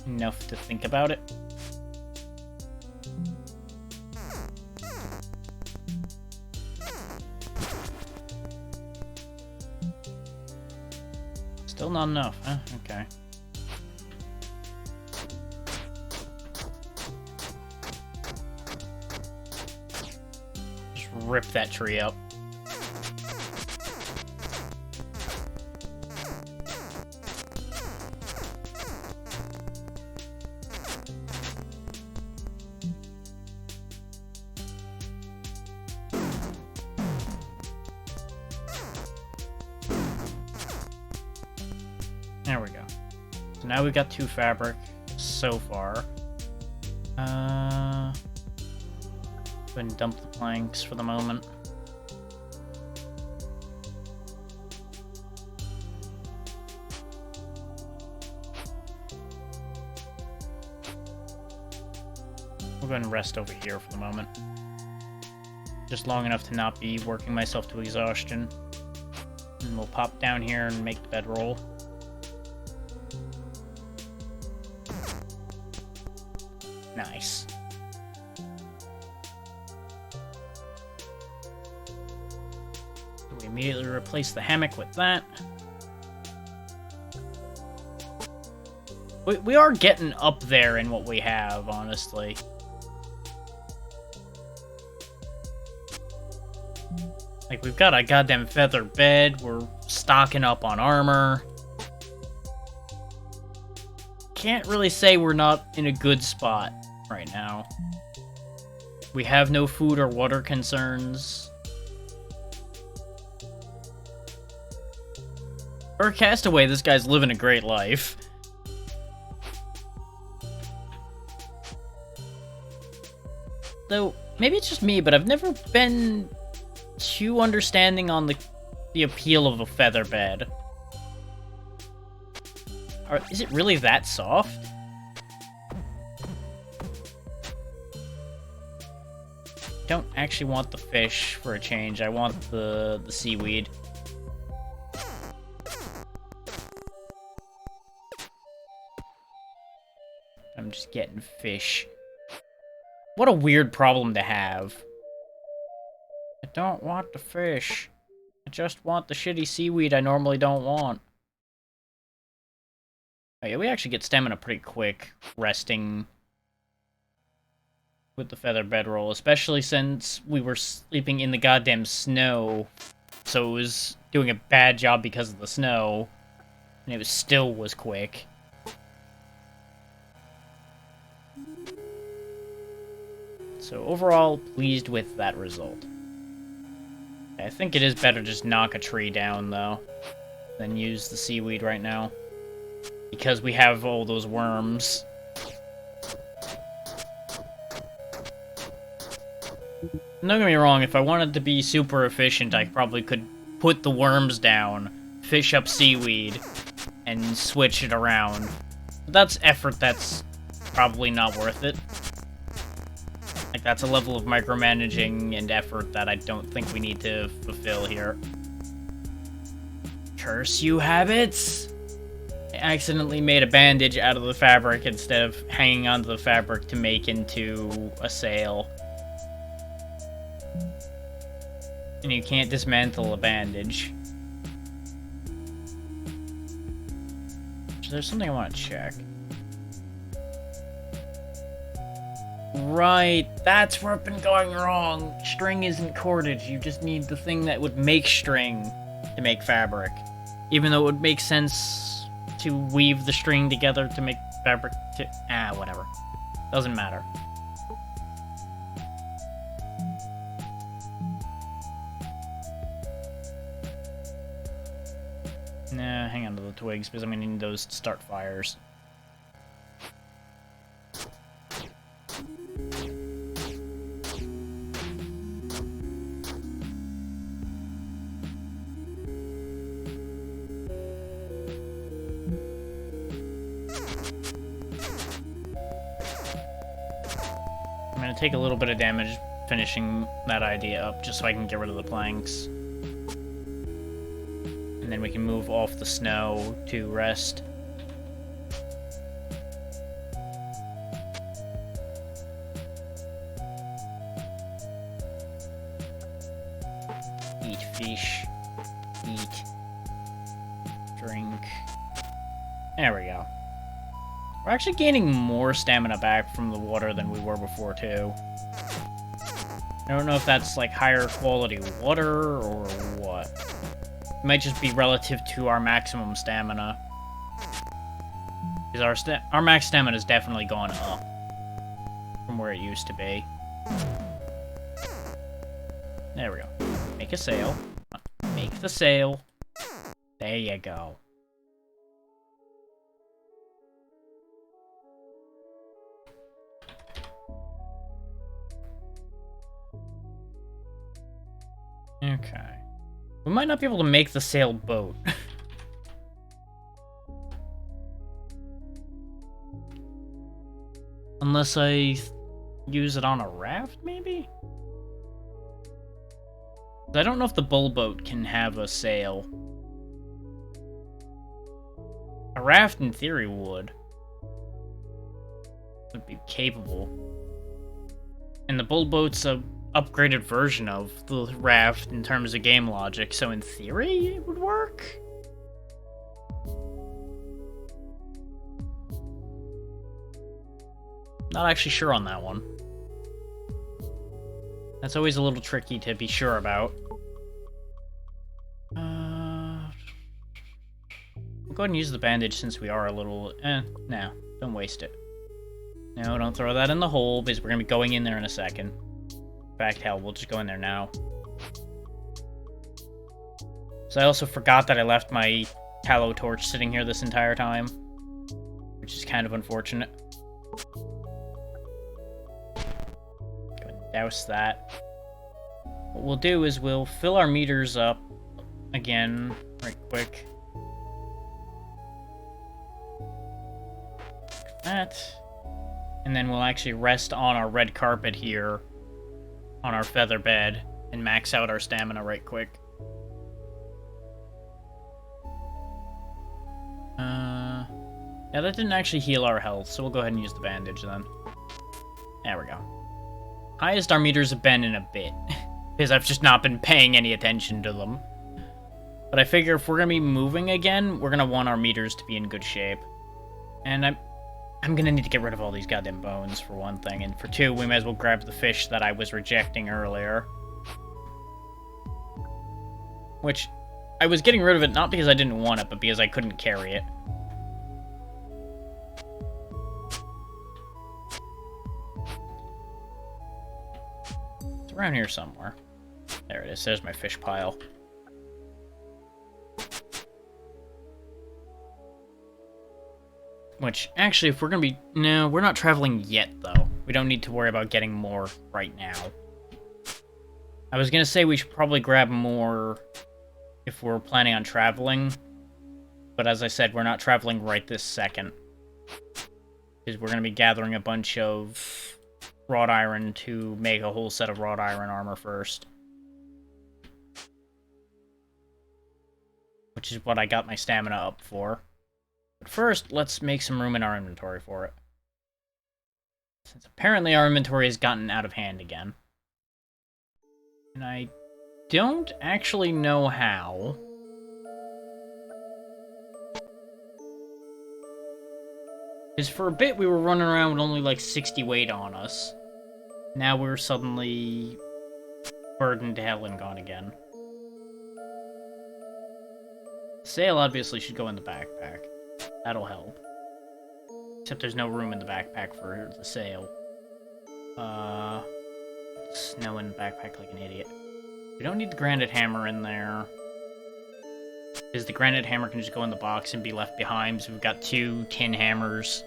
enough to think about it. Still not enough, huh? Okay. Just rip that tree up. There we go. So now we've got 2 fabric so far. Go ahead and dump the planks for the moment. We'll go ahead and rest over here for the moment. Just long enough to not be working myself to exhaustion. And we'll pop down here and make the bedroll. Nice. So we immediately replace the hammock with that. We are getting up there in what we have, honestly. Like, we've got a goddamn feather bed, we're stocking up on armor. Can't really say we're not in a good spot right now. We have no food or water concerns. For a castaway, this guy's living a great life. Though, maybe it's just me, but I've never been too understanding on the appeal of a feather bed. Is it really that soft? Don't actually want the fish for a change. I want the seaweed. I'm just getting fish. What a weird problem to have. I don't want the fish. I just want the shitty seaweed I normally don't want. Oh yeah, we actually get stamina pretty quick resting with the feather bedroll, especially since we were sleeping in the goddamn snow, so it was doing a bad job because of the snow, and it still was quick. So overall, pleased with that result. I think it is better just knock a tree down, though, than use the seaweed right now. Because we have all those worms. Don't get me wrong, if I wanted to be super efficient, I probably could put the worms down, fish up seaweed, and switch it around. But that's effort that's probably not worth it. Like, that's a level of micromanaging and effort that I don't think we need to fulfill here. Curse you, habits! I accidentally made a bandage out of the fabric instead of hanging onto the fabric to make into a sail. And you can't dismantle a bandage. So there's something I want to check. Right, that's where I've been going wrong. String isn't cordage, you just need the thing that would make string to make fabric. Even though it would make sense to weave the string together to make fabric to... whatever. Doesn't matter. Nah, hang on to the twigs, because I'm gonna need those to start fires. gonna take a little bit of damage finishing that idea up, just so I can get rid of the planks. And then we can move off the snow to rest. Eat fish. Eat. Drink. There we go. We're actually gaining more stamina back from the water than we were before, too. I don't know if that's, like, higher quality water or what. It might just be relative to our maximum stamina. Because our max stamina has definitely gone up from where it used to be. There we go. Make a sail. Make the sail. There you go. Okay. We might not be able to make the sailboat. Unless I use it on a raft, maybe? I don't know if the bullboat can have a sail. A raft, in theory, would be capable. And the bullboat's a upgraded version of the raft in terms of game logic, so in theory, it would work? Not actually sure on that one. That's always a little tricky to be sure about. We'll go ahead and use the bandage since we are a little... no, don't waste it. No, don't throw that in the hole, because we're going to be going in there in a second. In fact, hell, we'll just go in there now. So I also forgot that I left my tallow torch sitting here this entire time, which is kind of unfortunate. Go ahead and douse that. What we'll do is we'll fill our meters up again, right quick. Like that. And then we'll actually rest on our red carpet here, on our feather bed, and max out our stamina right quick. Yeah, that didn't actually heal our health, so we'll go ahead and use the bandage then. There we go. Highest our meters have been in a bit, because I've just not been paying any attention to them. But I figure if we're gonna be moving again, we're gonna want our meters to be in good shape. And I'm gonna need to get rid of all these goddamn bones, for one thing, and for two, we might as well grab the fish that I was rejecting earlier. Which, I was getting rid of it not because I didn't want it, but because I couldn't carry it. It's around here somewhere. There it is, there's my fish pile. Which, actually, if we're gonna be... No, we're not traveling yet, though. We don't need to worry about getting more right now. I was gonna say we should probably grab more if we're planning on traveling. But as I said, we're not traveling right this second. Because we're gonna be gathering a bunch of wrought iron to make a whole set of wrought iron armor first. Which is what I got my stamina up for. But first, let's make some room in our inventory for it. Since apparently our inventory has gotten out of hand again. And I don't actually know how. Because for a bit we were running around with only like 60 weight on us. Now we're suddenly burdened to hell and gone again. Sail obviously should go in the backpack. That'll help. Except there's no room in the backpack for the sail. Snow in the backpack like an idiot. We don't need the granite hammer in there. Because the granite hammer can just go in the box and be left behind, so we've got 2 tin hammers.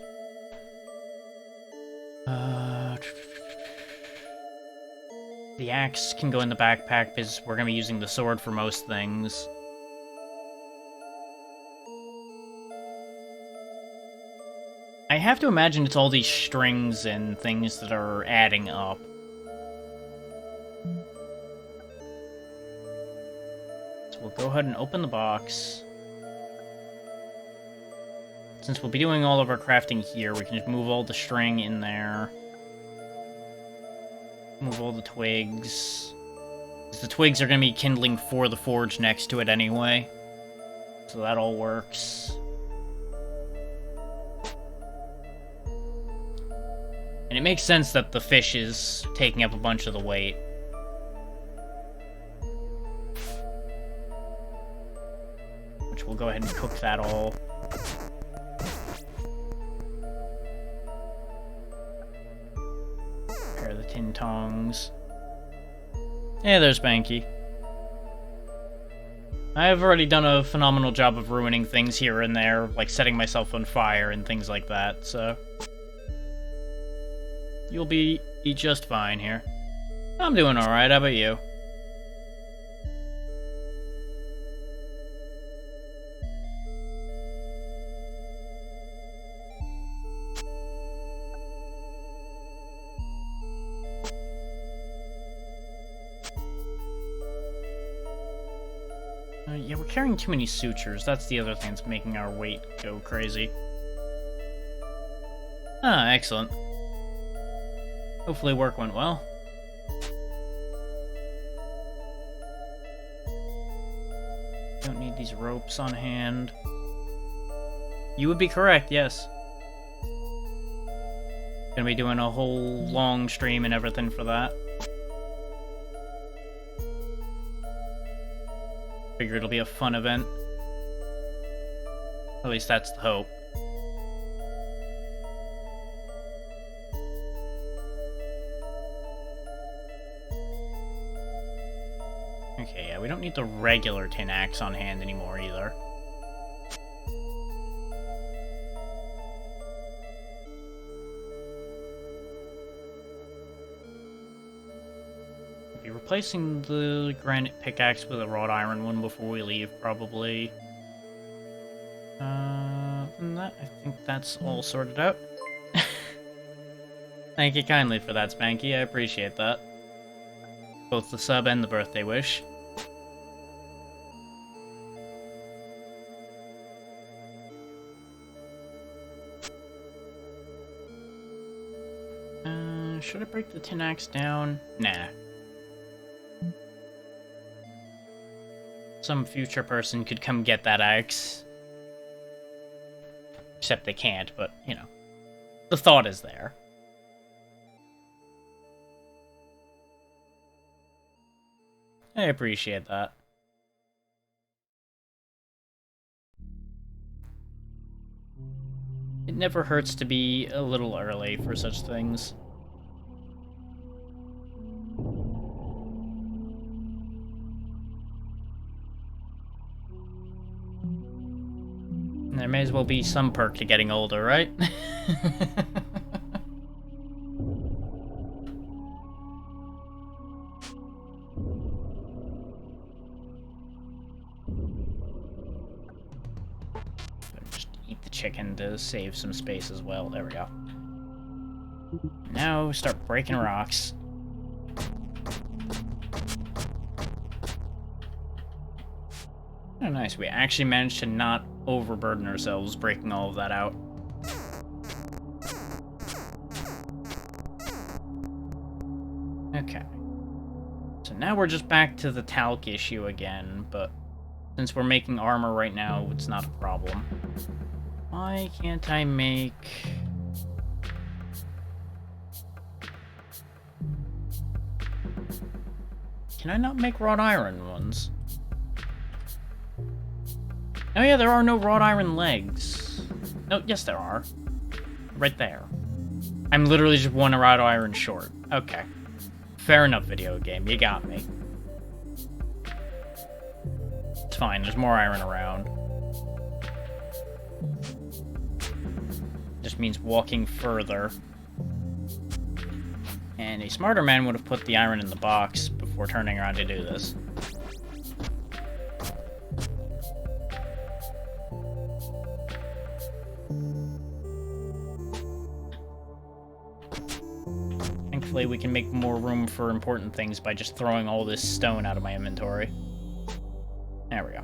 The axe can go in the backpack because we're going to be using the sword for most things. I have to imagine it's all these strings and things that are adding up. So we'll go ahead and open the box. Since we'll be doing all of our crafting here, we can just move all the string in there. Move all the twigs. Because the twigs are going to be kindling for the forge next to it anyway. So that all works. And it makes sense that the fish is taking up a bunch of the weight. Which we'll go ahead and cook that all. Prepare the tin tongs. Yeah, there's Banky. I've already done a phenomenal job of ruining things here and there, like setting myself on fire and things like that, so... You'll be just fine here. I'm doing alright, how about you? Yeah, we're carrying too many sutures. That's the other thing that's making our weight go crazy. Ah, excellent. Hopefully work went well. Don't need these ropes on hand. You would be correct, yes. Gonna be doing a whole long stream and everything for that. Figure it'll be a fun event. At least that's the hope. Okay, yeah, we don't need the regular tin axe on hand anymore either. Be replacing the granite pickaxe with a wrought iron one before we leave, probably. And that, I think that's all sorted out. Thank you kindly for that, Spanky. I appreciate that. Both the sub and the birthday wish. Should I break the tin axe down? Nah. Some future person could come get that axe. Except they can't, but, you know. The thought is there. I appreciate that. It never hurts to be a little early for such things. There may as well be some perk to getting older, right? Just eat the chicken to save some space as well. There we go. Now start breaking rocks. Oh, nice. We actually managed to not overburden ourselves breaking all of that out. Okay. So now we're just back to the talc issue again, but since we're making armor right now, it's not a problem. Why can't I make... Can I not make wrought iron ones? Oh yeah, there are no wrought iron legs. No, yes there are. Right there. I'm literally just one wrought iron short. Okay. Fair enough, video game. You got me. It's fine, there's more iron around. Just means walking further. And a smarter man would have put the iron in the box before turning around to do this. hopefully we can make more room for important things by just throwing all this stone out of my inventory. There we go.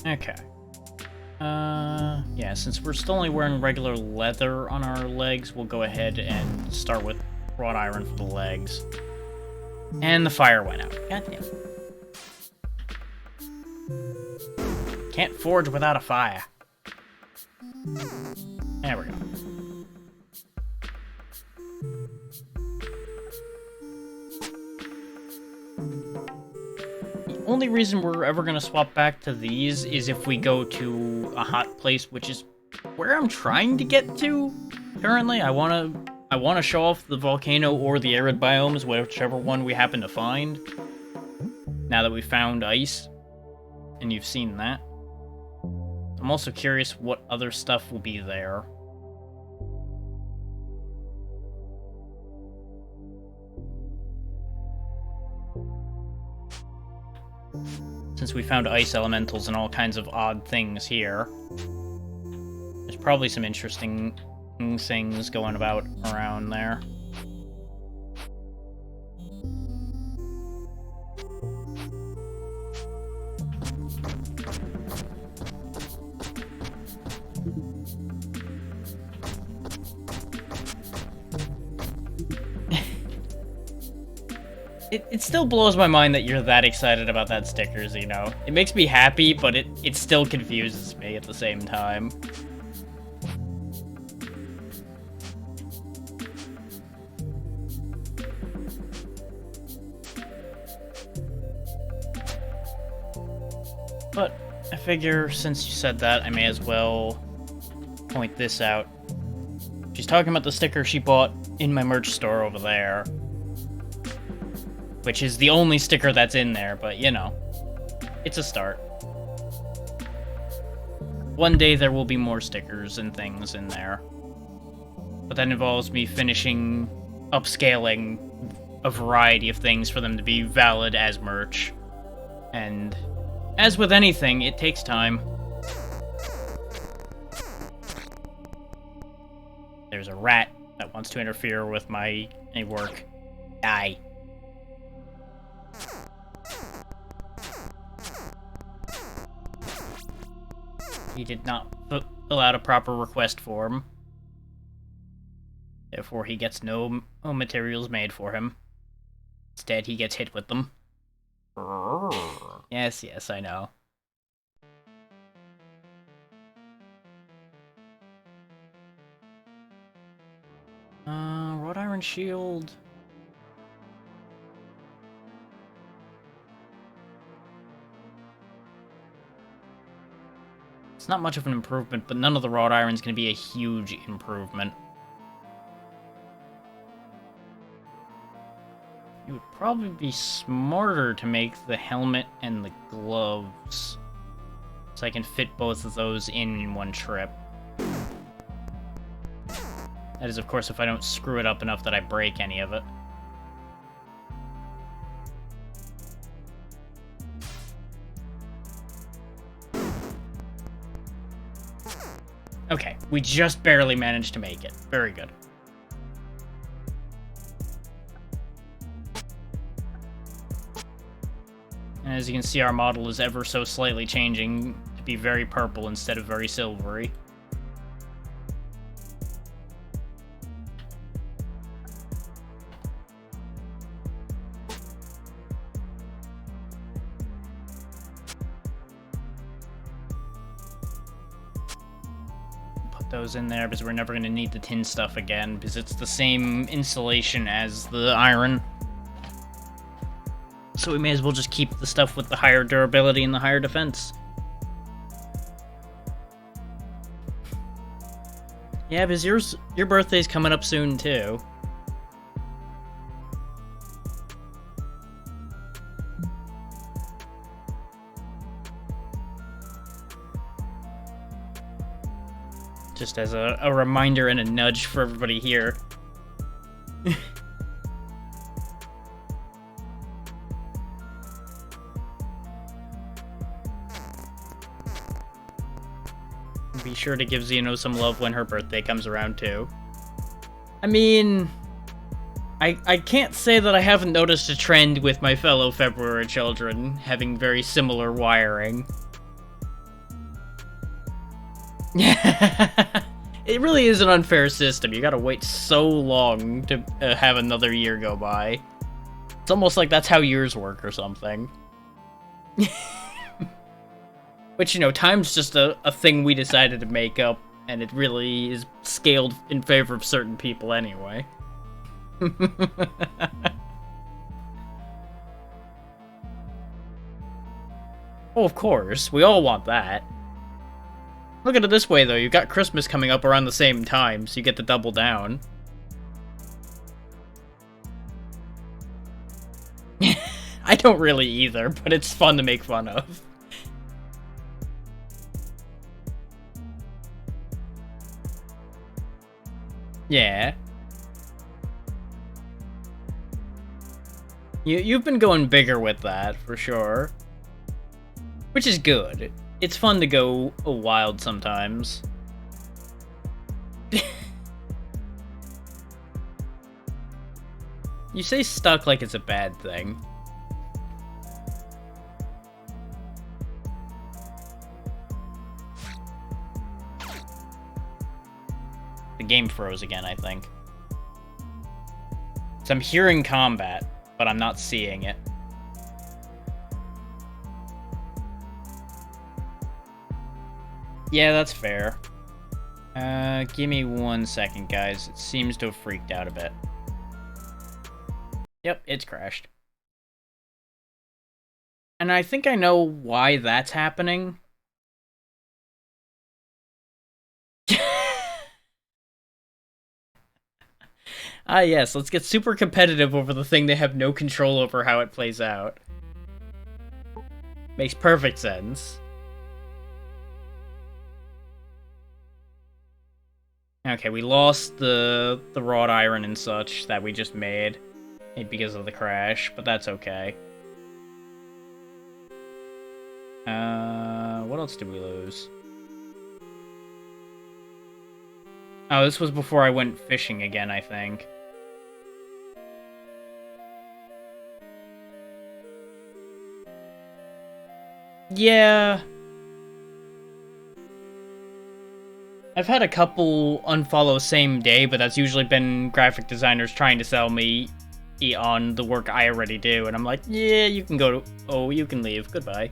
Okay. Yeah, since we're still only wearing regular leather on our legs, we'll go ahead and start with wrought iron for the legs. And the fire went out. Goddamn. Can't forge without a fire. There we go. The only reason we're ever going to swap back to these is if we go to a hot place, which is where I'm trying to get to currently. I want to show off the volcano or the arid biomes, whichever one we happen to find. Now that we found ice, and you've seen that. I'm also curious what other stuff will be there. Since we found ice elementals and all kinds of odd things here, there's probably some interesting things going about around there. It still blows my mind that you're that excited about that stickers, you know? It makes me happy, but it still confuses me at the same time. But I figure since you said that, I may as well point this out. She's talking about the sticker she bought in my merch store over there. Which is the only sticker that's in there, but you know, it's a start. One day there will be more stickers and things in there. But that involves me finishing upscaling a variety of things for them to be valid as merch. And as with anything, it takes time. There's a rat that wants to interfere with my work. Die. He did not fill out a proper request form. Therefore, he gets no materials made for him. Instead, he gets hit with them. Yes, yes, I know. Wrought iron shield. It's not much of an improvement, but none of the wrought iron's going to be a huge improvement. You would probably be smarter to make the helmet and the gloves, so I can fit both of those in one trip. That is, of course, if I don't screw it up enough that I break any of it. Okay, we just barely managed to make it. Very good. And as you can see, our model is ever so slightly changing to be very purple instead of very silvery. Those in there because we're never going to need the tin stuff again because it's the same insulation as the iron. So we may as well just keep the stuff with the higher durability and the higher defense. Yeah, because your birthday's coming up soon too. Just as a reminder and a nudge for everybody here. be sure to give Xeno some love when her birthday comes around, too. I mean, I can't say that I haven't noticed a trend with my fellow February children having very similar wiring. It really is an unfair system. You gotta wait so long to have another year go by. It's almost like that's how years work or something. Which, you know, time's just a thing we decided to make up, and it really is scaled in favor of certain people anyway. Oh, of course. We all want that. Look at it this way, though. You've got Christmas coming up around the same time, so you get to double down. I don't really either, but it's fun to make fun of. Yeah. You've been going bigger with that, for sure. Which is good. It's fun to go wild sometimes. You say stuck like it's a bad thing. The game froze again, I think. So I'm hearing combat, but I'm not seeing it. Yeah, that's fair. Give me 1 second, guys. It seems to have freaked out a bit. Yep, it's crashed. And I think I know why that's happening. Ah, yes, let's get super competitive over the thing they have no control over how it plays out. Makes perfect sense. Okay, we lost the wrought iron and such that we just made because of the crash, but that's okay. What else did we lose? Oh, this was before I went fishing again, I think. Yeah. I've had a couple unfollow same day, but that's usually been graphic designers trying to sell me on the work I already do, and I'm like, yeah, you can go to... Oh, you can leave. Goodbye.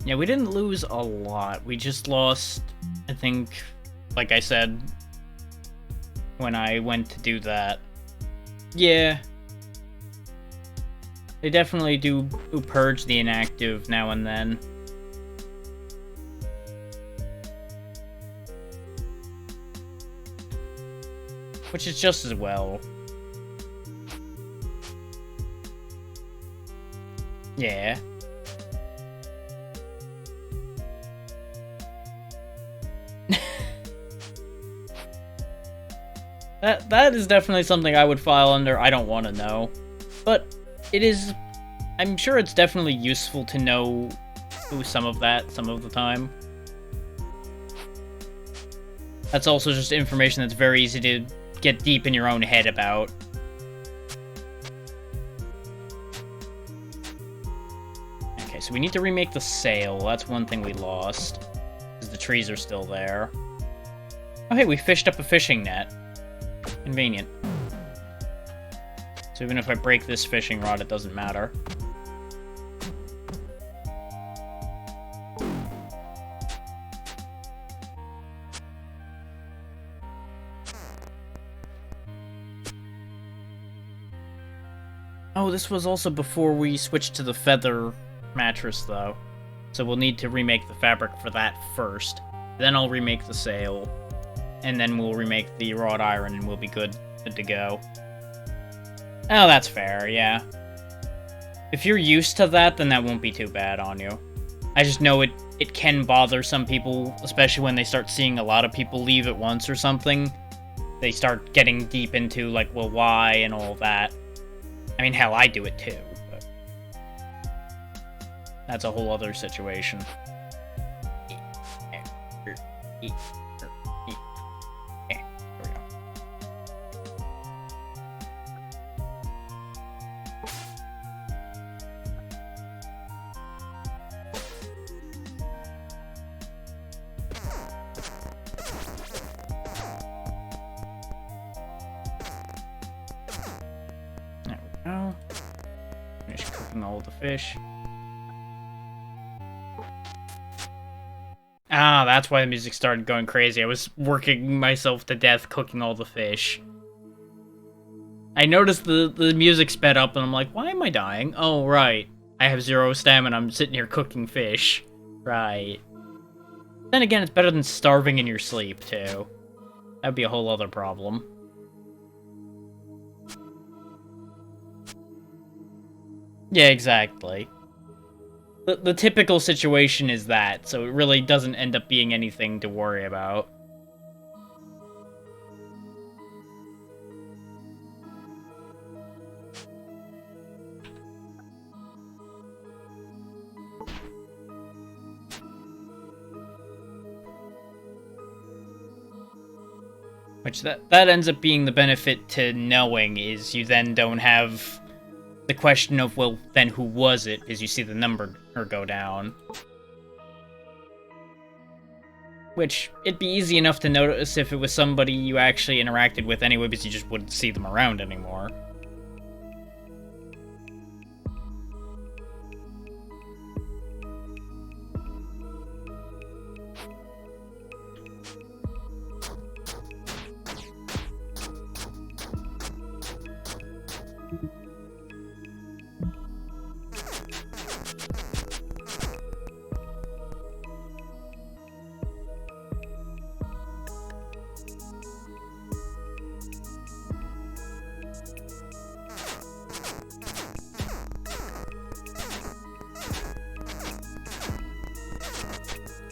Yeah, we didn't lose a lot. We just lost, I think, like I said, when I went to do that. Yeah. They definitely do purge the inactive now and then. Which is just as well. Yeah. That is definitely something I would file under I don't want to know. But it is... I'm sure it's definitely useful to know some of that some of the time. That's also just information that's very easy to get deep in your own head about. Okay, so we need to remake the sail. That's one thing we lost. Because the trees are still there. Oh hey, we fished up a fishing net. Convenient. So even if I break this fishing rod, it doesn't matter. Oh, this was also before we switched to the feather mattress, though. So we'll need to remake the fabric for that first. Then I'll remake the sail. And then we'll remake the wrought iron and we'll be good to go. Oh, that's fair, yeah. If you're used to that, then that won't be too bad on you. I just know it it can bother some people, especially when they start seeing a lot of people leave at once or something. They start getting deep into, like, well, why and all that. I mean, hell, I do it too, but that's a whole other situation. Now, finish cooking all the fish. Ah, that's why the music started going crazy. I was working myself to death cooking all the fish. I noticed the music sped up and I'm like, why am I dying? Oh, right. I have 0 stamina. I'm sitting here cooking fish. Right. Then again, it's better than starving in your sleep, too. That'd be a whole other problem. Yeah, exactly. The typical situation is that, so it really doesn't end up being anything to worry about. Which that ends up being the benefit to knowing, is you then don't have the question of, well, then who was it, as you see the number go down. Which, it'd be easy enough to notice if it was somebody you actually interacted with anyway, because you just wouldn't see them around anymore.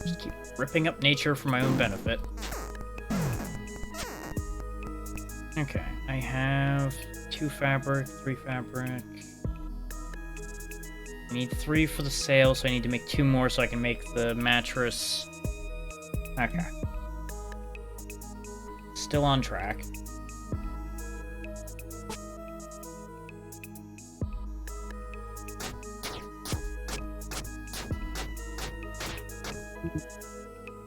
Just keep ripping up nature for my own benefit. Okay, I have 2 fabric, 3 fabric. I need 3 for the sail, so I need to make 2 more so I can make the mattress. Okay. Still on track.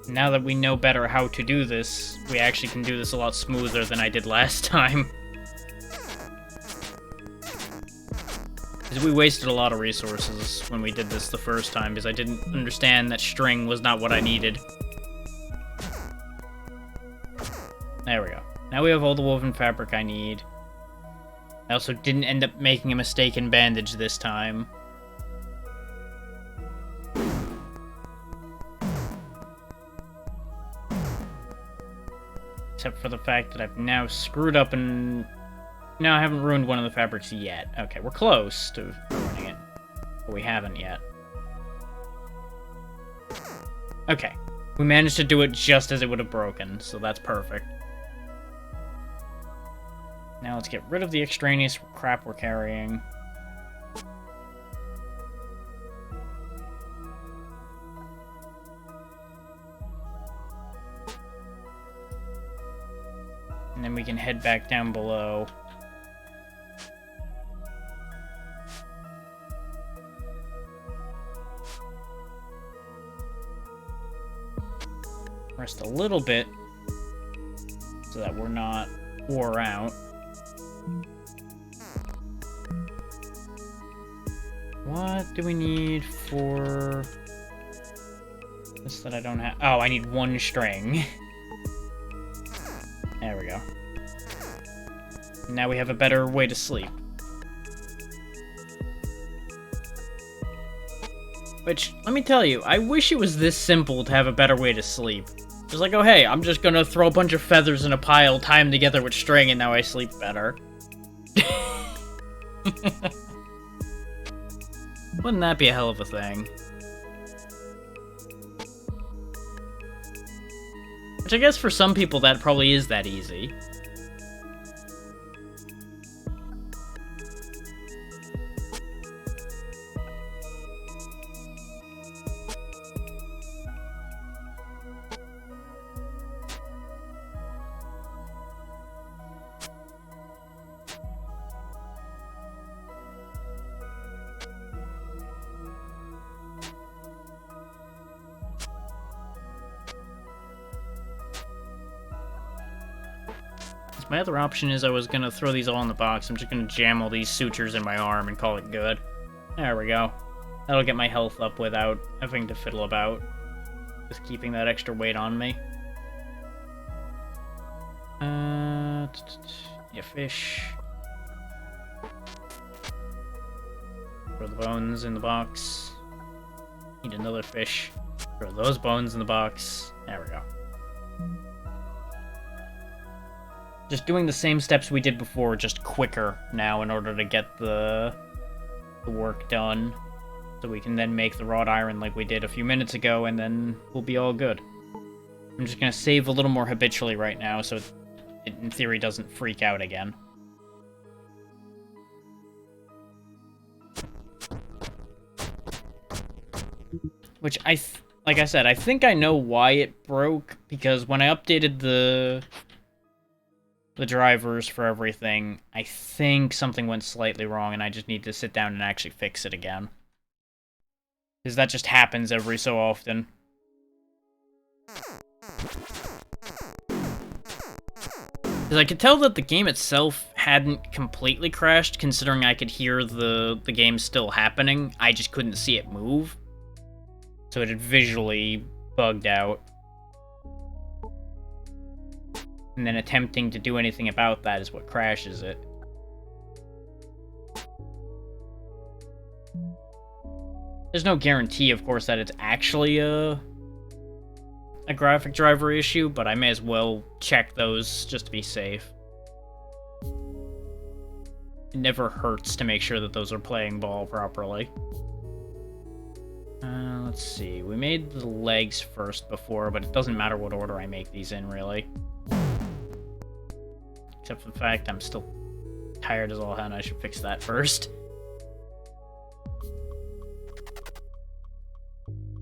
Now that we know better how to do this, we actually can do this a lot smoother than I did last time. Because we wasted a lot of resources when we did this the first time, because I didn't understand that string was not what I needed. There we go. Now we have all the woven fabric I need. I also didn't end up making a mistaken bandage this time. Except for the fact that I've now screwed up and... No, I haven't ruined one of the fabrics yet. Okay, we're close to ruining it, but we haven't yet. Okay, we managed to do it just as it would have broken, so that's perfect. Now let's get rid of the extraneous crap we're carrying. And then we can head back down below. Rest a little bit so that we're not wore out. What do we need for this that I don't have? Oh, I need 1 string. There we go. Now we have a better way to sleep. Which, let me tell you, I wish it was this simple to have a better way to sleep. Just like, oh hey, I'm just gonna throw a bunch of feathers in a pile, tie them together with string, and now I sleep better. Wouldn't that be a hell of a thing? Which I guess for some people that probably is that easy. My other option is I was gonna throw these all in the box. I'm just gonna jam all these sutures in my arm and call it good. There we go. That'll get my health up without having to fiddle about. Just keeping that extra weight on me. Yeah, fish. Throw the bones in the box. Need another fish. Throw those bones in the box. There we go. Just doing the same steps we did before, just quicker now in order to get the work done. So we can then make the wrought iron like we did a few minutes ago, and then we'll be all good. I'm just gonna save a little more habitually right now, so it in theory doesn't freak out again. Which like I said, I think I know why it broke, because when I updated the drivers for everything, I think something went slightly wrong and I just need to sit down and actually fix it again. Because that just happens every so often. Because I could tell that the game itself hadn't completely crashed, considering I could hear the game still happening. I just couldn't see it move. So it had visually bugged out. And then attempting to do anything about that is what crashes it. There's no guarantee, of course, that it's actually a graphic driver issue, but I may as well check those just to be safe. It never hurts to make sure that those are playing ball properly. Let's see. We made the legs first before, but it doesn't matter what order I make these in, really. Except for the fact I'm still tired as all hell, and I should fix that first.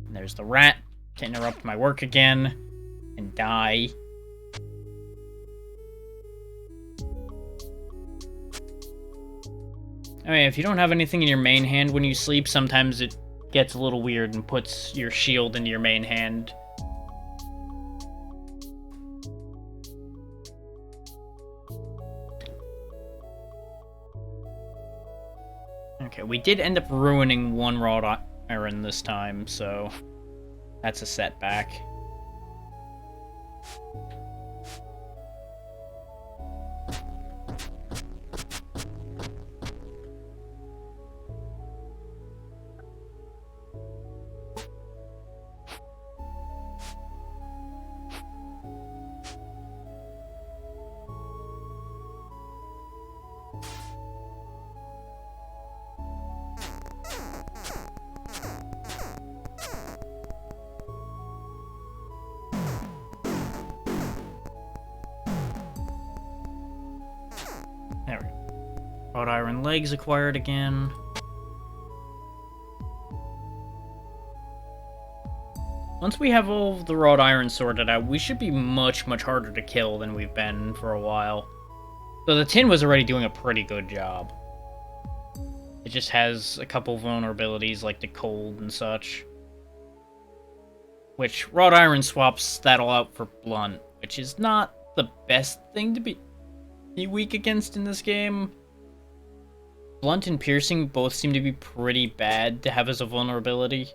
And there's the rat to interrupt my work again and die. I mean, if you don't have anything in your main hand when you sleep, sometimes it gets a little weird and puts your shield into your main hand. Okay, we did end up ruining one wrought iron this time, so that's a setback. There we go. Wrought iron legs acquired again. Once we have all of the wrought iron sorted out, we should be much, much harder to kill than we've been for a while. So the tin was already doing a pretty good job. It just has a couple vulnerabilities like the cold and such. Which, wrought iron swaps that all out for blunt, which is not the best thing to be weak against in this game. Blunt and piercing both seem to be pretty bad to have as a vulnerability.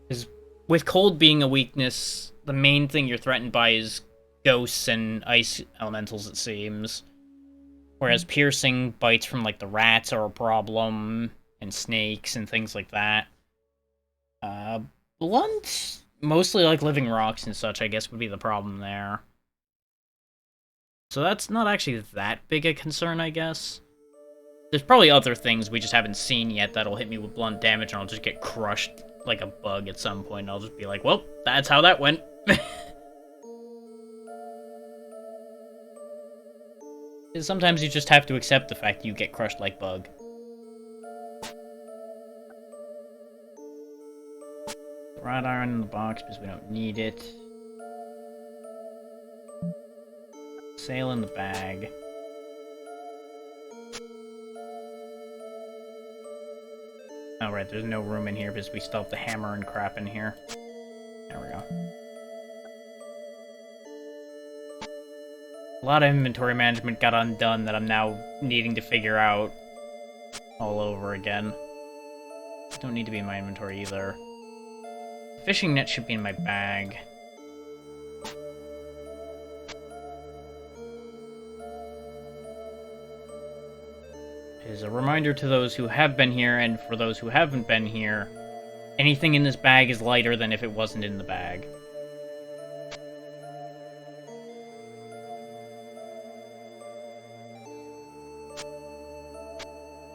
Because with cold being a weakness, the main thing you're threatened by is ghosts and ice elementals, it seems. Whereas piercing bites from like the rats are a problem, and snakes and things like that. Blunt, mostly like living rocks and such, I guess would be the problem there. So that's not actually that big a concern, I guess. There's probably other things we just haven't seen yet that'll hit me with blunt damage and I'll just get crushed like a bug at some point. I'll just be like, well, that's how that went. Sometimes you just have to accept the fact you get crushed like bug. Wrought iron in the box because we don't need it. Sail in the bag. Oh, right, there's no room in here because we still have the hammer and crap in here. There we go. A lot of inventory management got undone that I'm now needing to figure out all over again. Don't need to be in my inventory either. Fishing net should be in my bag. Is a reminder to those who have been here, and for those who haven't been here, anything in this bag is lighter than if it wasn't in the bag.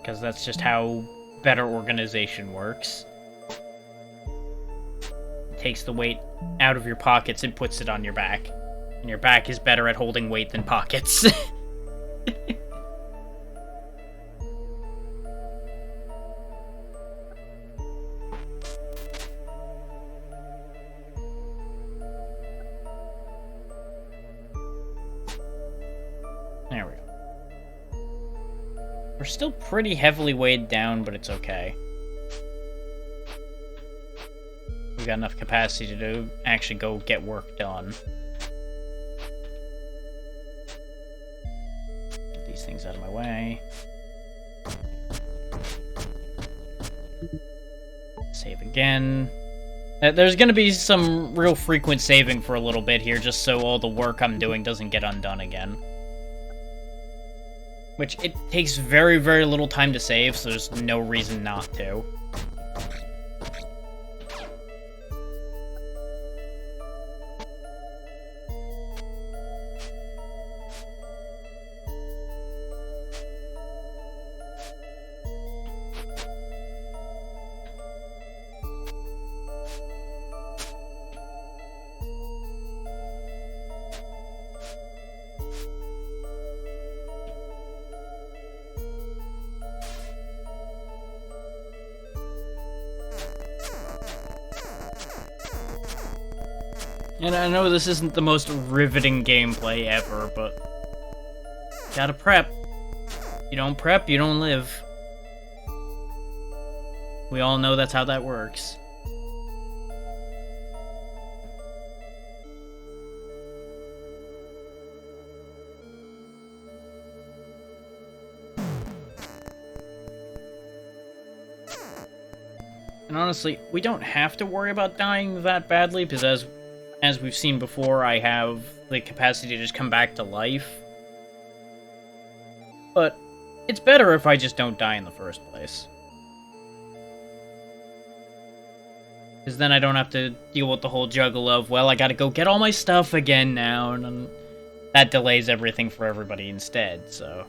Because that's just how better organization works. It takes the weight out of your pockets and puts it on your back. And your back is better at holding weight than pockets. There we go. We're still pretty heavily weighed down, but it's okay. We've got enough capacity to actually go get work done. Get these things out of my way. Save again. There's gonna be some real frequent saving for a little bit here, just so all the work I'm doing doesn't get undone again. Which, it takes very, very little time to save, so there's no reason not to. And I know this isn't the most riveting gameplay ever, but gotta prep. You don't prep, you don't live. We all know that's how that works. And honestly, we don't have to worry about dying that badly, because as we've seen before, I have the capacity to just come back to life. But it's better if I just don't die in the first place. Because then I don't have to deal with the whole juggle of, well, I gotta go get all my stuff again now, and that delays everything for everybody instead, so...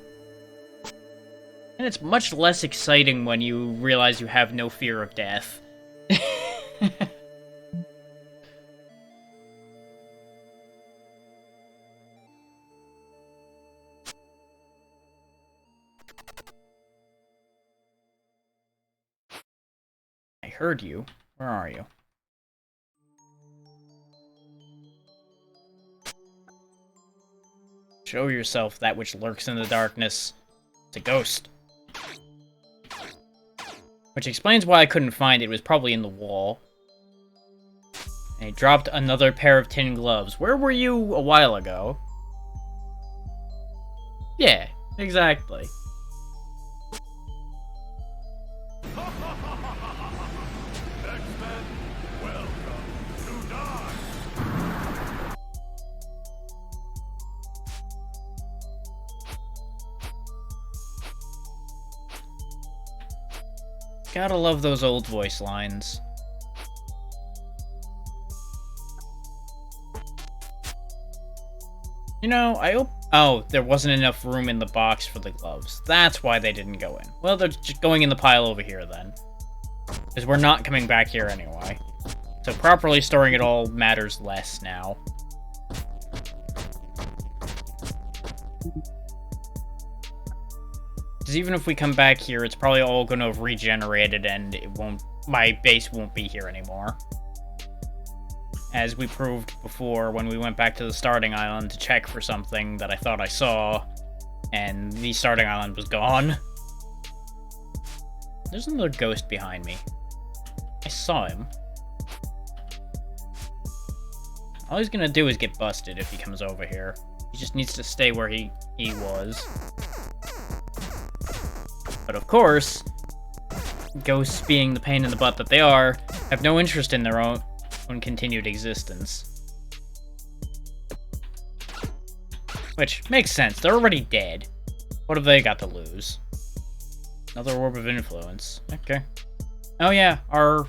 And it's much less exciting when you realize you have no fear of death. I heard you. Where are you? Show yourself, that which lurks in the darkness. It's a ghost. Which explains why I couldn't find it. It was probably in the wall. And he dropped another pair of tin gloves. Where were you a while ago? Yeah, exactly. Gotta love those old voice lines. You know, I hope... Oh, there wasn't enough room in the box for the gloves. That's why they didn't go in. Well, they're just going in the pile over here, then. Because we're not coming back here anyway. So properly storing it all matters less now. Because even if we come back here, it's probably all going to have regenerated and it won't. My base won't be here anymore. As we proved before when we went back to the starting island to check for something that I thought I saw, and the starting island was gone. There's another ghost behind me. I saw him. All he's gonna do is get busted if he comes over here. He just needs to stay where he was. But of course, ghosts, being the pain in the butt that they are, have no interest in their own continued existence. Which makes sense, they're already dead. What have they got to lose? Another orb of influence. Okay. Oh yeah, our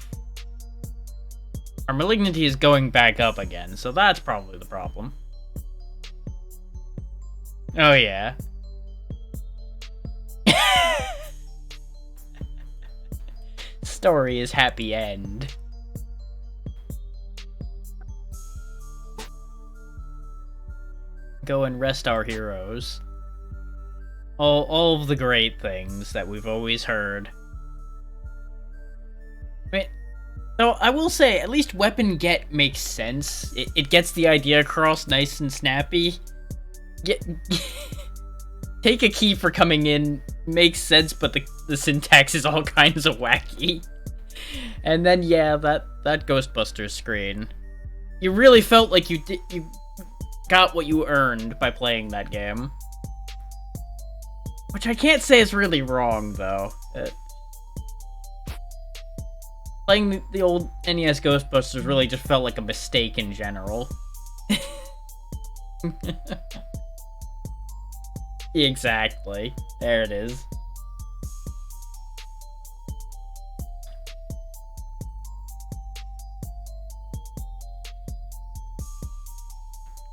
malignity is going back up again, so that's probably the problem. Oh yeah. Story is happy end. Go and rest our heroes. All of the great things that we've always heard. I mean, so I will say, at least weapon get makes sense. It gets the idea across nice and snappy. Take a key for coming in makes sense, but the syntax is all kinds of wacky. And then yeah, that Ghostbusters screen. You really felt like you got what you earned by playing that game. Which I can't say is really wrong, though. Playing the old NES Ghostbusters really just felt like a mistake in general. Exactly. There it is.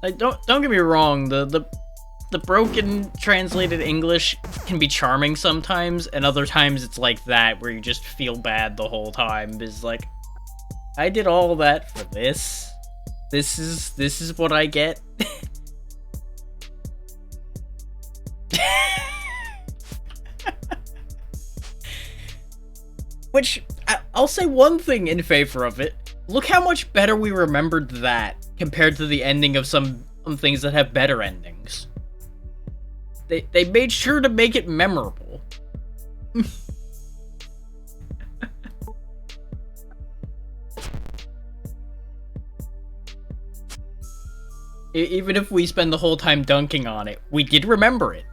Like, don't get me wrong, the broken translated English can be charming sometimes, and other times it's like that, where you just feel bad the whole time. It's like, I did all that for this. This is what I get. Which, I'll say one thing in favor of it. Look how much better we remembered that compared to the ending of some things that have better endings. They made sure to make it memorable. Even if we spend the whole time dunking on it, we did remember it.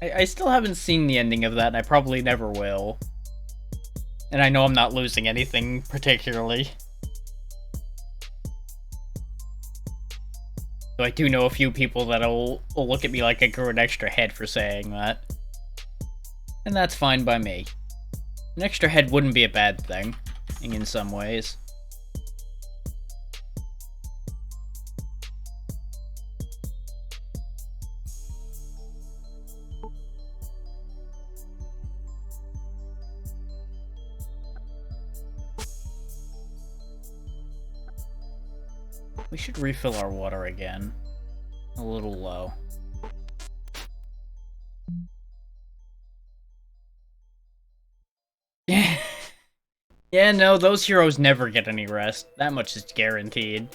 I still haven't seen the ending of that, and I probably never will. And I know I'm not losing anything particularly. So I do know a few people that'll look at me like I grew an extra head for saying that. And that's fine by me. An extra head wouldn't be a bad thing, in some ways. We should refill our water again. A little low. Yeah, no, those heroes never get any rest. That much is guaranteed.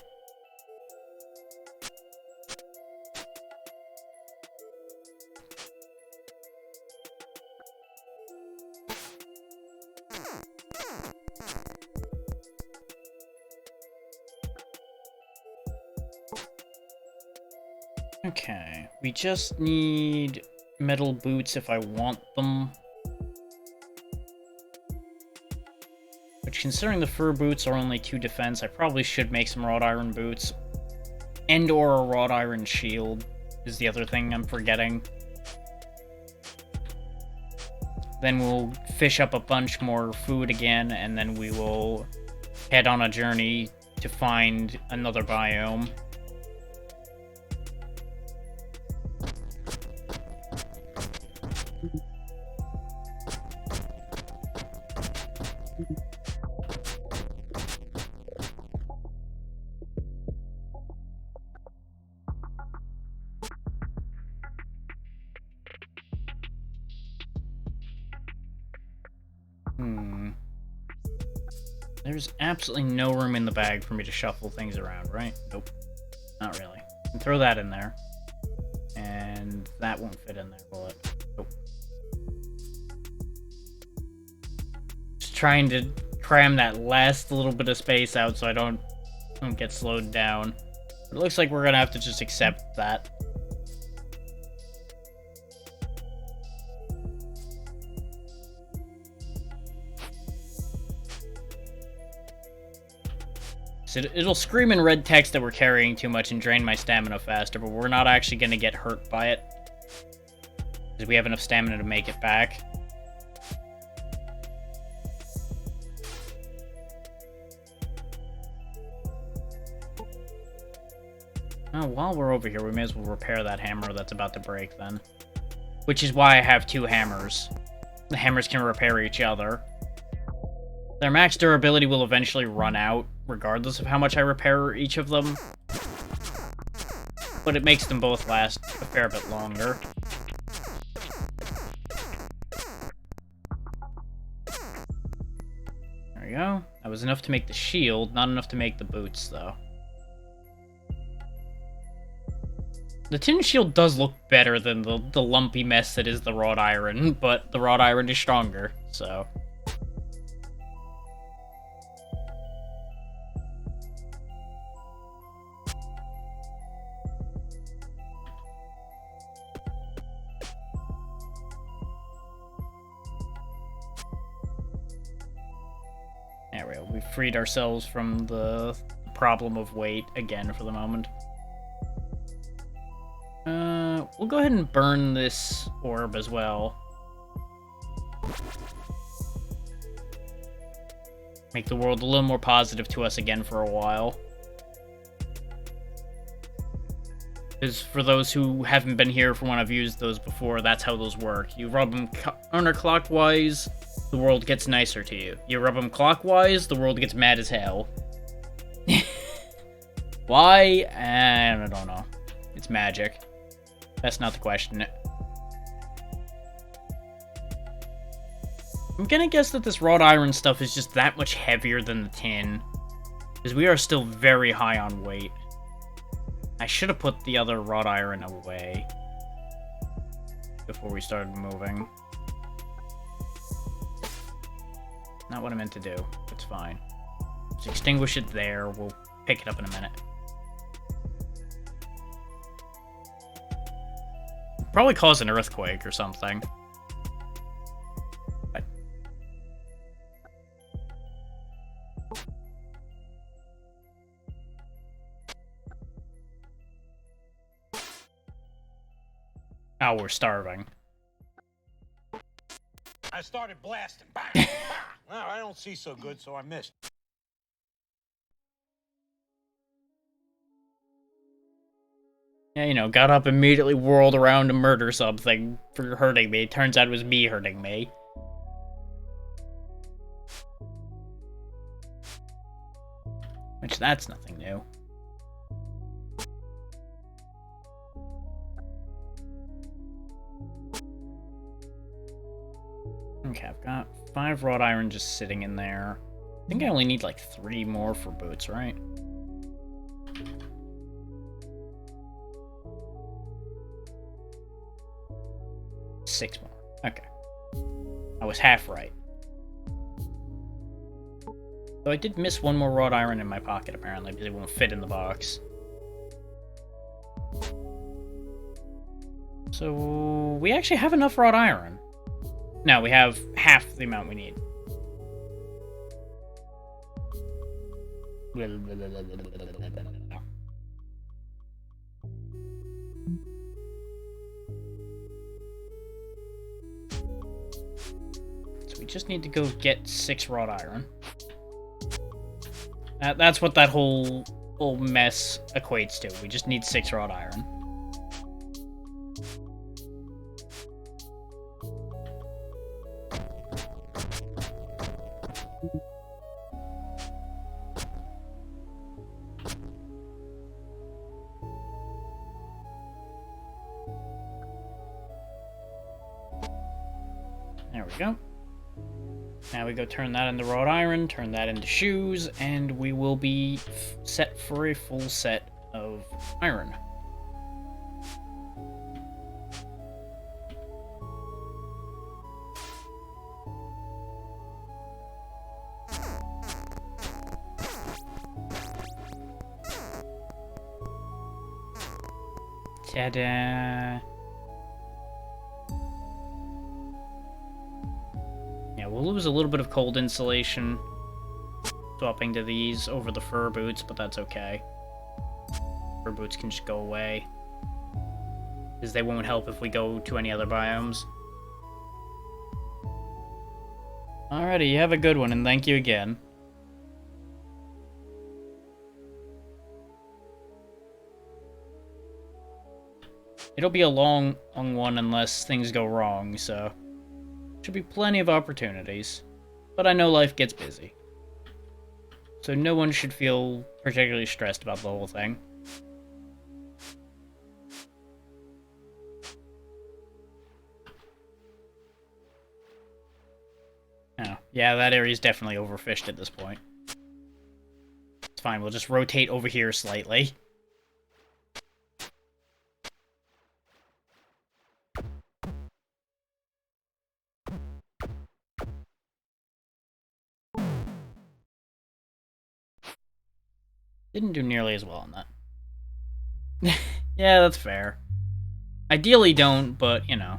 Okay, we just need metal boots if I want them. Which, considering the fur boots are only 2 defense, I probably should make some wrought iron boots. And or a wrought iron shield is the other thing I'm forgetting. Then we'll fish up a bunch more food again, and then we will head on a journey to find another biome. There's absolutely no room in the bag for me to shuffle things around, right? Nope. Not really. Can throw that in there. And that won't fit in there, will it? Nope. Just trying to cram that last little bit of space out so I don't get slowed down. It looks like we're gonna have to just accept that. So it'll scream in red text that we're carrying too much and drain my stamina faster, but we're not actually going to get hurt by it. Because we have enough stamina to make it back. Oh, while we're over here, we may as well repair that hammer that's about to break then. Which is why I have 2 hammers. The hammers can repair each other. Their max durability will eventually run out, regardless of how much I repair each of them. But it makes them both last a fair bit longer. There we go. That was enough to make the shield, not enough to make the boots, though. The tin shield does look better than the lumpy mess that is the wrought iron, but the wrought iron is stronger, so... There we go. We freed ourselves from the problem of weight again for the moment. We'll go ahead and burn this orb as well. Make the world a little more positive to us again for a while. Because for those who haven't been here from when I've used those before, that's how those work. You rub them counterclockwise, the world gets nicer to you. You rub them clockwise, the world gets mad as hell. Why? I don't know. It's magic. That's not the question. I'm gonna guess that this wrought iron stuff is just that much heavier than the tin. Because we are still very high on weight. I should have put the other wrought iron away before we started moving. Not what I meant to do. It's fine. Just extinguish it there. We'll pick it up in a minute. Probably cause an earthquake or something. But... Oh, we're starving. I started blasting. Bang! Well, I don't see so good, so I missed. Yeah, you know, got up, immediately whirled around to murder something for hurting me. Turns out it was me hurting me. Which, that's nothing new. Okay, I've got 5 wrought iron just sitting in there. I think I only need like 3 more for boots, right? Six more. Okay. I was half right. Though I did miss 1 more wrought iron in my pocket, apparently, because it won't fit in the box. So, we actually have enough wrought iron. No, we have half the amount we need. So we just need to go get 6 wrought iron. That's what that whole mess equates to. We just need 6 wrought iron. There we go. Now we go turn that into wrought iron, turn that into shoes, and we will be set for a full set of iron. Ta-da! Yeah, we'll lose a little bit of cold insulation swapping to these over the fur boots, but that's okay. Fur boots can just go away, because they won't help if we go to any other biomes. Alrighty, you have a good one, and thank you again. It'll be a long one unless things go wrong, so should be plenty of opportunities. But I know life gets busy, so no one should feel particularly stressed about the whole thing. Oh, yeah, that area's definitely overfished at this point. It's fine, we'll just rotate over here slightly. Didn't do nearly as well on that. Yeah, that's fair. Ideally don't, but, you know.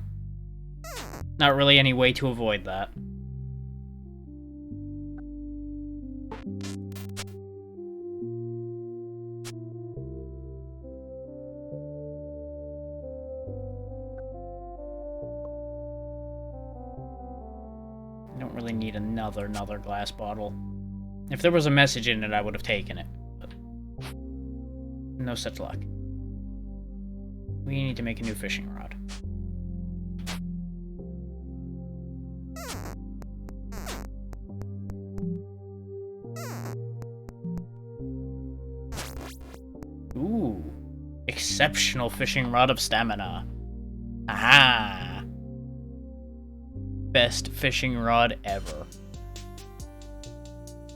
Not really any way to avoid that. I don't really need another glass bottle. If there was a message in it, I would have taken it. No such luck. We need to make a new fishing rod. Ooh. Exceptional fishing rod of stamina. Aha! Best fishing rod ever.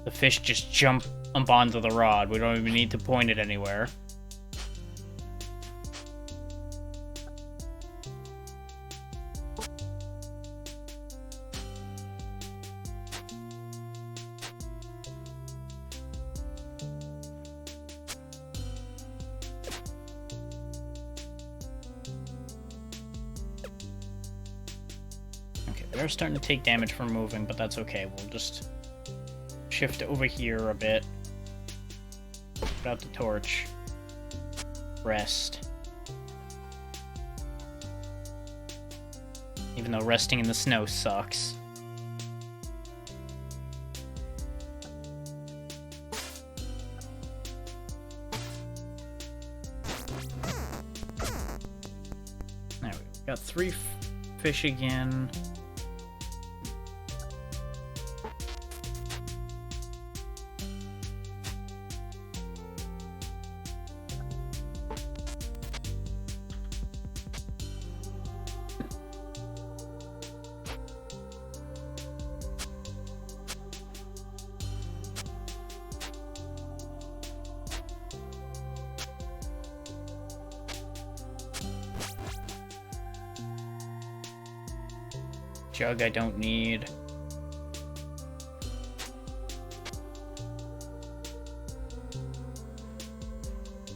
The fish just jump up onto the rod. We don't even need to point it anywhere. They're starting to take damage from moving, but that's okay. We'll just shift over here a bit. Put out the torch. Rest. Even though resting in the snow sucks. There we go. Got 3 fish again. Jug I don't need.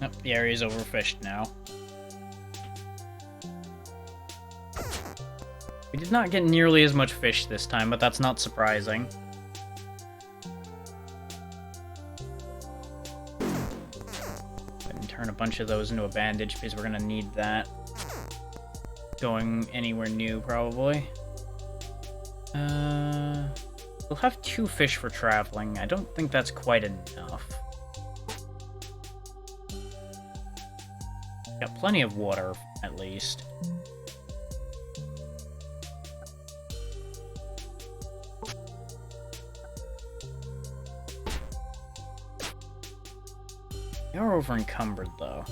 Nope, the area's overfished now. We did not get nearly as much fish this time, but that's not surprising. turn a bunch of those into a bandage because we're gonna need that. Going anywhere new, probably. We'll have 2 fish for traveling. I don't think that's quite enough. Got plenty of water, at least. They are over encumbered, though.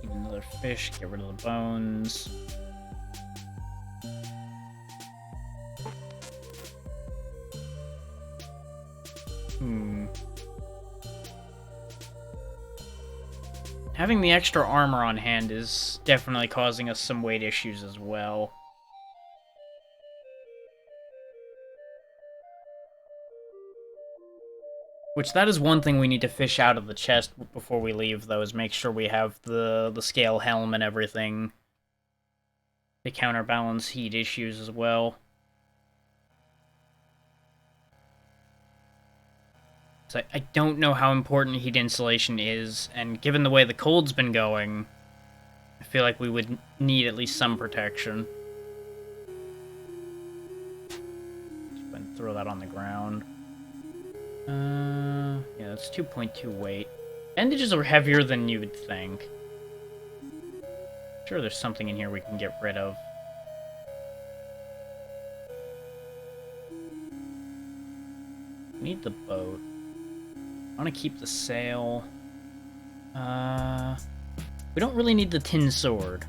Eat another fish, get rid of the bones. Having the extra armor on hand is definitely causing us some weight issues as well. Which, that is one thing we need to fish out of the chest before we leave, though, is make sure we have the scale helm and everything to counterbalance heat issues as well. So I don't know how important heat insulation is, and given the way the cold's been going, I feel like we would need at least some protection. Just go ahead and throw that on the ground. Yeah, that's 2.2 weight. Bandages are heavier than you would think. Sure, there's something in here we can get rid of. Need the boat. I want to keep the sail. We don't really need the tin sword.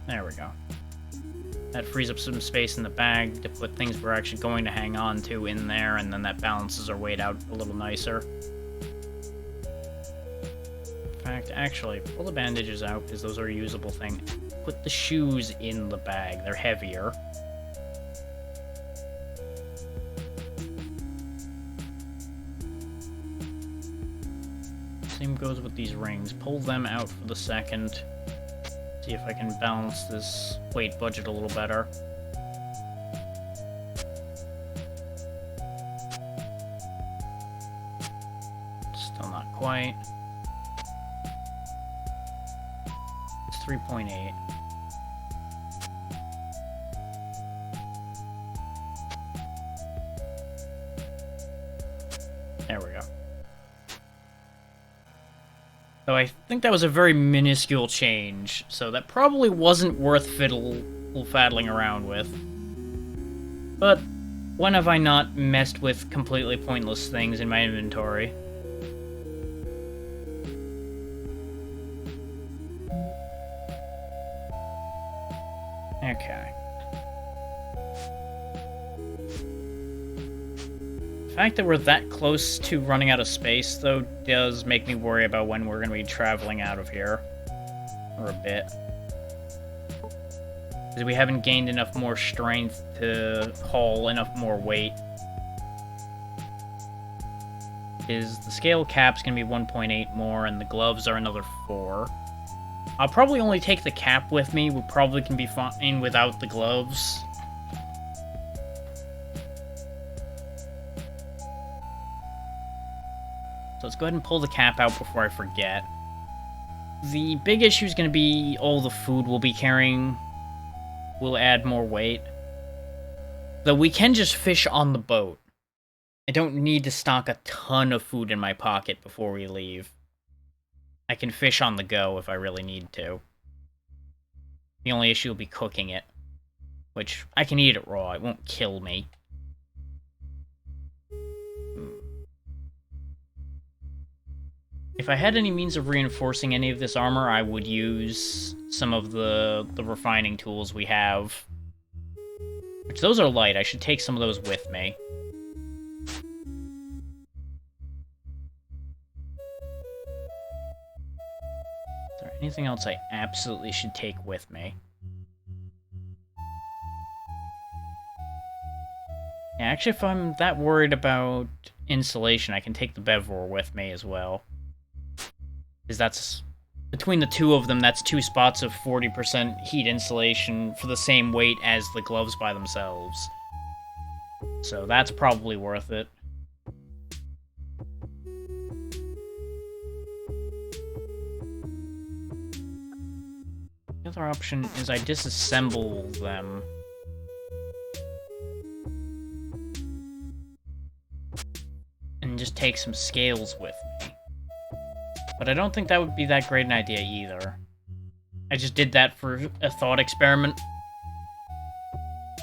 There we go. That frees up some space in the bag to put things we're actually going to hang on to in there, and then that balances our weight out a little nicer. In fact, actually, pull the bandages out, because those are a usable thing. Put the shoes in the bag. They're heavier. Same goes with these rings. Pull them out for the second. See if I can balance this weight budget a little better. Still not quite. It's 3.8. There we go. So I think that was a very minuscule change, so that probably wasn't worth fiddle-faddling around with. But when have I not messed with completely pointless things in my inventory? Okay. The fact that we're that close to running out of space, though, does make me worry about when we're going to be traveling out of here. Or a bit. Because we haven't gained enough more strength to haul enough more weight. Is the scale cap's going to be 1.8 more, and the gloves are another 4. I'll probably only take the cap with me. We probably can be fine without the gloves. So let's go ahead and pull the cap out before I forget. The big issue is going to be all the food we'll be carrying will add more weight. Though we can just fish on the boat. I don't need to stock a ton of food in my pocket before we leave. I can fish on the go if I really need to. The only issue will be cooking it. Which, I can eat it raw, it won't kill me. If I had any means of reinforcing any of this armor, I would use some of the refining tools we have. Which, those are light, I should take some of those with me. Is there anything else I absolutely should take with me? Yeah, actually, if I'm that worried about insulation, I can take the Bevor with me as well. Because that's Between the two of them, that's 2 spots of 40% heat insulation for the same weight as the gloves by themselves. So that's probably worth it. The other option is I disassemble them. And just take some scales with me. But I don't think that would be that great an idea either. I just did that for a thought experiment.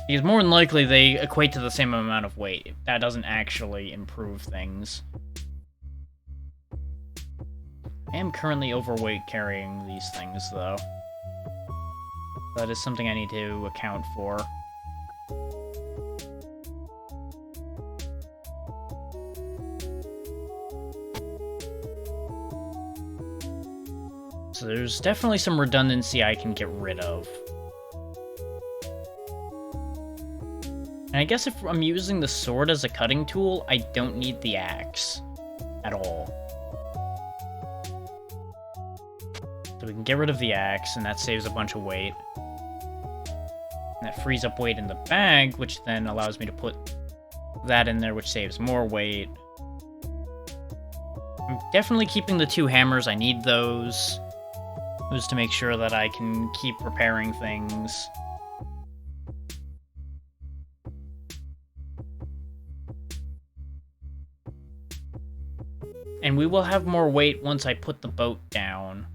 Because more than likely they equate to the same amount of weight. That doesn't actually improve things. I am currently overweight carrying these things, though. That is something I need to account for. So there's definitely some redundancy I can get rid of. And I guess if I'm using the sword as a cutting tool, I don't need the axe at all. So we can get rid of the axe, and that saves a bunch of weight. And that frees up weight in the bag, which then allows me to put that in there, which saves more weight. I'm definitely keeping the 2 hammers. I need those. Those to make sure that I can keep repairing things. And we will have more weight once I put the boat down.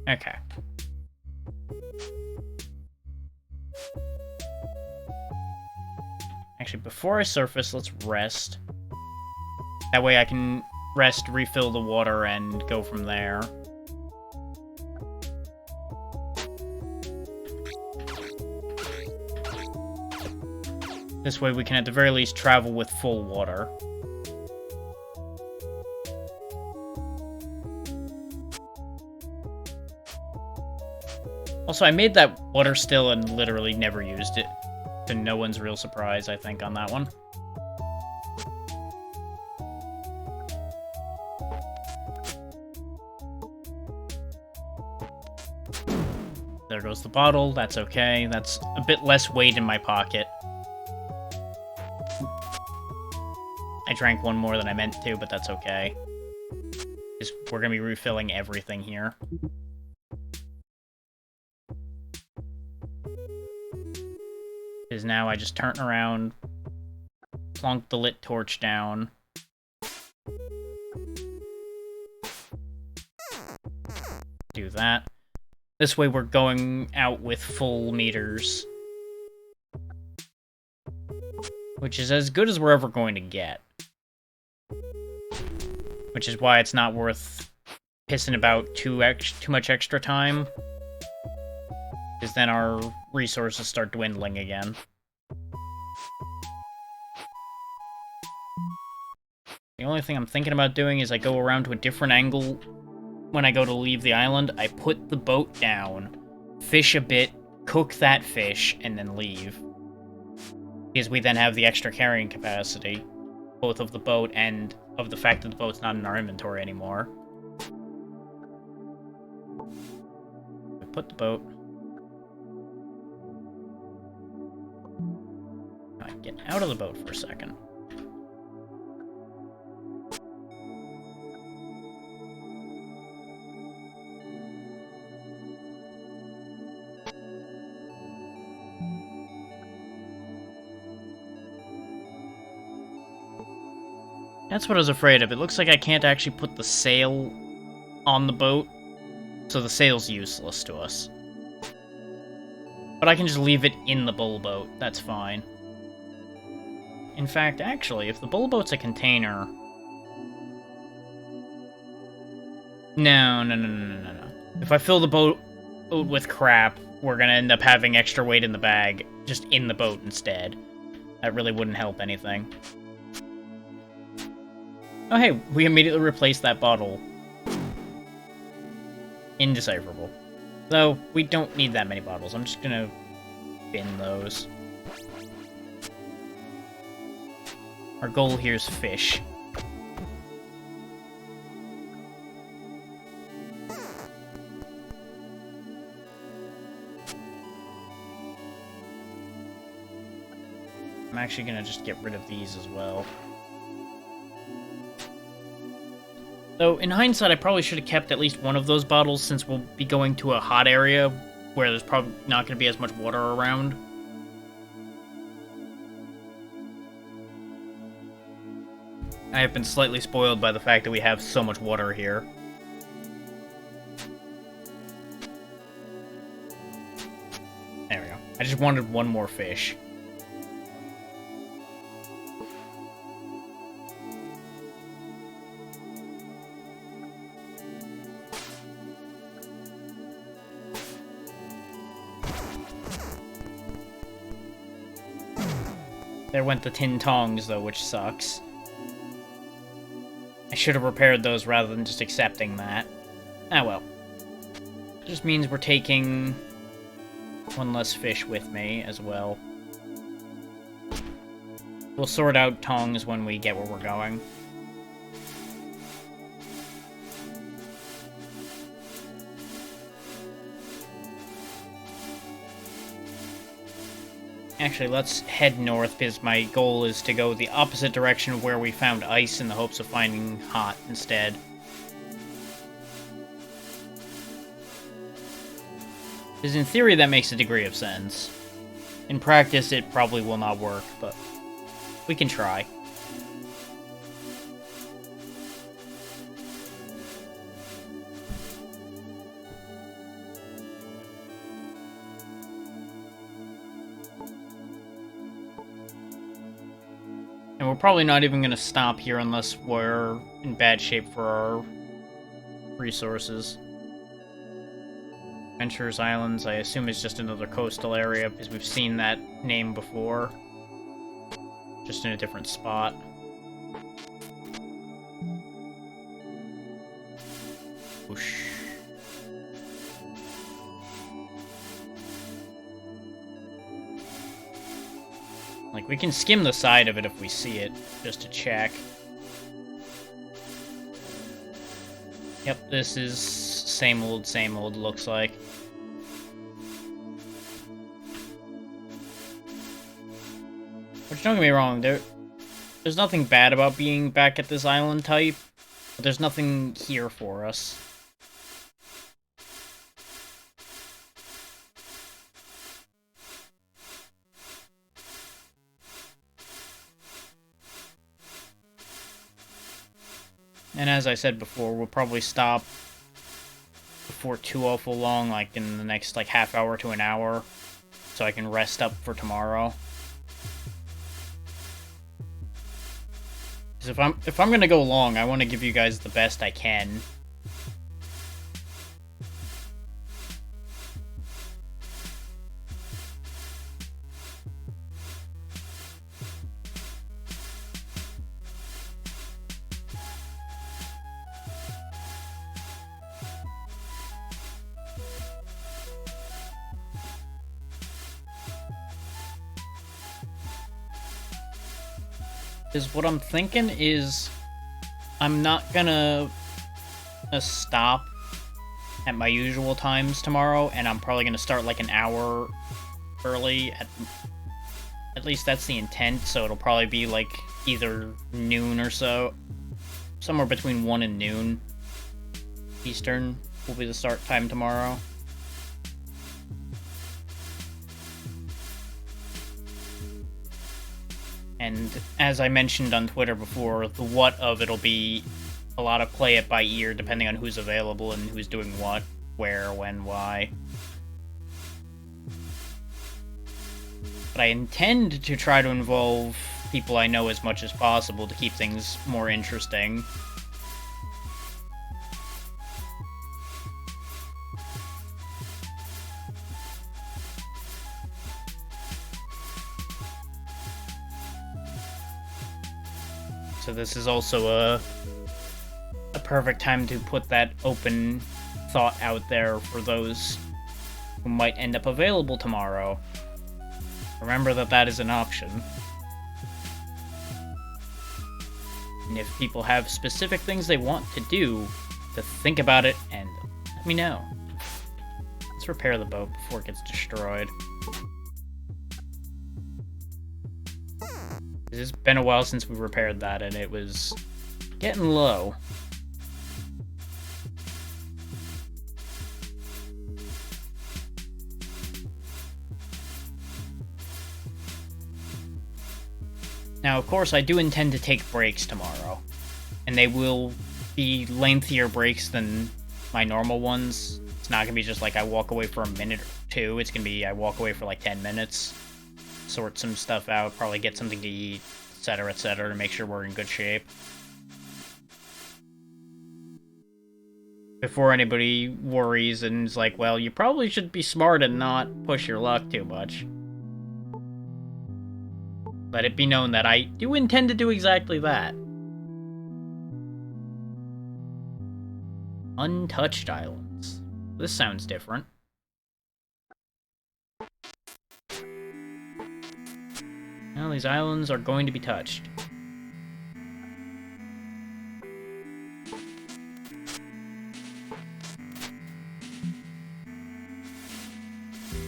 Okay. Actually, before I surface, let's rest. That way I can rest, refill the water, and go from there. This way we can at the very least travel with full water. Also, I made that water still and literally never used it. To no one's real surprise, I think, on that one. There goes the bottle, that's okay. That's a bit less weight in my pocket. I drank one more than I meant to, but that's okay. Because we're gonna be refilling everything here. Because now I just turn around, plonk the lit torch down. Do that. This way we're going out with full meters. Which is as good as we're ever going to get. Which is why it's not worth pissing about too much extra time. Because then our resources start dwindling again. The only thing I'm thinking about doing is I go around to a different angle. When I go to leave the island, I put the boat down, fish a bit, cook that fish, and then leave. Because we then have the extra carrying capacity, both of the boat and of the fact that the boat's not in our inventory anymore. We put the boat. I get out of the boat for a second. That's what I was afraid of. It looks like I can't actually put the sail on the boat, so the sail's useless to us. But I can just leave it in the bull boat. That's fine. In fact, actually, if the bull boat's a container... No. If I fill the boat with crap, we're gonna end up having extra weight in the bag, just in the boat instead. That really wouldn't help anything. Oh hey, we immediately replaced that bottle. Indecipherable. Though, we don't need that many bottles. I'm just gonna bin those. Our goal here is fish. actually gonna just get rid of these as well. Though, in hindsight, I probably should have kept at least one of those bottles since we'll be going to a hot area where there's probably not going to be as much water around. I have been slightly spoiled by the fact that we have so much water here. There we go. I just wanted one more fish. There went the tin tongs, though, which sucks. I should have repaired those rather than just accepting that. Ah, well. It just means we're taking one less fish with me as well. We'll sort out tongs when we get where we're going. Actually, let's head north, because my goal is to go the opposite direction of where we found ice in the hopes of finding hot instead. Because in theory, that makes a degree of sense. In practice, it probably will not work, but we can try. And we're probably not even going to stop here unless we're in bad shape for our resources. Adventurers Islands, I assume is just another coastal area, because we've seen that name before. Just in a different spot. Whoosh. Like, we can skim the side of it if we see it, just to check. Yep, this is same old, looks like. Which, don't get me wrong, there's nothing bad about being back at this island type, but there's nothing here for us. And as I said before, we'll probably stop before too awful long, like in the next like half hour to an hour, so I can rest up for tomorrow. Because if I'm gonna go long, I want to give you guys the best I can. Is what I'm thinking is I'm not gonna stop at my usual times tomorrow, and I'm probably gonna start like an hour early. At least that's the intent, so it'll probably be like either noon or so. Somewhere between 1 and noon Eastern will be the start time tomorrow. And as I mentioned on Twitter before, the what of it'll be a lot of play it by ear, depending on who's available and who's doing what, where, when, why. But I intend to try to involve people I know as much as possible to keep things more interesting. So this is also a perfect time to put that open thought out there for those who might end up available tomorrow. Remember that that is an option. And if people have specific things they want to do, to think about it and let me know. Let's repair the boat before it gets destroyed. It's been a while since we repaired that, and it was getting low. Now, of course, I do intend to take breaks tomorrow, and they will be lengthier breaks than my normal ones. It's not gonna be just like I walk away for a minute or two. It's gonna be I walk away for like 10 minutes, sort some stuff out, probably get something to eat, etc., to make sure we're in good shape. Before anybody worries and is like, well, you probably should be smart and not push your luck too much. Let it be known that I do intend to do exactly that. Untouched islands. This sounds different. Well, these islands are going to be touched.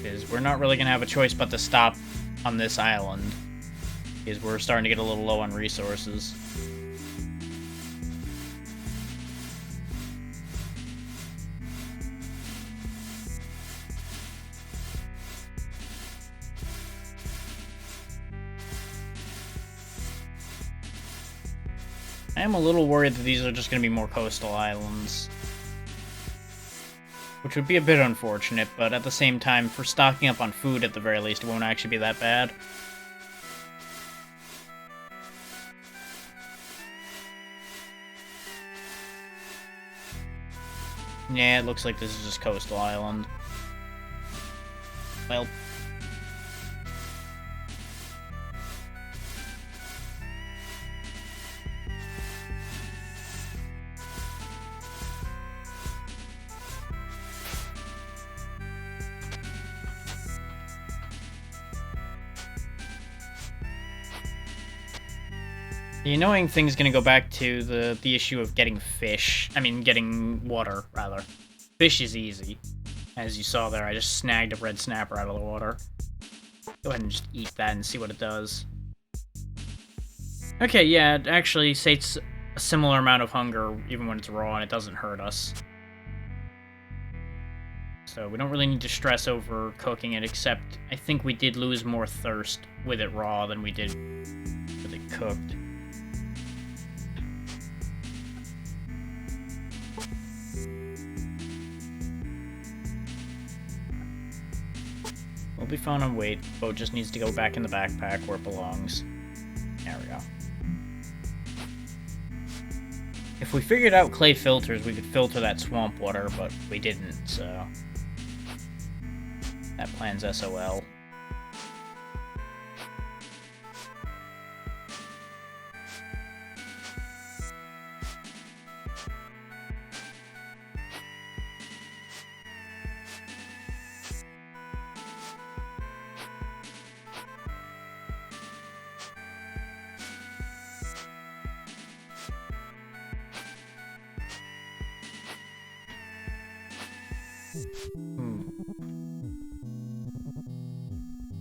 Because we're not really going to have a choice but to stop on this island. Because we're starting to get a little low on resources. I am a little worried that these are just going to be more coastal islands. Which would be a bit unfortunate, but at the same time, for stocking up on food at the very least, it won't actually be that bad. Yeah, it looks like this is just coastal island. Well. The annoying thing's gonna go back to the issue of getting fish. I mean, getting water, rather. Fish is easy. As you saw there, I just snagged a red snapper out of the water. Go ahead and just eat that and see what it does. Okay, yeah, it actually sates a similar amount of hunger even when it's raw, and it doesn't hurt us. So we don't really need to stress over cooking it, except I think we did lose more thirst with it raw than we did with it cooked. We'll be fine on weight. Boat just needs to go back in the backpack where it belongs. There we go. If we figured out clay filters, we could filter that swamp water, but we didn't, so... that plan's SOL.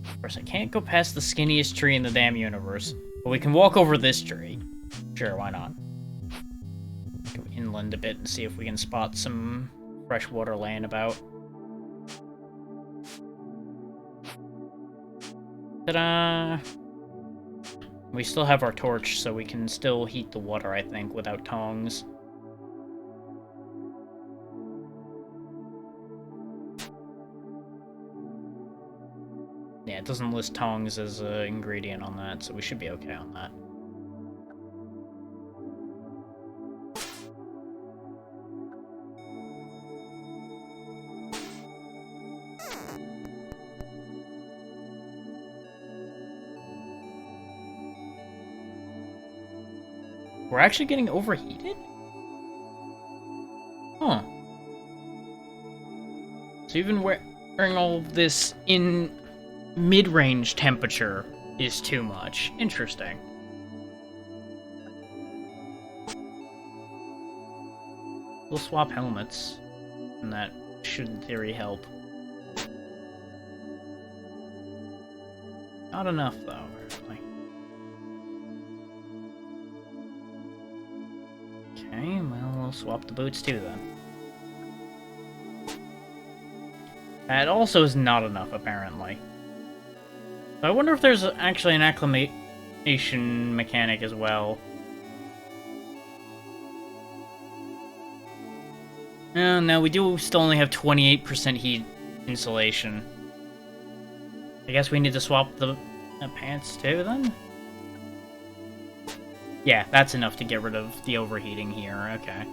Of course, I can't go past the skinniest tree in the damn universe, but we can walk over this tree. Sure, why not? Go inland a bit and see if we can spot some fresh water laying about. Ta-da! We still have our torch, so we can still heat the water, I think, without tongs. Yeah, it doesn't list tongs as an ingredient on that, so we should be okay on that. We're actually getting overheated? Huh. So even wearing all of this in mid-range temperature is too much. Interesting. We'll swap helmets, and that should in theory help. Not enough though, really. Okay, well, we'll swap the boots too then. That also is not enough, apparently. So I wonder if there's actually an acclimation mechanic as well. No, we do still only have 28% heat insulation. I guess we need to swap the pants too, then? Yeah, that's enough to get rid of the overheating here, okay.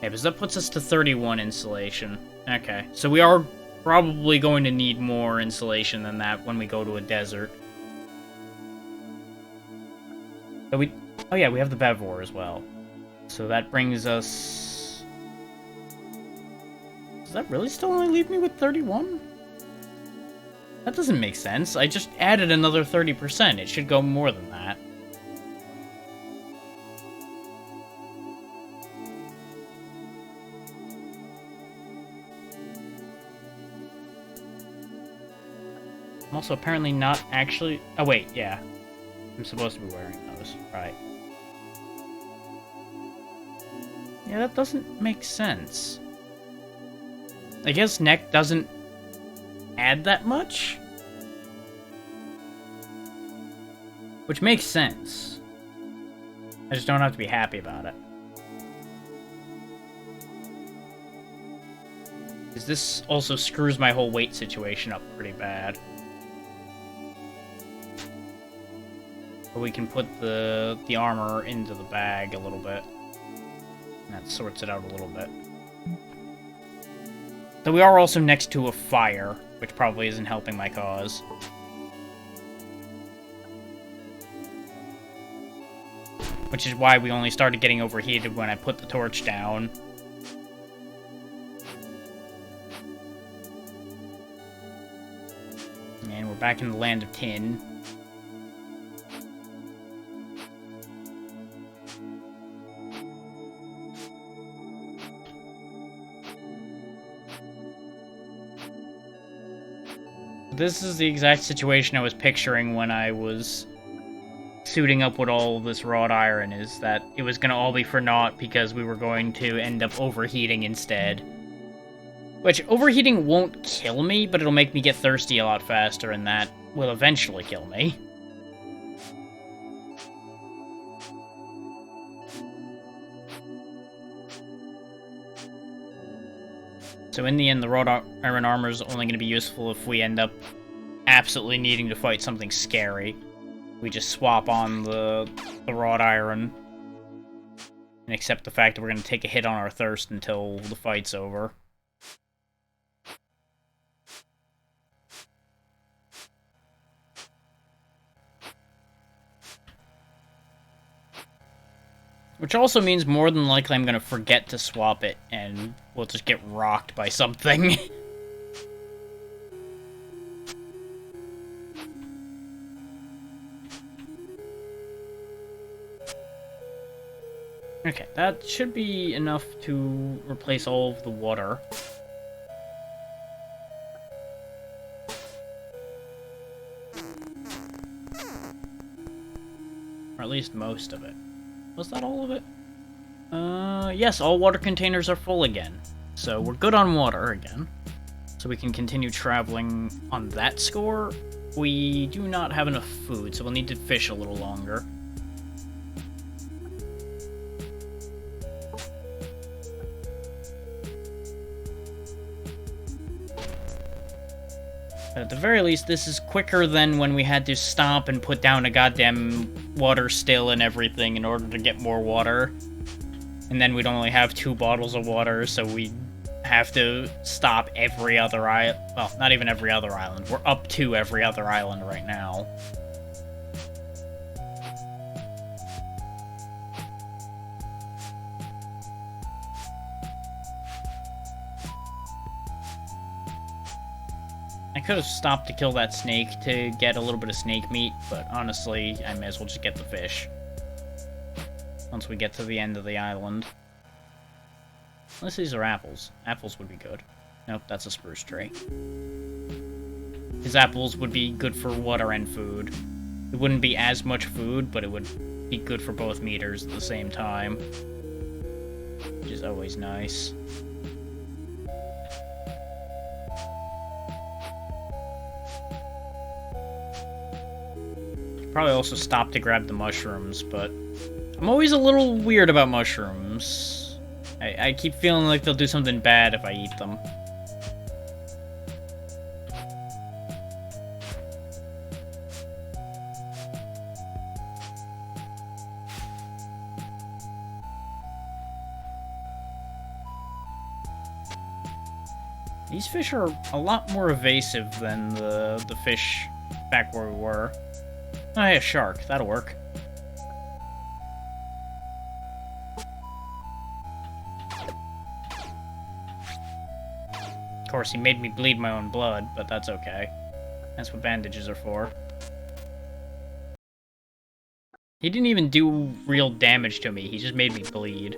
Yeah, because that puts us to 31 insulation. Okay, so we are probably going to need more insulation than that when we go to a desert. But oh yeah, we have the Bevor as well. So that brings us... Does that really still only leave me with 31? That doesn't make sense. I just added another 30%. It should go more than that. I'm also apparently not actually... Oh, wait, yeah. I'm supposed to be wearing those. Right. Yeah, that doesn't make sense. I guess neck doesn't add that much? Which makes sense. I just don't have to be happy about it. Because this also screws my whole weight situation up pretty bad. But we can put the armor into the bag a little bit. And that sorts it out a little bit. So we are also next to a fire, which probably isn't helping my cause. Which is why we only started getting overheated when I put the torch down. And we're back in the land of tin. This is the exact situation I was picturing when I was suiting up with all this wrought iron, is that it was going to all be for naught because we were going to end up overheating instead. Which, overheating won't kill me, but it'll make me get thirsty a lot faster, and that will eventually kill me. So in the end, the wrought iron armor is only going to be useful if we end up absolutely needing to fight something scary. We just swap on the wrought iron and accept the fact that we're going to take a hit on our thirst until the fight's over. Which also means more than likely I'm going to forget to swap it, and we'll just get rocked by something. Okay, that should be enough to replace all of the water. Or at least most of it. Was that all of it? Yes, all water containers are full again. So we're good on water again. So we can continue traveling on that score. We do not have enough food, so we'll need to fish a little longer. But at the very least, this is quicker than when we had to stop and put down a goddamn water still and everything in order to get more water. And then we'd only have 2 bottles of water, so we'd have to stop every other island. Well, not even every other island. We're up to every other island right now. I could have stopped to kill that snake to get a little bit of snake meat, but honestly, I may as well just get the fish. Once we get to the end of the island. Unless these are apples. Apples would be good. Nope, that's a spruce tree. His apples would be good for water and food. It wouldn't be as much food, but it would be good for both meters at the same time, which is always nice. Probably also stop to grab the mushrooms, but I'm always a little weird about mushrooms. I keep feeling like they'll do something bad if I eat them. These fish are a lot more evasive than the fish back where we were. Oh, hey, a shark. That'll work. Of course, he made me bleed my own blood, but that's okay. That's what bandages are for. He didn't even do real damage to me, he just made me bleed.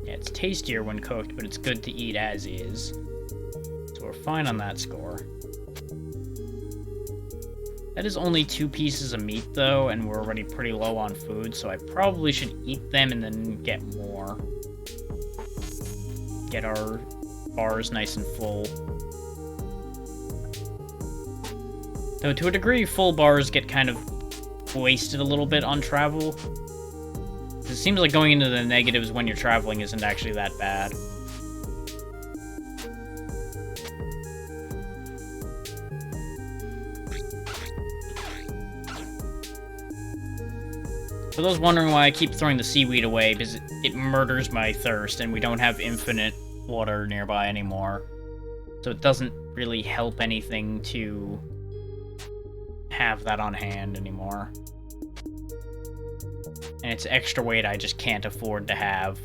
Yeah, it's tastier when cooked, but it's good to eat as is. So we're fine on that score. That is only 2 pieces of meat, though, and we're already pretty low on food, so I probably should eat them and then get more. Get our bars nice and full. Though, to a degree, full bars get kind of wasted a little bit on travel. It seems like going into the negatives when you're traveling isn't actually that bad. For those wondering why I keep throwing the seaweed away, because it murders my thirst, and we don't have infinite water nearby anymore. So it doesn't really help anything to have that on hand anymore. And it's extra weight I just can't afford to have.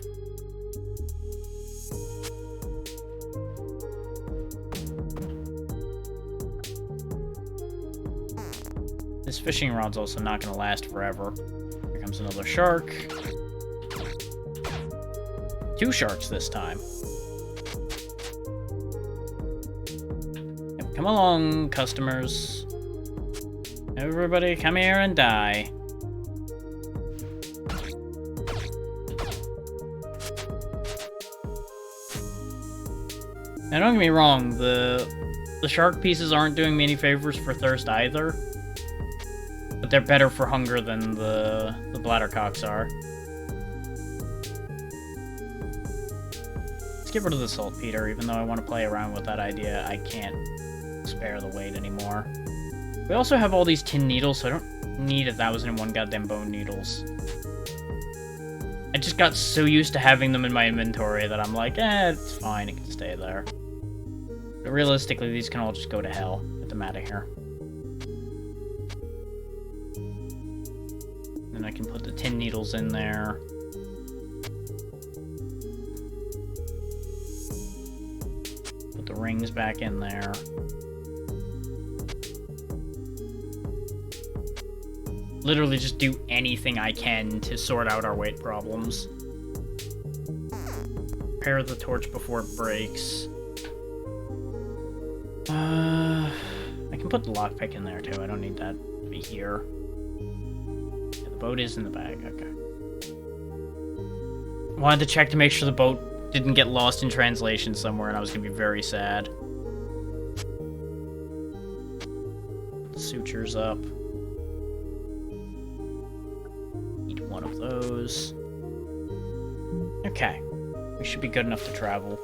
This fishing rod's also not going to last forever. Here comes another shark. 2 sharks this time. Yep, come along, customers. Everybody come here and die. Now, don't get me wrong, the shark pieces aren't doing me any favors for thirst either. But they're better for hunger than the bladdercocks are. Let's get rid of the saltpeter, even though I want to play around with that idea. I can't spare the weight anymore. We also have all these tin needles, so I don't need 1,001 goddamn bone needles. I just got so used to having them in my inventory that I'm like, it's fine, it can stay there. But realistically, these can all just go to hell. Get them out of here. Then I can put the tin needles in there. Put the rings back in there. Literally just do anything I can to sort out our weight problems. Repair the torch before it breaks. I can put the lockpick in there too. I don't need that to be here. Yeah, the boat is in the bag. Okay. Wanted to check to make sure the boat didn't get lost in translation somewhere, and I was gonna be very sad. Put the sutures up. Eat one of those. Okay. We should be good enough to travel.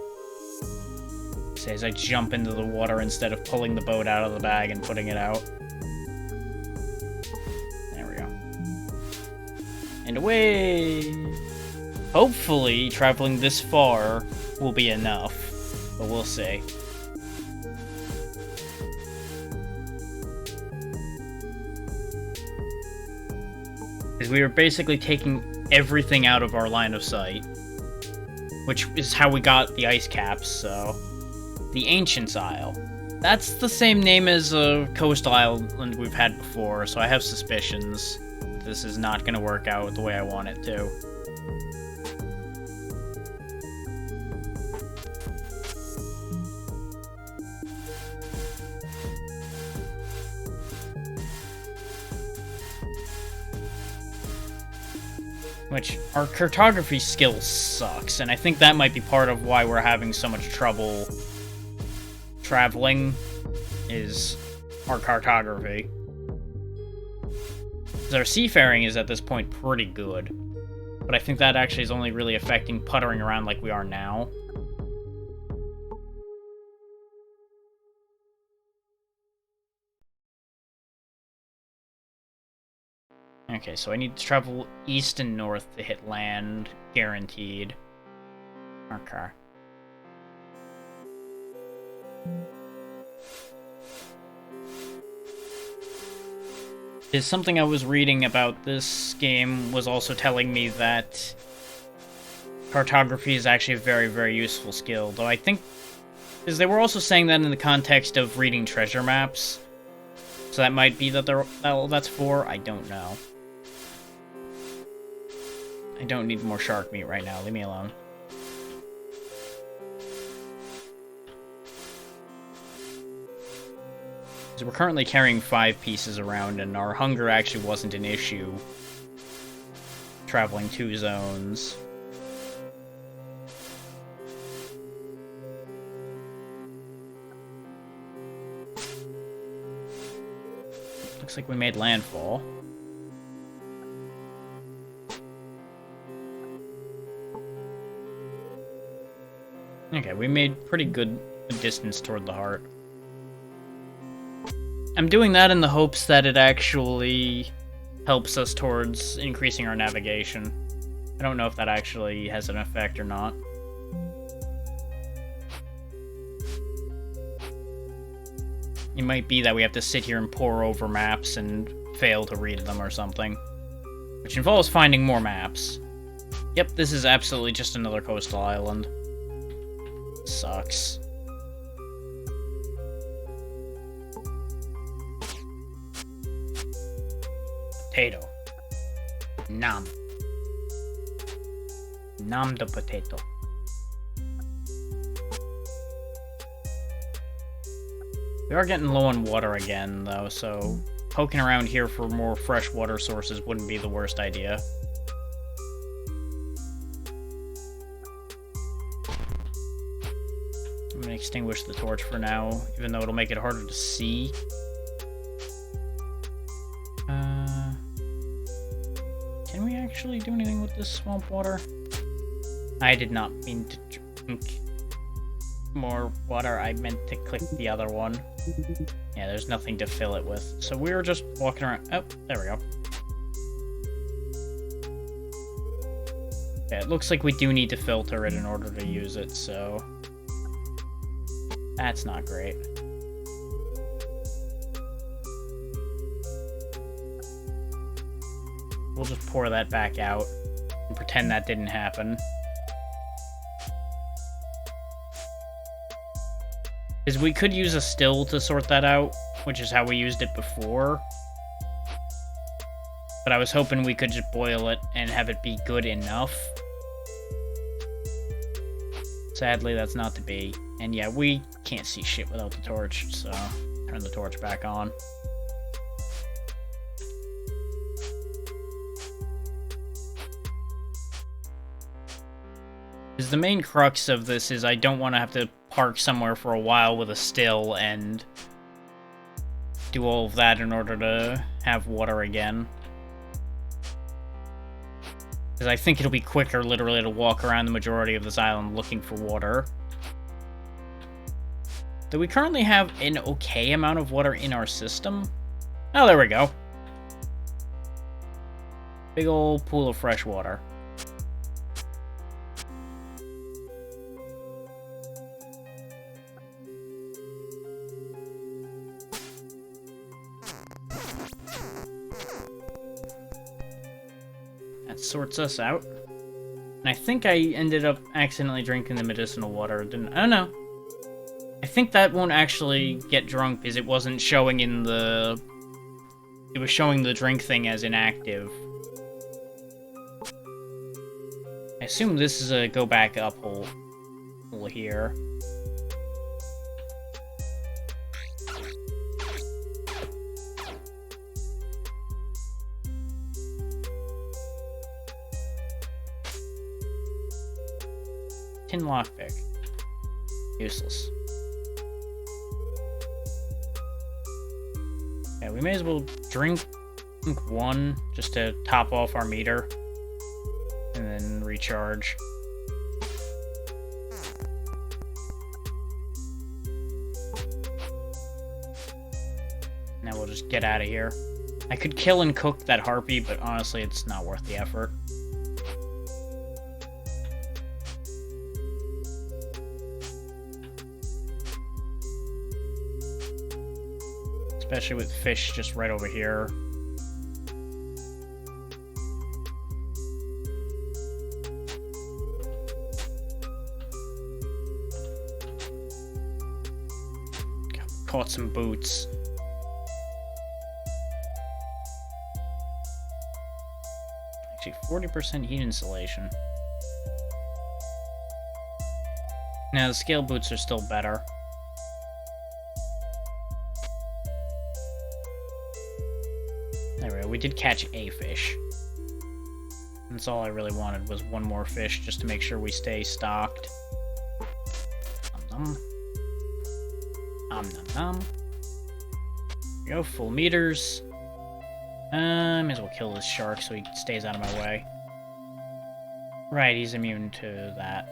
Say as I jump into the water instead of pulling the boat out of the bag and putting it out. There we go. And away! Hopefully, traveling this far will be enough, but we'll see. Because we were basically taking everything out of our line of sight, which is how we got the ice caps, so... The Ancients Isle. That's the same name as a coastal island we've had before, so I have suspicions this is not going to work out the way I want it to. Which, our cartography skill sucks, and I think that might be part of why we're having so much trouble traveling, is our cartography. Because our seafaring is at this point pretty good, but I think that actually is only really affecting puttering around like we are now. Okay, so I need to travel east and north to hit land, guaranteed. Okay. Is something I was reading about this game was also telling me that cartography is actually a very, very useful skill, though I think... Because they were also saying that in the context of reading treasure maps. So that might be that that's for, I don't know. I don't need more shark meat right now, leave me alone. So we're currently carrying 5 pieces around, and our hunger actually wasn't an issue. Traveling 2 zones. Looks like we made landfall. Okay, we made pretty good distance toward the heart. I'm doing that in the hopes that it actually helps us towards increasing our navigation. I don't know if that actually has an effect or not. It might be that we have to sit here and pore over maps and fail to read them or something. Which involves finding more maps. Yep, this is absolutely just another coastal island. Sucks. Potato. Nom. Nom the potato. We are getting low on water again, though, so poking around here for more fresh water sources wouldn't be the worst idea. I'm gonna extinguish the torch for now, even though it'll make it harder to see. Can we actually do anything with this swamp water? I did not mean to drink more water, I meant to click the other one. Yeah, there's nothing to fill it with. So we were just walking around. Oh, there we go. Yeah, it looks like we do need to filter it in order to use it, so... That's not great. We'll just pour that back out and pretend that didn't happen. Because we could use a still to sort that out, which is how we used it before. But I was hoping we could just boil it and have it be good enough. Sadly, that's not to be. And yeah, we can't see shit without the torch, so turn the torch back on. Because the main crux of this is I don't want to have to park somewhere for a while with a still and do all of that in order to have water again. Because I think it'll be quicker, literally, to walk around the majority of this island looking for water. Do we currently have an okay amount of water in our system? Oh, there we go. Big old pool of fresh water. That sorts us out. And I think I ended up accidentally drinking the medicinal water, didn't I? Oh no. I think that won't actually get drunk because it wasn't showing in the... It was showing the drink thing as inactive. I assume this is a go back up hole here. Tin lockpick. Useless. Yeah, we may as well drink one just to top off our meter. And then recharge. Now we'll just get out of here. I could kill and cook that harpy, but honestly, it's not worth the effort. Especially with fish just right over here. Caught some boots. Actually, 40% heat insulation. Now, the scale boots are still better. There we go. We did catch a fish. That's all I really wanted was one more fish just to make sure we stay stocked. Nom nom. Nom nom. There we go, full meters. May as well kill this shark so he stays out of my way. Right, he's immune to that.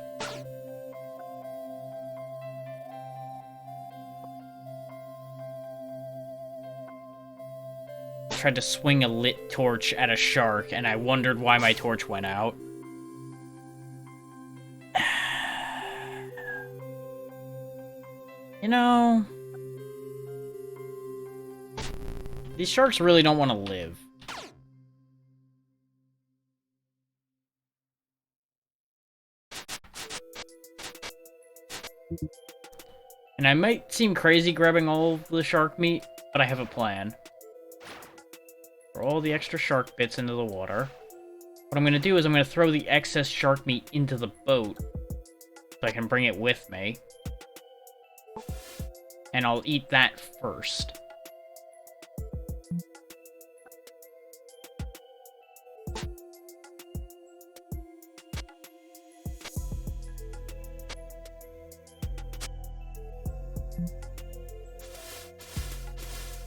Tried to swing a lit torch at a shark, and I wondered why my torch went out. You know... these sharks really don't want to live. And I might seem crazy grabbing all of the shark meat, but I have a plan. Throw all the extra shark bits into the water. What I'm going to do is I'm going to throw the excess shark meat into the boat so I can bring it with me. And I'll eat that first.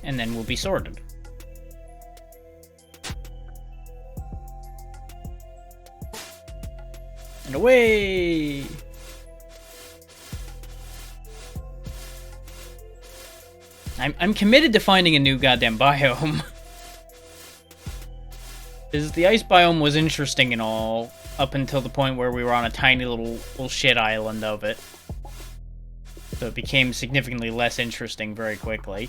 And then we'll be sorted. And away! I'm committed to finding a new goddamn biome. Because the ice biome was interesting and all, up until the point where we were on a tiny little shit island of it. So it became significantly less interesting very quickly.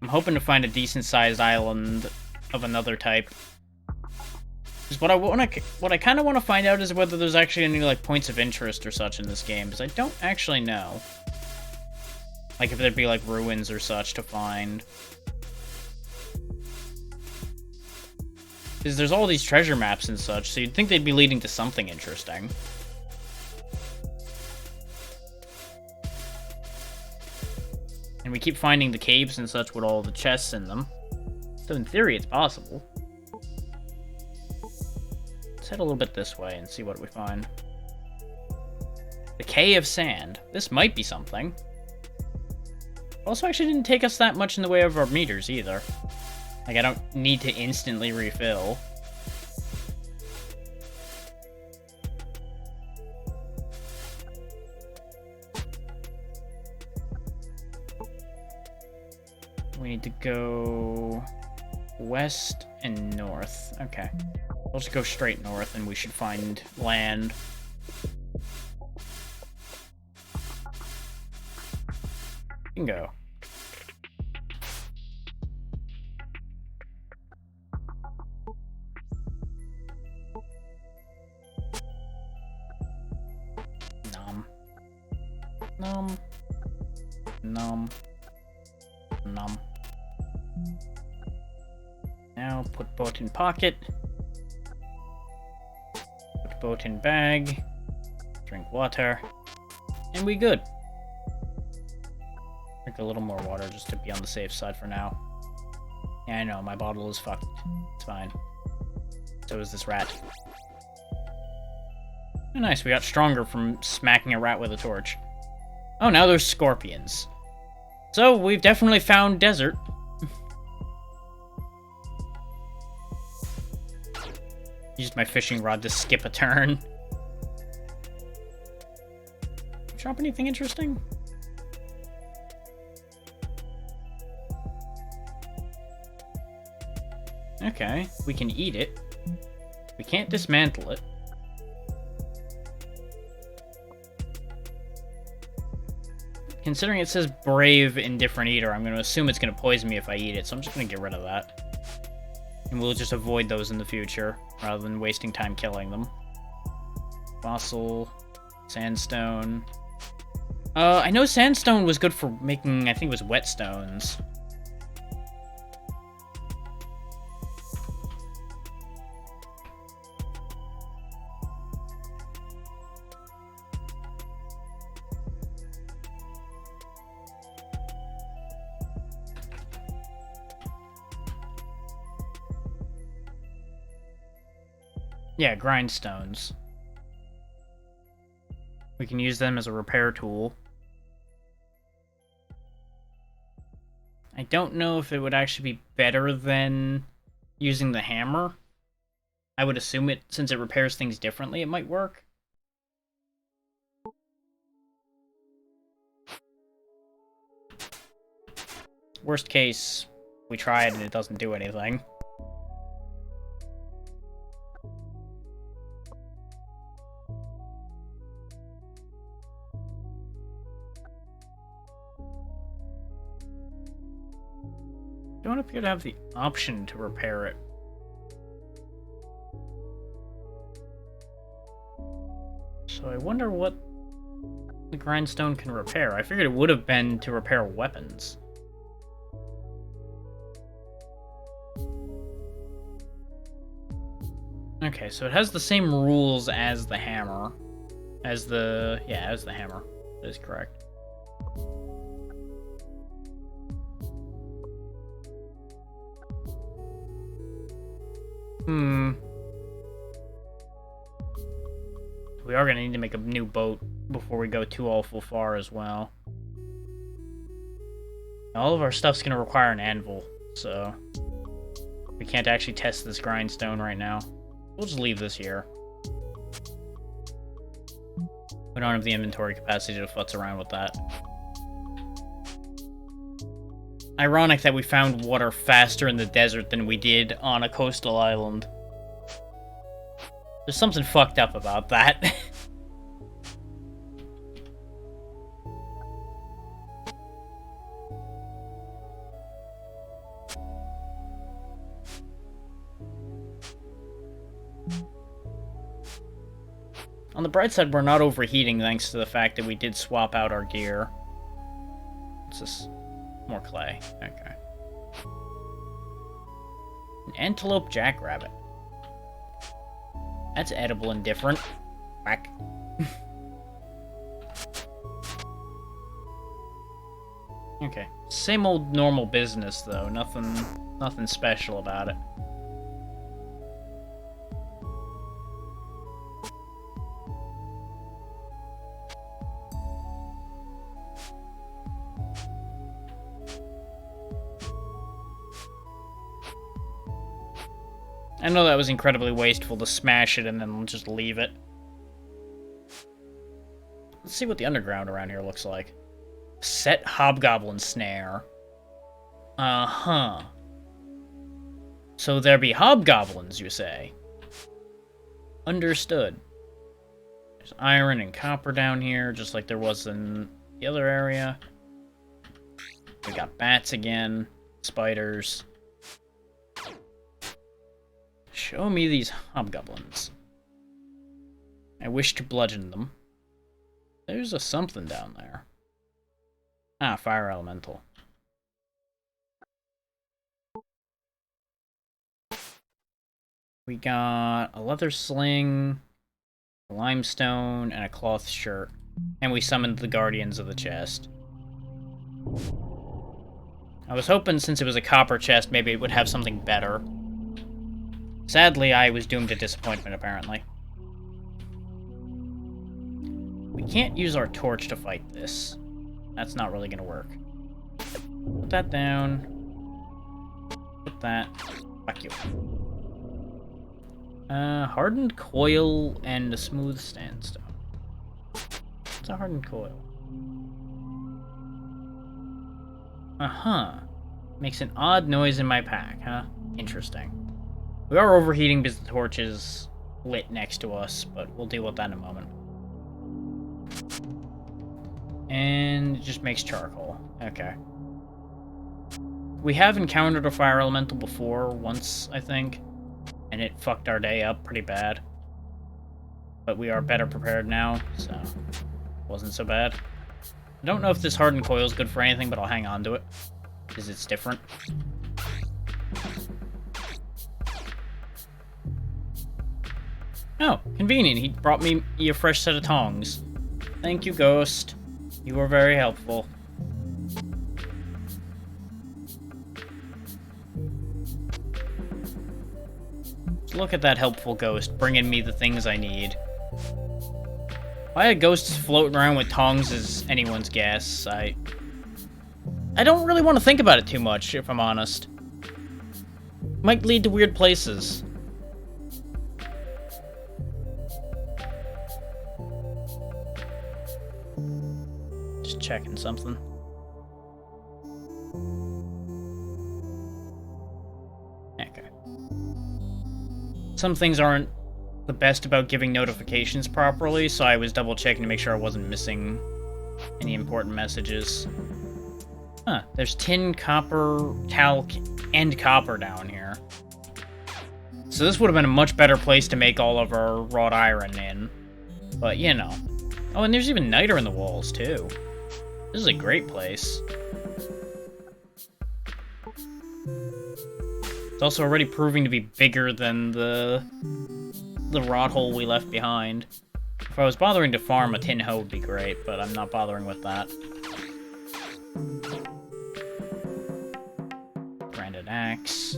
I'm hoping to find a decent-sized island of another type. Because what I kind of want to find out is whether there's actually any like points of interest or such in this game, because I don't actually know. Like if there'd be like ruins or such to find. Because there's all these treasure maps and such, so you'd think they'd be leading to something interesting. And we keep finding the caves and such with all the chests in them. So in theory, it's possible. Let's head a little bit this way and see what we find. The Cay of Sand. This might be something. Also, actually didn't take us that much in the way of our meters, either. Like, I don't need to instantly refill. We need to go west and north. Okay. We'll just go straight north and we should find land. You can go. Nom. Nom. Nom. Nom. Now put boat in pocket. Put boat in bag. Drink water. And we good. Drink a little more water just to be on the safe side for now. Yeah, I know, my bottle is fucked. It's fine. So is this rat. Oh, nice, we got stronger from smacking a rat with a torch. Oh, now there's scorpions. So, we've definitely found desert. Used my fishing rod to skip a turn. Drop anything interesting? Okay, we can eat it. We can't dismantle it. Considering it says brave indifferent eater, I'm going to assume it's going to poison me if I eat it, so I'm just going to get rid of that. And we'll just avoid those in the future, rather than wasting time killing them. Fossil, sandstone. I know sandstone was good for making, I think it was whetstones. Yeah, grindstones. We can use them as a repair tool. I don't know if it would actually be better than using the hammer. I would assume it, since it repairs things differently, it might work. Worst case, we try it and it doesn't do anything. Don't appear to have the option to repair it. So I wonder what the grindstone can repair. I figured it would have been to repair weapons. Okay, so it has the same rules as the hammer. As the hammer. That is correct. We are gonna need to make a new boat before we go too awful far as well. All of our stuff's gonna require an anvil, so we can't actually test this grindstone right now. We'll just leave this here. We don't have the inventory capacity to futz around with that. Ironic that we found water faster in the desert than we did on a coastal island. There's something fucked up about that. On the bright side, we're not overheating thanks to the fact that we did swap out our gear. What's this? More clay. Okay. An antelope jackrabbit. That's edible and different. Whack. Okay. Same old normal business though. Nothing special about it. I know that was incredibly wasteful to smash it and then just leave it. Let's see what the underground around here looks like. Set hobgoblin snare. Uh-huh. So there be hobgoblins, you say? Understood. There's iron and copper down here, just like there was in the other area. We got bats again. Spiders. Show me these hobgoblins. I wish to bludgeon them. There's a something down there. Ah, fire elemental. We got a leather sling, a limestone, and a cloth shirt. And we summoned the guardians of the chest. I was hoping since it was a copper chest, maybe it would have something better. Sadly, I was doomed to disappointment, apparently. We can't use our torch to fight this. That's not really gonna work. Put that down. Put that. Fuck you. Hardened coil and a smooth sandstone. What's a hardened coil? Uh-huh. Makes an odd noise in my pack, huh? Interesting. We are overheating because the torch is lit next to us, but we'll deal with that in a moment. And it just makes charcoal. Okay. We have encountered a fire elemental before, once, I think. And it fucked our day up pretty bad. But we are better prepared now, so wasn't so bad. I don't know if this hardened coil is good for anything, but I'll hang on to it. Because it's different. Oh, convenient. He brought me a fresh set of tongs. Thank you, Ghost. You were very helpful. Look at that helpful ghost, bringing me the things I need. Why a ghost floating around with tongs is anyone's guess. I don't really want to think about it too much, if I'm honest. Might lead to weird places. Just checking something. Okay. Some things aren't the best about giving notifications properly, so I was double checking to make sure I wasn't missing any important messages. Huh, there's tin, copper, talc, and copper down here. So this would have been a much better place to make all of our wrought iron in. But, you know. Oh, and there's even niter in the walls, too. This is a great place. It's also already proving to be bigger than the rot hole we left behind. If I was bothering to farm, a tin hoe would be great, but I'm not bothering with that. Branded axe.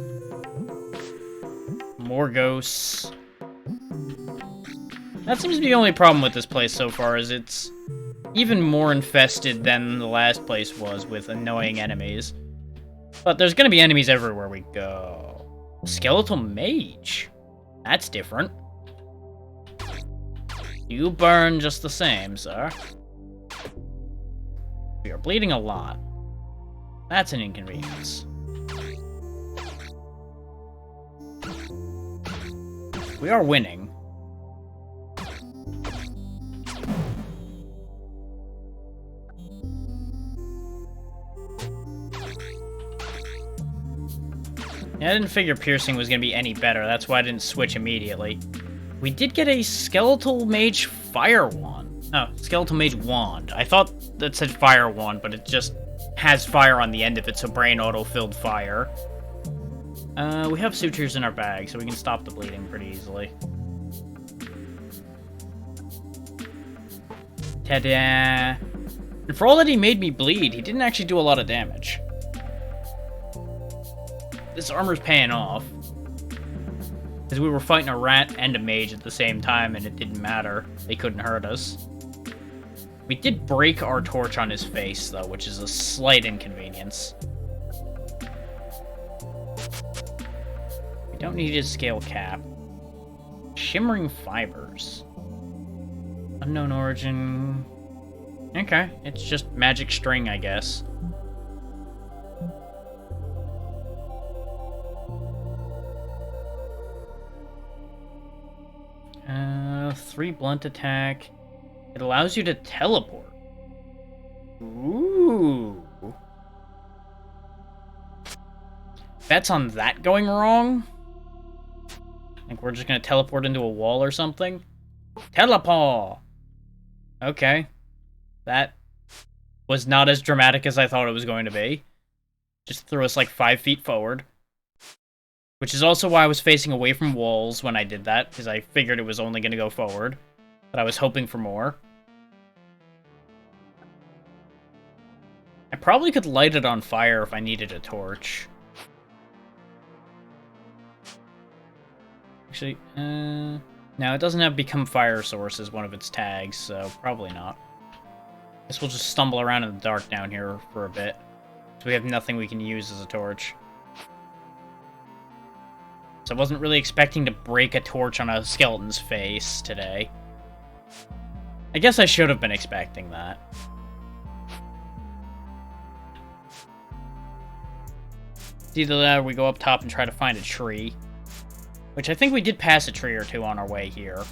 More ghosts. That seems to be the only problem with this place so far, is it's even more infested than the last place was with annoying enemies. But there's gonna be enemies everywhere we go. Skeletal mage. That's different. You burn just the same, sir. We are bleeding a lot. That's an inconvenience. We are winning. Yeah, I didn't figure piercing was going to be any better. That's why I didn't switch immediately. We did get a Skeletal Mage Fire Wand. Oh, Skeletal Mage Wand. I thought that said Fire Wand, but it just has fire on the end of it, so brain auto-filled fire. We have sutures in our bag, so we can stop the bleeding pretty easily. Ta-da! And for all that he made me bleed, he didn't actually do a lot of damage. This armor's paying off. Because we were fighting a rat and a mage at the same time, and it didn't matter. They couldn't hurt us. We did break our torch on his face, though, which is a slight inconvenience. We don't need his scale cap. Shimmering fibers. Unknown origin. Okay, it's just magic string, I guess. 3 blunt attack. It allows you to teleport. Ooh. Bets on that going wrong? Think we're just gonna teleport into a wall or something? Teleport! Okay. That was not as dramatic as I thought it was going to be. Just threw us like 5 feet forward. Which is also why I was facing away from walls when I did that, because I figured it was only going to go forward. But I was hoping for more. I probably could light it on fire if I needed a torch. Actually, Now, it doesn't have become fire source as one of its tags, so probably not. Guess we'll just stumble around in the dark down here for a bit. So we have nothing we can use as a torch. So I wasn't really expecting to break a torch on a skeleton's face today. I guess I should have been expecting that. It's either that or we go up top and try to find a tree. Which I think we did pass a tree or two on our way here.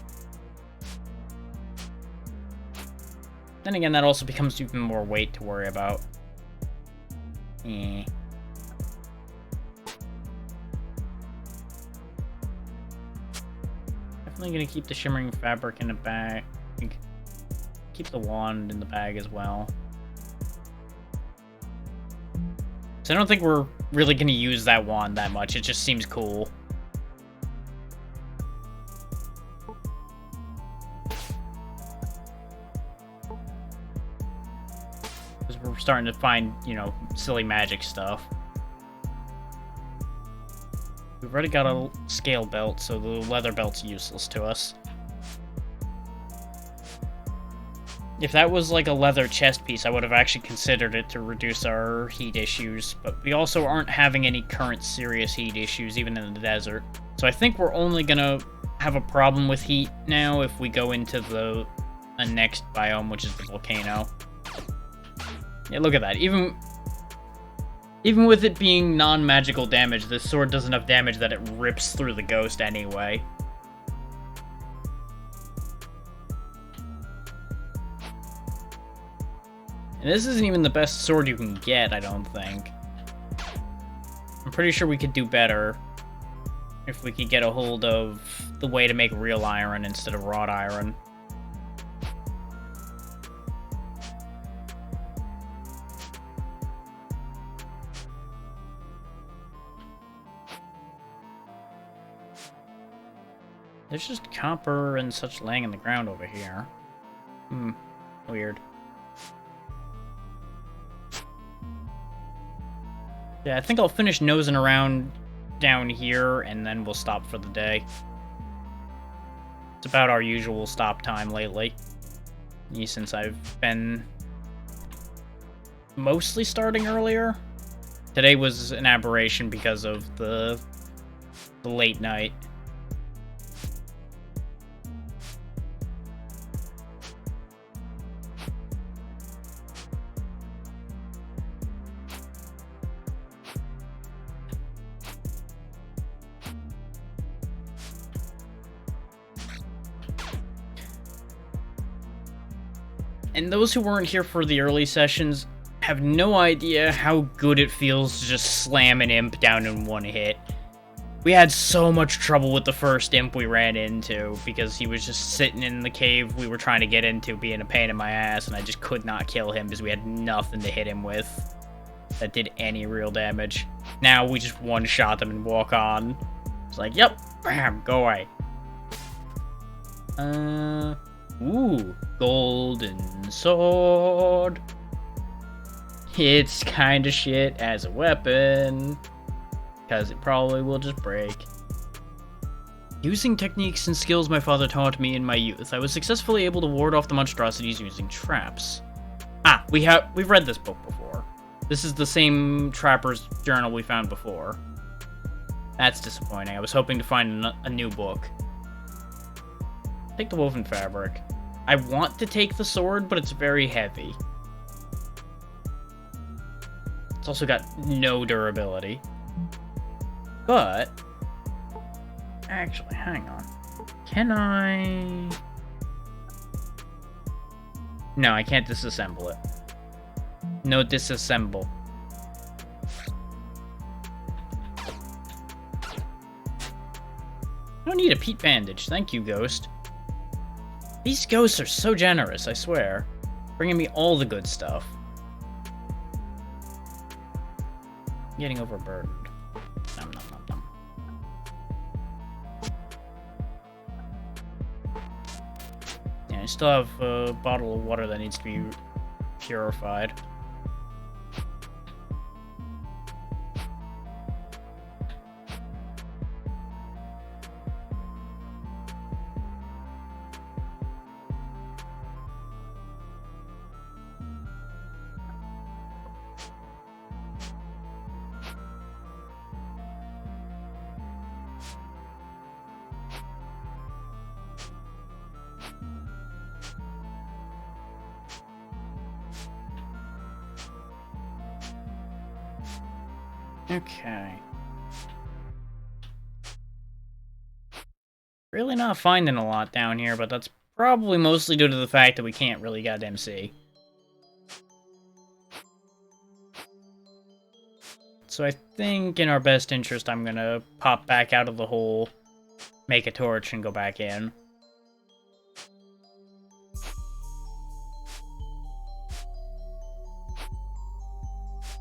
Then again, that also becomes even more weight to worry about. Eh. Definitely gonna keep the shimmering fabric in the bag. Keep the wand in the bag as well. So I don't think we're really gonna use that wand that much. It just seems cool. Because we're starting to find, you know, silly magic stuff. We've already got a scale belt, so the leather belt's useless to us. If that was like a leather chest piece, I would have actually considered it to reduce our heat issues, but we also aren't having any current serious heat issues, even in the desert. So I think we're only gonna have a problem with heat now if we go into the next biome, which is the volcano. Yeah, look at that. Even with it being non-magical damage, this sword does enough damage that it rips through the ghost anyway. And this isn't even the best sword you can get, I don't think. I'm pretty sure we could do better if we could get a hold of the way to make real iron instead of wrought iron. There's just copper and such laying in the ground over here. Weird. Yeah, I think I'll finish nosing around down here, and then we'll stop for the day. It's about our usual stop time lately. Since I've been mostly starting earlier. Today was an aberration because of the late night. And those who weren't here for the early sessions have no idea how good it feels to just slam an imp down in one hit. We had so much trouble with the first imp we ran into, because he was just sitting in the cave we were trying to get into being a pain in my ass, and I just could not kill him because we had nothing to hit him with that did any real damage. Now we just one-shot them and walk on. It's like, yep, bam, go away. Ooh, golden sword. It's kinda shit as a weapon, because it probably will just break. Using techniques and skills my father taught me in my youth, I was successfully able to ward off the monstrosities using traps. Ah, we've read this book before. This is the same trapper's journal we found before. That's disappointing. I was hoping to find a new book. Take the woven fabric. I want to take the sword, but it's very heavy. It's also got no durability. But... actually, hang on. Can I... No, I can't disassemble it. No disassemble. I don't need a peat bandage. Thank you, Ghost. These ghosts are so generous, I swear. Bringing me all the good stuff. I'm getting overburdened. Nom nom nom nom. Yeah, I still have a bottle of water that needs to be purified. Okay. Really not finding a lot down here, but that's probably mostly due to the fact that we can't really goddamn see. So I think in our best interest, I'm gonna pop back out of the hole, make a torch, and go back in.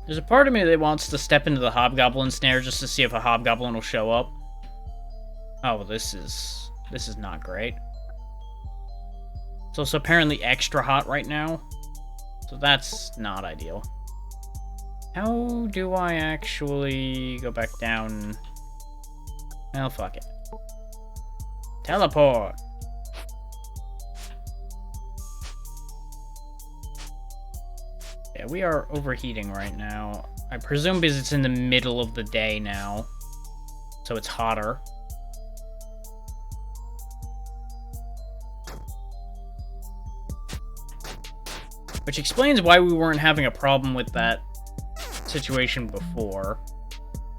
There's a part of me that wants to step into the hobgoblin snare just to see if a hobgoblin will show up. Oh, well, this is not great. It's also apparently extra hot right now, so that's not ideal. How do I actually go back down? Well, fuck it. Teleport! Yeah, we are overheating right now. I presume because it's in the middle of the day now, so it's hotter. Which explains why we weren't having a problem with that situation before.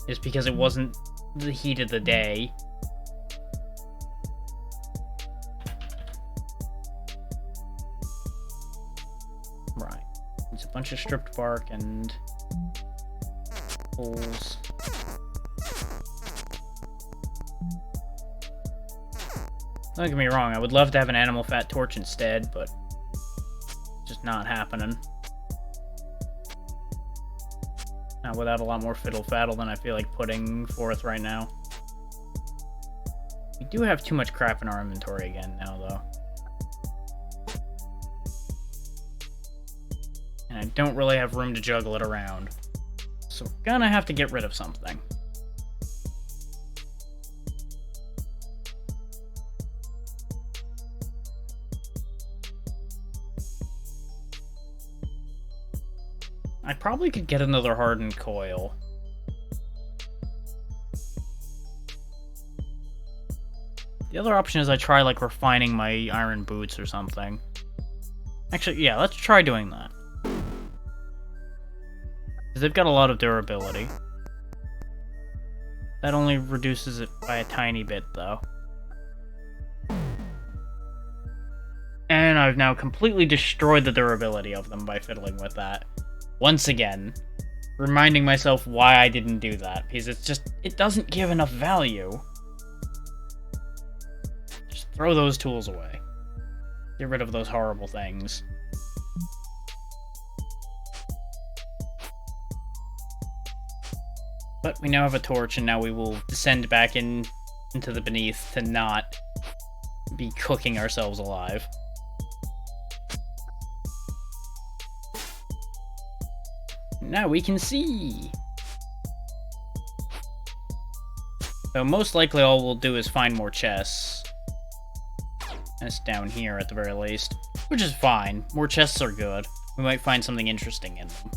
Is because it wasn't the heat of the day. Right. It's a bunch of stripped bark and holes. Don't get me wrong, I would love to have an animal fat torch instead, but just not happening. Not without a lot more fiddle-faddle than I feel like putting forth right now. We do have too much crap in our inventory again now, though. And I don't really have room to juggle it around. So we're gonna have to get rid of something. I probably could get another hardened coil. The other option is I try, like, refining my iron boots or something. Actually, yeah, let's try doing that. Because they've got a lot of durability. That only reduces it by a tiny bit, though. And I've now completely destroyed the durability of them by fiddling with that. Once again, reminding myself why I didn't do that, because it doesn't give enough value. Just throw those tools away. Get rid of those horrible things. But we now have a torch, and now we will descend back into the beneath to not be cooking ourselves alive. Now we can see! So most likely all we'll do is find more chests. That's down here at the very least. Which is fine. More chests are good. We might find something interesting in them.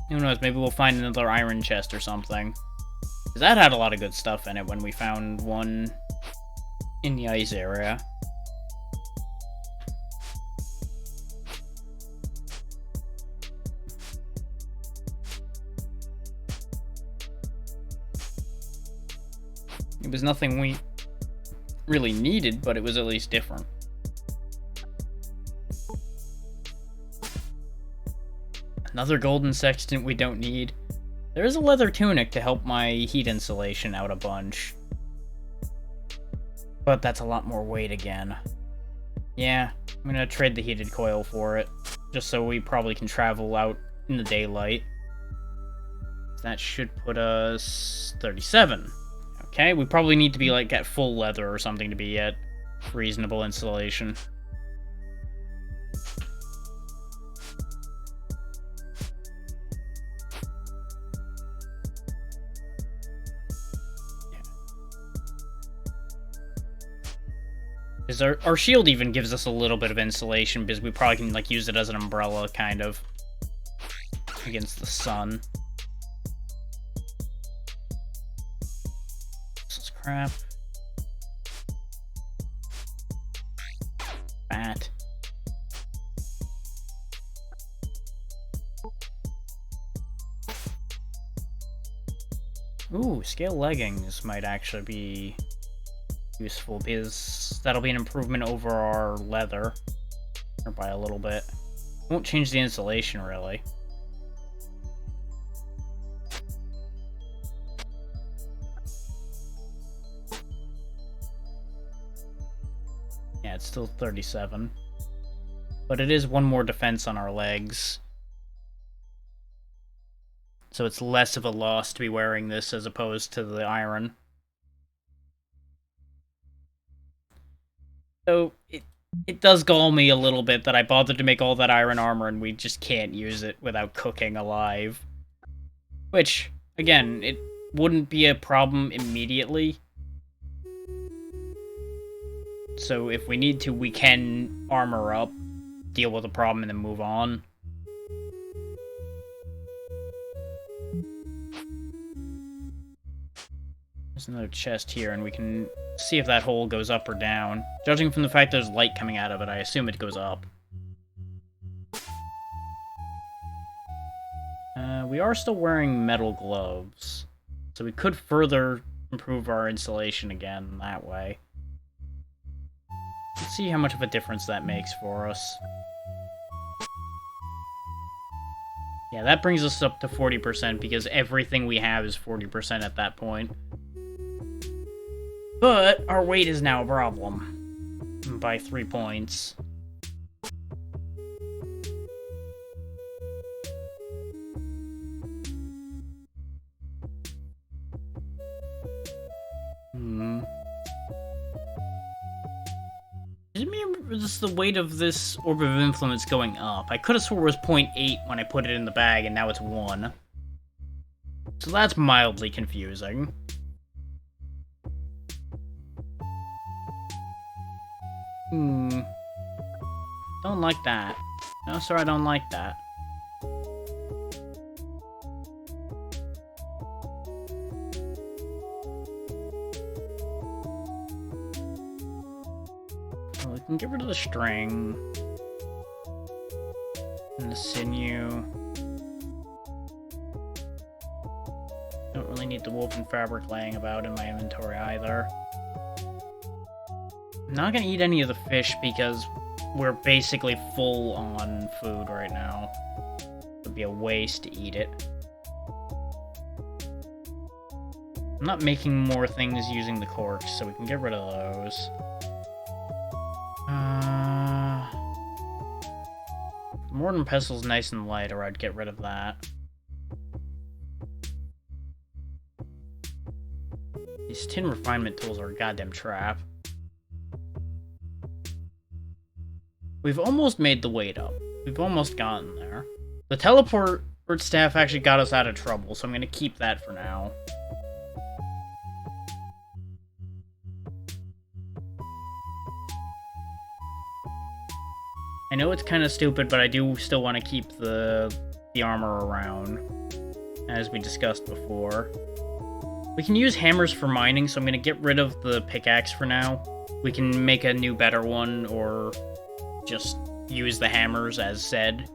Who knows, maybe we'll find another iron chest or something. Because that had a lot of good stuff in it when we found one in the ice area. It was nothing we really needed, but it was at least different. Another golden sextant we don't need. There is a leather tunic to help my heat insulation out a bunch. But that's a lot more weight again. Yeah, I'm gonna trade the heated coil for it. Just so we probably can travel out in the daylight. That should put us 37. Okay, we probably need to be, like, at full leather or something to be at reasonable insulation. Yeah. Because our shield even gives us a little bit of insulation, because we probably can, like, use it as an umbrella, kind of, against the sun. Crap. Bat. Ooh, scale leggings might actually be useful, because that'll be an improvement over our leather. Or by a little bit. Won't change the insulation, really. Yeah, it's still 37. But it is one more defense on our legs. So it's less of a loss to be wearing this as opposed to the iron. So, it does gall me a little bit that I bothered to make all that iron armor and we just can't use it without cooking alive. Which, again, it wouldn't be a problem immediately. So if we need to, we can armor up, deal with the problem, and then move on. There's another chest here, and we can see if that hole goes up or down. Judging from the fact there's light coming out of it, I assume it goes up. We are still wearing metal gloves, so we could further improve our insulation again that way. Let's see how much of a difference that makes for us. Yeah, that brings us up to 40% because everything we have is 40% at that point. But our weight is now a problem. By 3 points. Does it mean just the weight of this Orb of Influence going up? I could have swore it was 0.8 when I put it in the bag, and now it's 1. So that's mildly confusing. Don't like that. No, sir, I don't like that. Well, we can get rid of the string. And the sinew. Don't really need the woven fabric laying about in my inventory either. I'm not gonna eat any of the fish because we're basically full on food right now. It would be a waste to eat it. I'm not making more things using the corks, so we can get rid of those. Mortar and Pestle's nice and light, or I'd get rid of that. These tin refinement tools are a goddamn trap. We've almost made the weight up. We've almost gotten there. The teleport staff actually got us out of trouble, so I'm going to keep that for now. I know it's kind of stupid, but I do still want to keep the armor around, as we discussed before. We can use hammers for mining, so I'm going to get rid of the pickaxe for now. We can make a new, better one, or just use the hammers as said.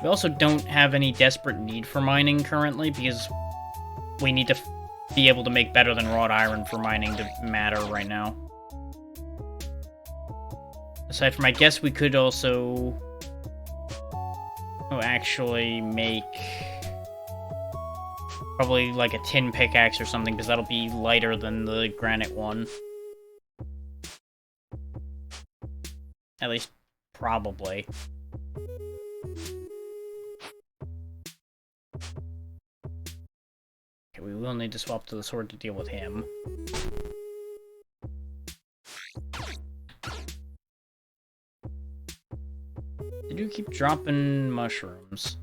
We also don't have any desperate need for mining currently, because we need to be able to make better than wrought iron for mining to matter right now. Aside from, I guess we could also actually make probably like a tin pickaxe or something, because that'll be lighter than the granite one. At least, probably. Okay, we will need to swap to the sword to deal with him. They do keep dropping mushrooms.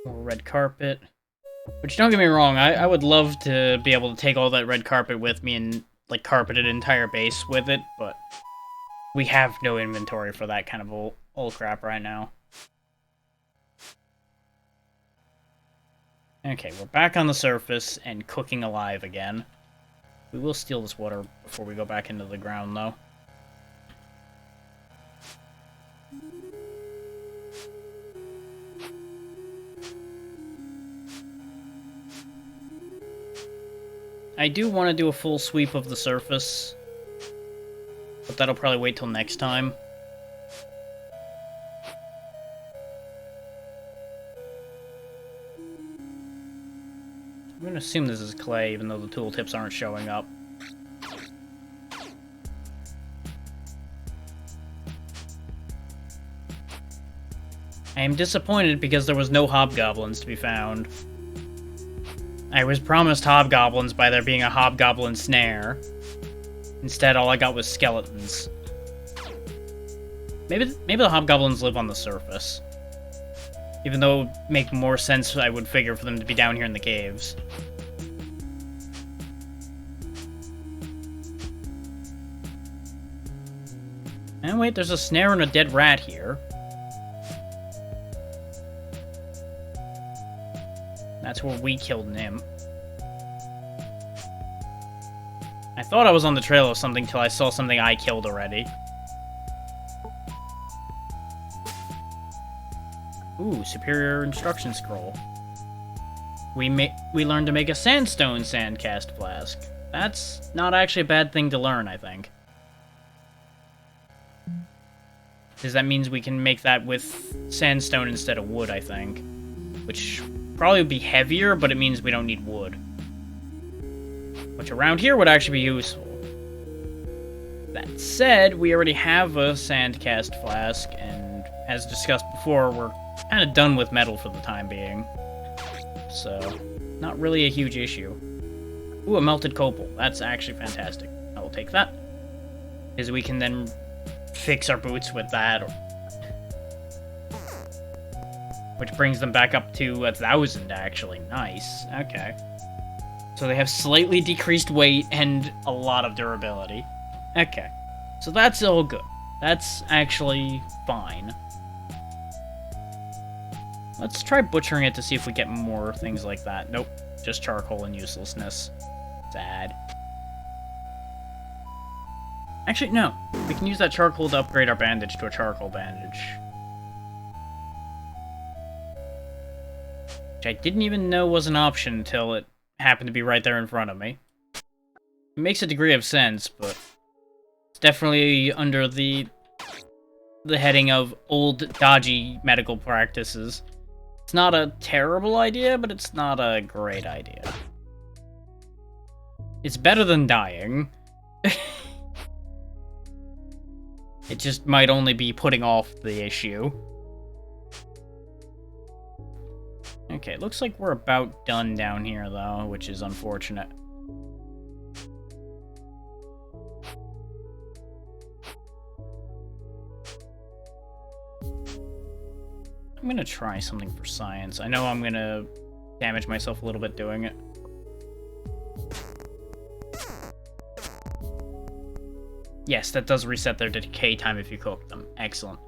More red carpet. Which, don't get me wrong, I would love to be able to take all that red carpet with me and, like, carpet an entire base with it, but we have no inventory for that kind of old crap right now. Okay, we're back on the surface and cooking alive again. We will steal this water before we go back into the ground, though. I do want to do a full sweep of the surface, but that'll probably wait till next time. I'm gonna assume this is clay, even though the tooltips aren't showing up. I am disappointed because there was no hobgoblins to be found. I was promised hobgoblins by there being a hobgoblin snare. Instead, all I got was skeletons. Maybe the hobgoblins live on the surface. Even though it would make more sense, I would figure, for them to be down here in the caves. And wait, there's a snare and a dead rat here. That's where we killed Nim. I thought I was on the trail of something till I saw something I killed already. Ooh, superior instruction scroll. We learned to make a sandstone sandcast flask. That's not actually a bad thing to learn, I think. Because that means we can make that with sandstone instead of wood, I think. Which probably would be heavier, but it means we don't need wood. Which around here would actually be useful. That said, we already have a sandcast flask, and as discussed before, we're kind of done with metal for the time being. So, not really a huge issue. Ooh, a melted copal. That's actually fantastic. I will take that. Because we can then fix our boots with that. Which brings them back up to 1,000, actually. Nice. Okay. So they have slightly decreased weight and a lot of durability. Okay. So that's all good. That's actually fine. Let's try butchering it to see if we get more things like that. Nope. Just charcoal and uselessness. Sad. Actually, no. We can use that charcoal to upgrade our bandage to a charcoal bandage. Which I didn't even know was an option until it happened to be right there in front of me. It makes a degree of sense, but it's definitely under the heading of old, dodgy medical practices. It's not a terrible idea, but it's not a great idea. It's better than dying. It just might only be putting off the issue. Okay, looks like we're about done down here, though, which is unfortunate. I'm gonna try something for science. I know I'm gonna damage myself a little bit doing it. Yes, that does reset their decay time if you cook them. Excellent.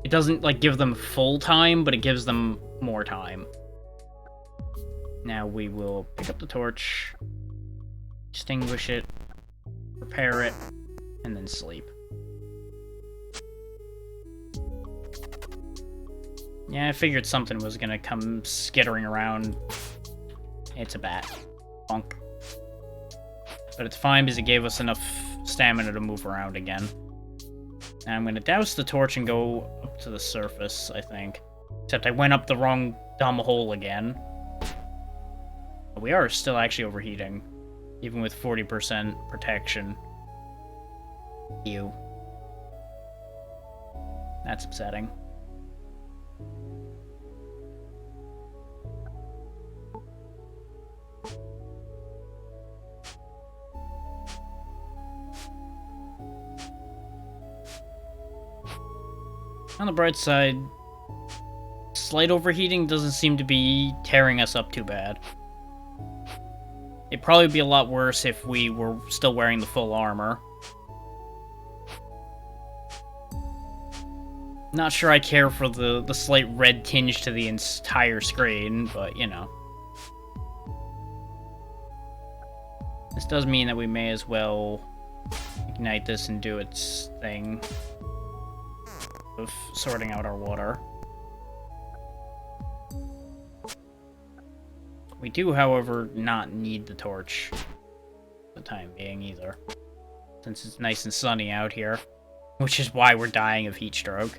It doesn't, like, give them full time, but it gives them more time. Now we will pick up the torch, extinguish it, repair it, and then sleep. Yeah, I figured something was gonna come skittering around. It's a bat. Bonk. But it's fine because it gave us enough stamina to move around again. Now I'm gonna douse the torch and go up to the surface, I think. Except I went up the wrong dumb hole again. But we are still actually overheating, even with 40% protection. Ew. That's upsetting. On the bright side, slight overheating doesn't seem to be tearing us up too bad. It'd probably be a lot worse if we were still wearing the full armor. Not sure I care for the slight red tinge to the entire screen, but, you know. This does mean that we may as well ignite this and do its thing of sorting out our water. We do, however, not need the torch for the time being either, since it's nice and sunny out here, which is why we're dying of heat stroke.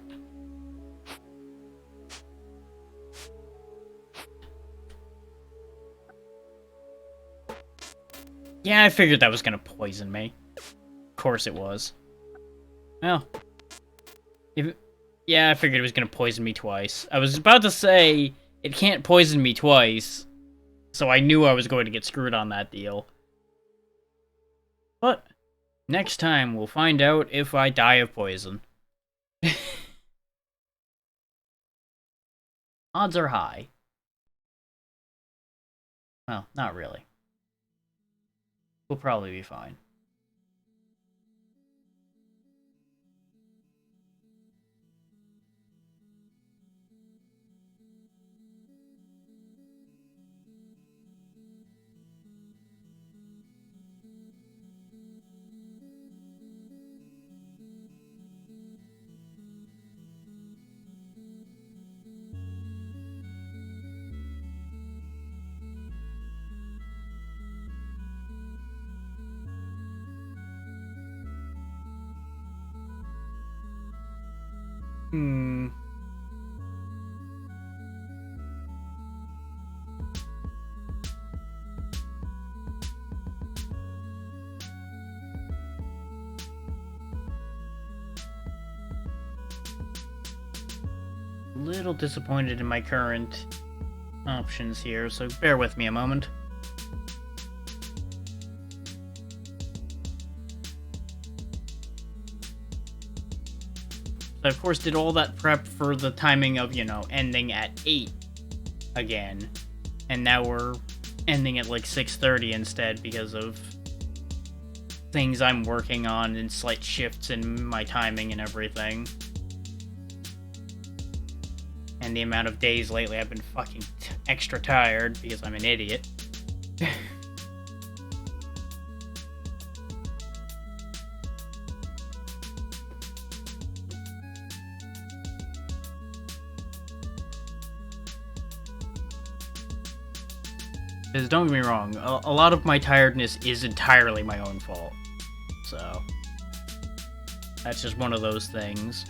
Yeah, I figured that was gonna poison me. Of course it was. Well, yeah, I figured it was gonna poison me twice. I was about to say, it can't poison me twice, so I knew I was going to get screwed on that deal. But, next time we'll find out if I die of poison. Odds are high. Well, not really. We'll probably be fine. Hmm. Little disappointed in my current options here, so bear with me a moment. I, of course, did all that prep for the timing of, you know, ending at 8 again. And now we're ending at like 6:30 instead because of things I'm working on and slight shifts in my timing and everything. And the amount of days lately I've been fucking extra tired because I'm an idiot. Because don't get me wrong, a lot of my tiredness is entirely my own fault. So, that's just one of those things.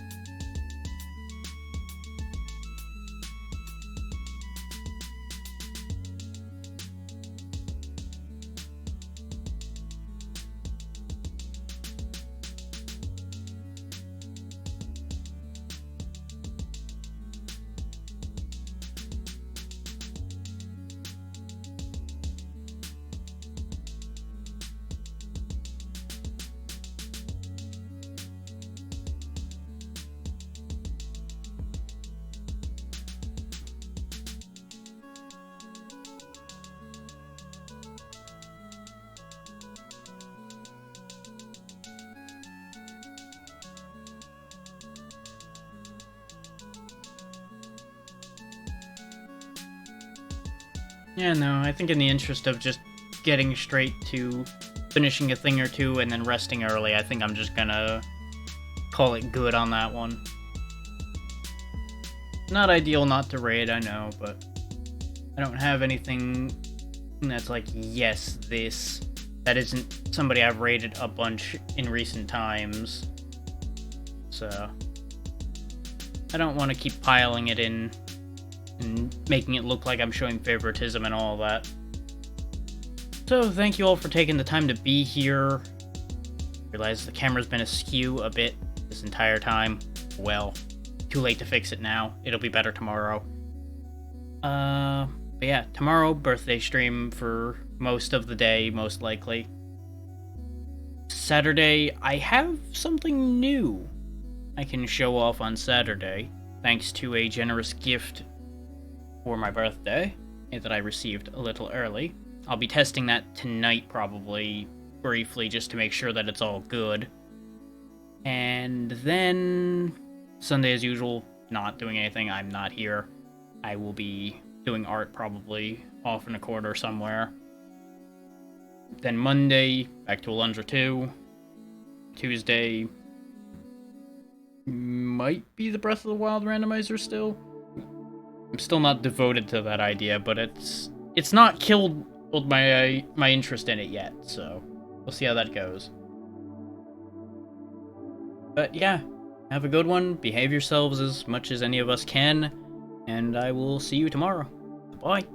Yeah, no, I think in the interest of just getting straight to finishing a thing or two and then resting early, I think I'm just gonna call it good on that one. Not ideal not to raid, I know, but I don't have anything that's like, yes, this. That isn't somebody I've raided a bunch in recent times. So, I don't want to keep piling it in and making it look like I'm showing favoritism and all that. So, thank you all for taking the time to be here. Realize the camera's been askew a bit this entire time. Well, too late to fix it now. It'll be better tomorrow. But yeah, tomorrow, birthday stream for most of the day, most likely. Saturday, I have something new I can show off on Saturday, thanks to a generous gift for my birthday that I received a little early. I'll be testing that tonight, probably, briefly, just to make sure that it's all good. And then, Sunday as usual, not doing anything. I'm not here. I will be doing art, probably, off in a corner somewhere. Then Monday, back to Alundra 2. Tuesday, might be the Breath of the Wild randomizer still. I'm still not devoted to that idea, but it's not killed my interest in it yet, so we'll see how that goes. But yeah, have a good one, behave yourselves as much as any of us can, and I will see you tomorrow. Bye.